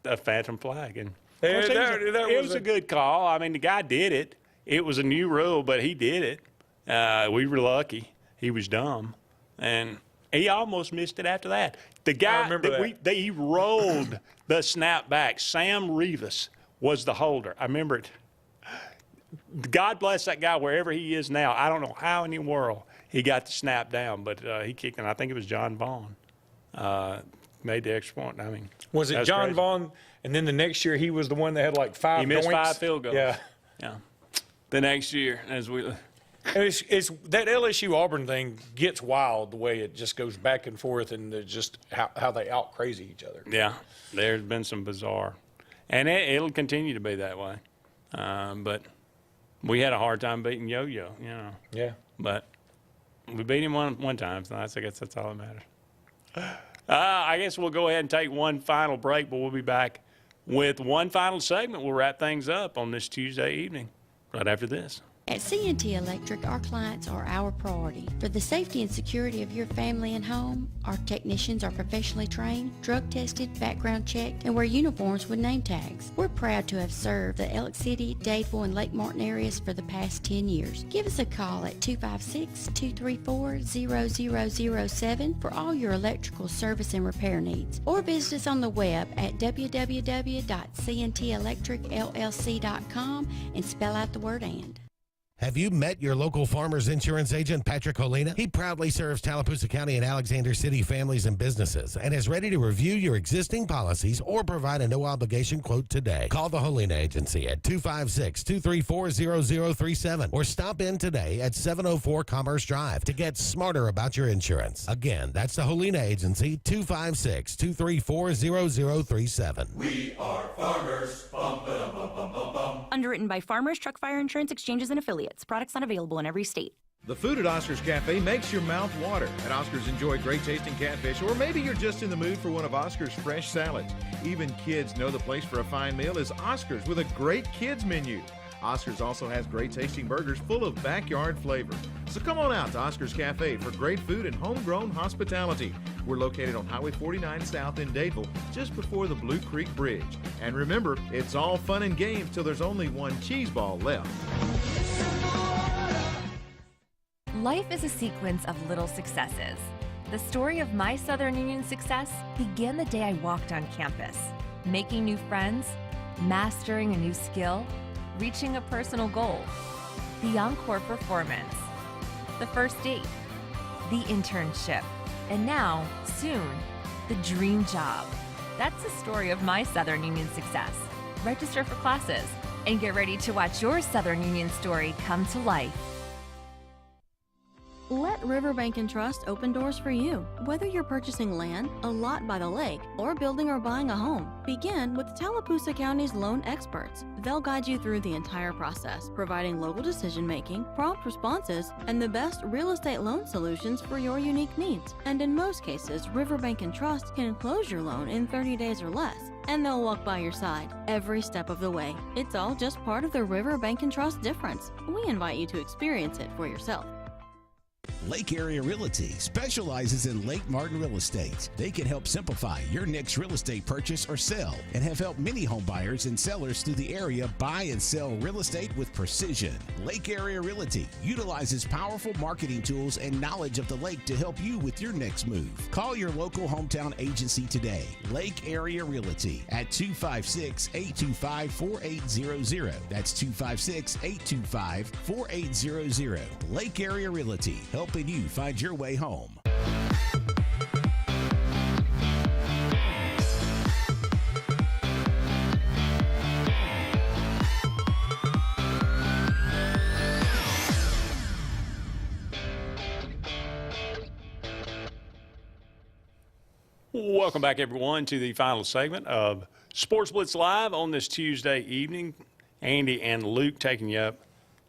S3: A phantom flag. And it was a good call. I mean, the guy did it. It was a new rule, but he did it. We were lucky. He was dumb. And he almost missed it after that. The guy he rolled the snap back. Sam Revis was the holder. I remember it. God bless that guy wherever he is now. I don't know how in the world he got the snap down, but he kicked it. I think it was John Vaughn made the extra point. I mean,
S4: was it John Vaughn? And then the next year he was the one that had like 5
S3: He missed
S4: points?
S3: 5 field goals.
S4: Yeah.
S3: The next year, as we.
S4: It's that LSU Auburn thing gets wild the way it just goes back and forth, and just how they out crazy each other.
S3: Yeah, there's been some bizarre, and it'll continue to be that way. But we had a hard time beating Yo-Yo,
S4: Yeah.
S3: But we beat him one time, so I guess that's all that matters. I guess we'll go ahead and take one final break, but we'll be back with one final segment. We'll wrap things up on this Tuesday evening right after this.
S6: At C&T Electric, our clients are our priority. For the safety and security of your family and home, our technicians are professionally trained, drug tested, background checked, and wear uniforms with name tags. We're proud to have served the Elk City, Dadeville, and Lake Martin areas for the past 10 years. Give us a call at 256-234-0007 for all your electrical service and repair needs, or visit us on the web at www.cntelectricllc.com and spell out the word "and."
S1: Have you met your local Farmers Insurance agent, Patrick Holina? He proudly serves Tallapoosa County and Alexander City families and businesses and is ready to review your existing policies or provide a no-obligation quote today. Call the Holina Agency at 256-234-0037 or stop in today at 704 Commerce Drive to get smarter about your insurance. Again, that's the Holina Agency, 256-234-0037.
S7: We are farmers. Bum, ba-dum, bum, bum, bum, bum.
S10: Underwritten by Farmers Truck Fire Insurance Exchanges and Affiliates. Products not available in every state.
S22: The food at Oscar's Cafe makes your mouth water. At Oscar's, enjoy great tasting catfish, or maybe you're just in the mood for one of Oscar's fresh salads. Even kids know the place for a fine meal is Oscar's with a great kids menu. Oscar's also has great tasting burgers full of backyard flavor. So come on out to Oscar's Cafe for great food and homegrown hospitality. We're located on Highway 49 South in Dadeville, just before the Blue Creek Bridge. And remember, it's all fun and games till there's only one cheese ball left.
S16: Life is a sequence of little successes. The story of my Southern Union success began the day I walked on campus, making new friends, mastering a new skill, reaching a personal goal, the encore performance, the first date, the internship, and now, soon, the dream job. That's the story of my Southern Union success. Register for classes and get ready to watch your Southern Union story come to life.
S23: Let Riverbank and Trust open doors for you. Whether you're purchasing land, a lot by the lake, or building or buying a home, begin with Tallapoosa County's loan experts. They'll guide you through the entire process, providing local decision-making, prompt responses, and the best real estate loan solutions for your unique needs. And in most cases, Riverbank and Trust can close your loan in 30 days or less, and they'll walk by your side every step of the way. It's all just part of the Riverbank and Trust difference. We invite you to experience it for yourself.
S9: Lake Area Realty specializes in Lake Martin real estate. They can help simplify your next real estate purchase or sell and have helped many home buyers and sellers through the area buy and sell real estate with precision. Lake Area Realty utilizes powerful marketing tools and knowledge of the lake to help you with your next move. Call your local hometown agency today, Lake Area Realty, at 256-825-4800. That's 256-825-4800. Lake Area Realty, helping you find your way home.
S3: Welcome back, everyone, to the final segment of Sports Blitz Live on this Tuesday evening. Andy and Luke taking you up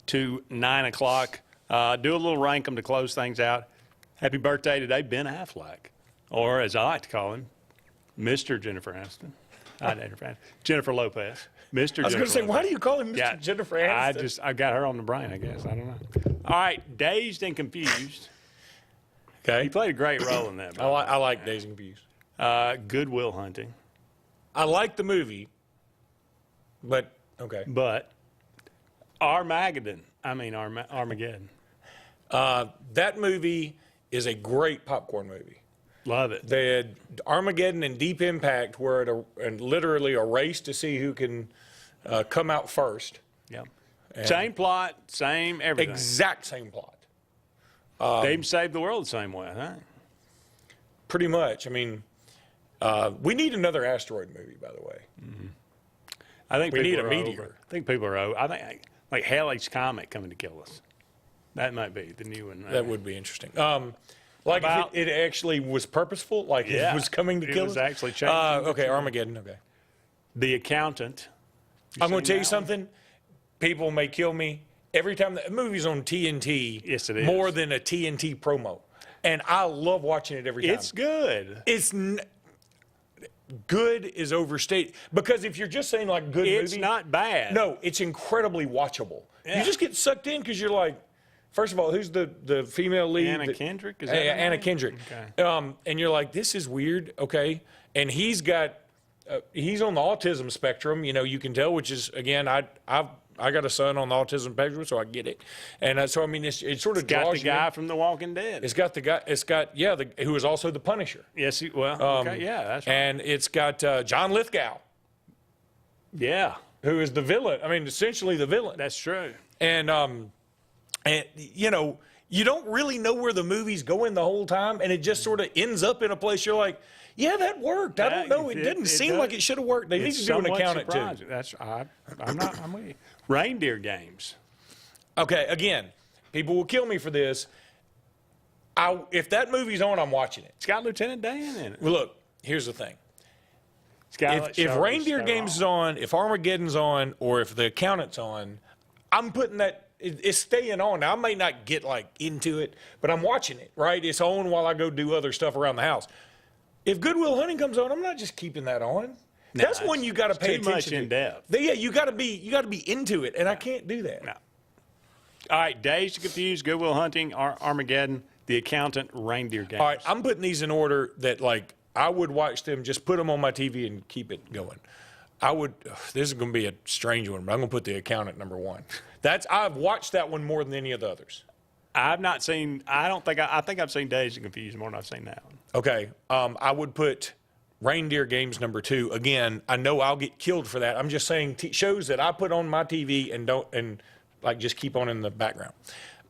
S3: to 9 o'clock. Do a little rank 'em to close things out. Happy birthday today, Ben Affleck, or as I like to call him, Mr. Jennifer Aniston. Jennifer Lopez. Mr.
S4: I was going to say, why do you call him Mr. Jennifer Aniston?
S3: I got her on the brain, I guess. I don't know. All right, Dazed and Confused.
S4: Okay.
S3: He played a great role in that.
S4: I like Dazed and Confused.
S3: Good Will Hunting.
S4: I like the movie, but okay.
S3: But Armageddon.
S4: That movie is a great popcorn movie.
S3: Love it.
S4: They had Armageddon and Deep Impact were at literally a race to see who can come out first.
S3: Yeah. Same plot, same everything.
S4: Exact same plot.
S3: They even saved the world the same way, huh?
S4: Pretty much. I mean, we need another asteroid movie, by the way.
S3: Mm-hmm. I think
S4: we need a
S3: are
S4: meteor.
S3: Over. I think people are over. I think like Halley's Comet coming to kill us. That might be the new one.
S4: That would be interesting. Like if it actually was purposeful, like it was coming to kill us.
S3: It was actually changing.
S4: Okay, Armageddon. Okay.
S3: The Accountant.
S4: I'm going to tell you something. People may kill me every time the movie's on TNT.
S3: Yes, it is.
S4: More than a TNT promo, and I love watching it every time.
S3: It's good.
S4: good is overstated. Because if you're just saying like good movie.
S3: It's not bad.
S4: No, it's incredibly watchable.
S3: Yeah.
S4: You just get sucked in because you're like, first of all, who's the female lead?
S3: Anna Kendrick? Is that her
S4: Anna
S3: name?
S4: Kendrick.
S3: Okay.
S4: And you're like, this is weird, okay? And he's got, he's on the autism spectrum, you know, you can tell, which is, again, I got a son on the autism spectrum, so I get it. And so, I mean, it sort of
S3: Got
S4: draws
S3: the
S4: you
S3: guy
S4: in.
S3: from The Walking Dead.
S4: It's got the guy, who is also the Punisher.
S3: Yes, okay, yeah, that's right.
S4: And it's got John Lithgow.
S3: Yeah.
S4: Who is the villain. I mean, essentially the villain.
S3: That's true.
S4: And you know, you don't really know where the movie's going the whole time, and it just sort of ends up in a place you're like, yeah, that worked. I don't know. It didn't seem like it should have worked. They need to do an accountant too.
S3: I'm with you. Reindeer games.
S4: Okay, again, people will kill me for this. If that movie's on, I'm watching it.
S3: It's got Lieutenant Dan in it.
S4: Well, look, here's the thing. If
S3: Charlize
S4: Reindeer
S3: Theron.
S4: Games is on, if Armageddon's on, or if The Accountant's on, I'm putting that. It's staying on. Now, I may not get like into it, but I'm watching it. Right? It's on while I go do other stuff around the house. If Good Will Hunting comes on, I'm not just keeping that on.
S3: No,
S4: That's one you got to pay
S3: too
S4: attention
S3: much in
S4: to.
S3: depth.
S4: Yeah, you got to be into it, and I can't do that.
S3: No. All right, Dazed and Confused, Good Will Hunting, Armageddon, The Accountant, Reindeer Games.
S4: All right, I'm putting these in order that like I would watch them. Just put them on my TV and keep it going. This is going to be a strange one, but I'm going to put The Accountant number one. I've watched that one more than any of the others.
S3: I've not seen. I think I've seen Dazed and Confused more than I've seen that one.
S4: Okay, I would put Reindeer Games number two. Again, I know I'll get killed for that. I'm just saying shows that I put on my TV and like just keep on in the background.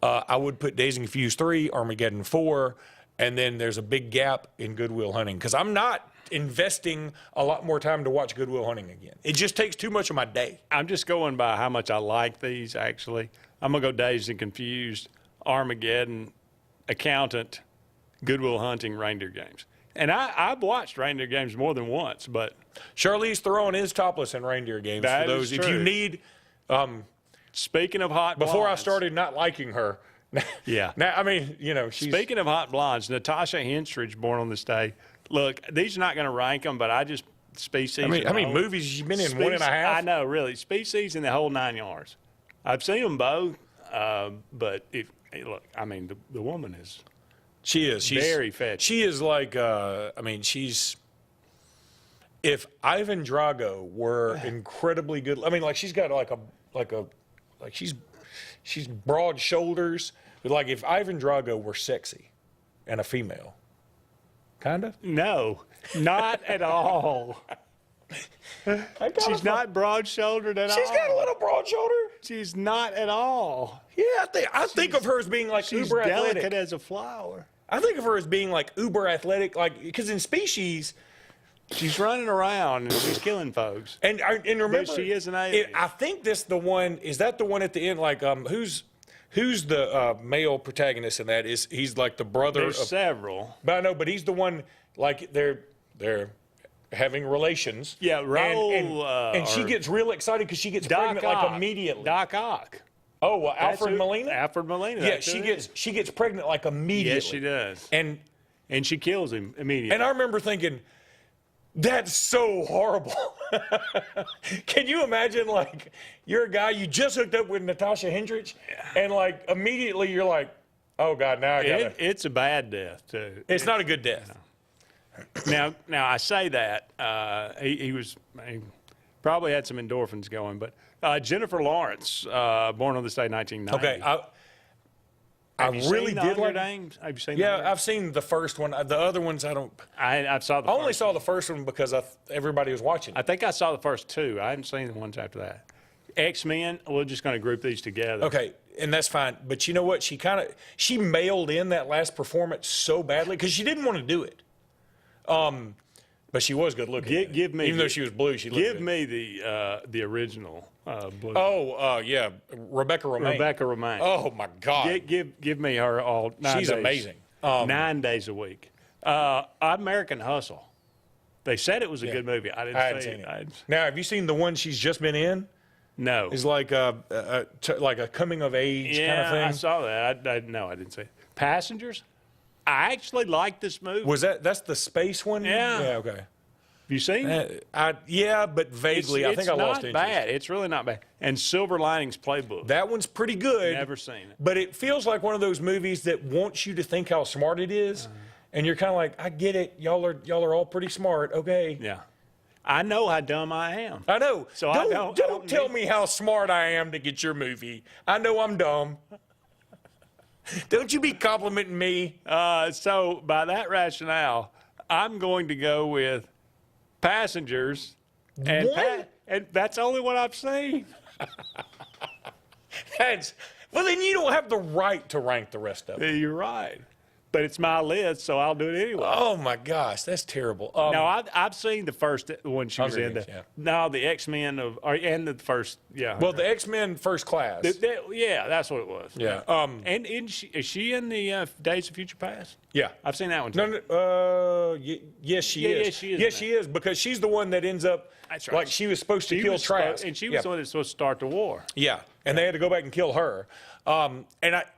S4: I would put Dazed and Confused 3, Armageddon 4, and then there's a big gap in Good Will Hunting because I'm not investing a lot more time to watch Good Will Hunting again. It just takes too much of my day.
S3: I'm just going by how much I like these, actually. I'm going to go Dazed and Confused, Armageddon, Accountant, Good Will Hunting, Reindeer Games. And I've watched Reindeer Games more than once, but
S4: Charlize Theron is topless in Reindeer Games.
S3: That
S4: for those
S3: is
S4: if you
S3: true.
S4: need.
S3: Speaking of hot
S4: before
S3: blondes,
S4: I started not liking her.
S3: Yeah.
S4: Now, I mean, you know,
S3: Speaking of hot blondes, Natasha Henstridge, born on this day. Look, these are not going to rank them, but I just Species.
S4: How many movies has she been in? 1.5?
S3: I know, really. Species in the whole 9 yards. I've seen them both, but look, I mean, the woman is.
S4: She's
S3: very fetching.
S4: She is like, I mean, if Ivan Drago were incredibly good, I mean, like she's got she's broad shoulders, but like if Ivan Drago were sexy and a female, kind of?
S3: No, not at all. She's not broad-shouldered at all.
S4: She's got a little broad shoulder.
S3: She's not at all.
S4: Yeah, I think of her as being like
S3: she's
S4: uber
S3: delicate
S4: athletic.
S3: as a flower.
S4: I think of her as being like uber athletic, like because in Species,
S3: she's running around and she's killing folks.
S4: And remember,
S3: but she is an alien.
S4: I think this the one. Is that the one at the end? Like who's the male protagonist in that? He's like the brother?
S3: There's several.
S4: But I know, but he's the one. Like they're having relations.
S3: Yeah, Raoul.
S4: And she gets real excited because she gets pregnant like immediately.
S3: Doc Ock.
S4: Oh, well, Alfred Molina.
S3: Alfred Molina.
S4: Yeah, she gets pregnant like immediately.
S3: Yes, she does.
S4: And
S3: she kills him immediately.
S4: And I remember thinking, that's so horrible. Can you imagine, like, you're a guy, you just hooked up with Natasha Henstridge, and, like, immediately you're like, oh, God, now I got it.
S3: It's a bad death, too.
S4: It's not a good death.
S3: No. Now I say that. He probably had some endorphins going, but Jennifer Lawrence, born on this day, 1990.
S4: Okay, I really did like
S3: Dames. Have you seen?
S4: Yeah, I've seen the first one. The other ones I don't.
S3: I saw the.
S4: I only saw the first one because everybody was watching.
S3: I think I saw the first two. I haven't seen the ones after that. X-Men. We're just going to group these together.
S4: Okay, and that's fine. But you know what? She mailed in that last performance so badly because she didn't want to do it. But she was good looking.
S3: Give me,
S4: even though she was blue, she looked good.
S3: Give me the original blue.
S4: Oh, yeah, Rebecca Romaine.
S3: Rebecca Romaine.
S4: Oh my God.
S3: Give me her all 9 days.
S4: She's amazing.
S3: 9 days a week. American Hustle. They said it was a good movie. I didn't see it.
S4: Now, have you seen the one she's just been in?
S3: No.
S4: It's like a coming of age kind of thing.
S3: I saw that. No, I didn't see it. Passengers. I actually like this movie.
S4: Was that's the space one?
S3: Yeah.
S4: Yeah. Okay.
S3: you seen it?
S4: Yeah, but vaguely. I think I lost interest.
S3: It's not bad. It's really not bad. And Silver Linings Playbook.
S4: That one's pretty good.
S3: Never seen it.
S4: But it feels like one of those movies that wants you to think how smart it is, and you're kind of like, I get it. Y'all are all pretty smart. Okay.
S3: Yeah. I know how dumb I am.
S4: I know.
S3: So
S4: don't tell me how smart I am to get your movie. I know I'm dumb. Don't you be complimenting me.
S3: So by that rationale, I'm going to go with Passengers. And that's only what I've seen.
S4: Well, then you don't have the right to rank the rest of it.
S3: You're right. But it's my list, so I'll do it anyway.
S4: Oh, my gosh. That's terrible.
S3: No, I've seen the first one she was in. No, the X-Men and the first, yeah.
S4: Well, the X-Men First Class.
S3: Yeah, that's what it was.
S4: Yeah.
S3: And is she in the Days of Future Past?
S4: Yeah.
S3: I've seen that one too.
S4: Yes, she is.
S3: Yes, she is.
S4: Yes, she is, because she's the one that ends up,
S3: that's right.
S4: like she was supposed to kill Trask.
S3: And she was the one that's supposed to start the war.
S4: Yeah, and they had to go back and kill her. And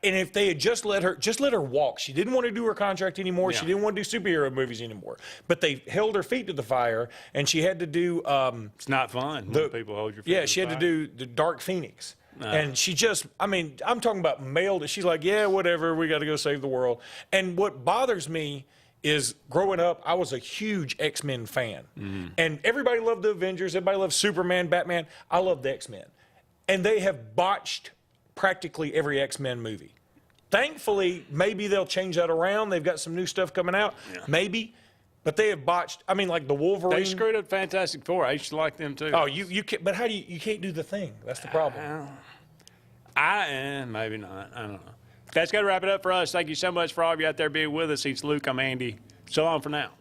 S4: if they had just let her walk. She didn't want to do her contract anymore.
S3: Yeah.
S4: She didn't want to do superhero movies anymore. But they held her feet to the fire, and she had to do.
S3: It's not fun when people hold your feet.
S4: Yeah,
S3: to
S4: she
S3: the
S4: had
S3: fire.
S4: to do the Dark Phoenix. And she just, I'm talking about mailed it. She's like, yeah, whatever. We got to go save the world. And what bothers me is growing up, I was a huge X-Men fan. And everybody loved the Avengers. Everybody loved Superman, Batman. I loved the X-Men. And they have botched practically every X-Men movie. Thankfully, maybe they'll change that around. They've got some new stuff coming out. Yeah. Maybe. But they have botched. Like the Wolverine.
S3: They screwed up Fantastic Four. I used to like them too.
S4: Oh, you can't. But how do you can't do the thing? That's the problem.
S3: Maybe not. I don't know. That's got to wrap it up for us. Thank you so much for all of you out there being with us. It's Luke. I'm Andy. So long for now.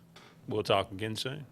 S3: We'll talk again soon.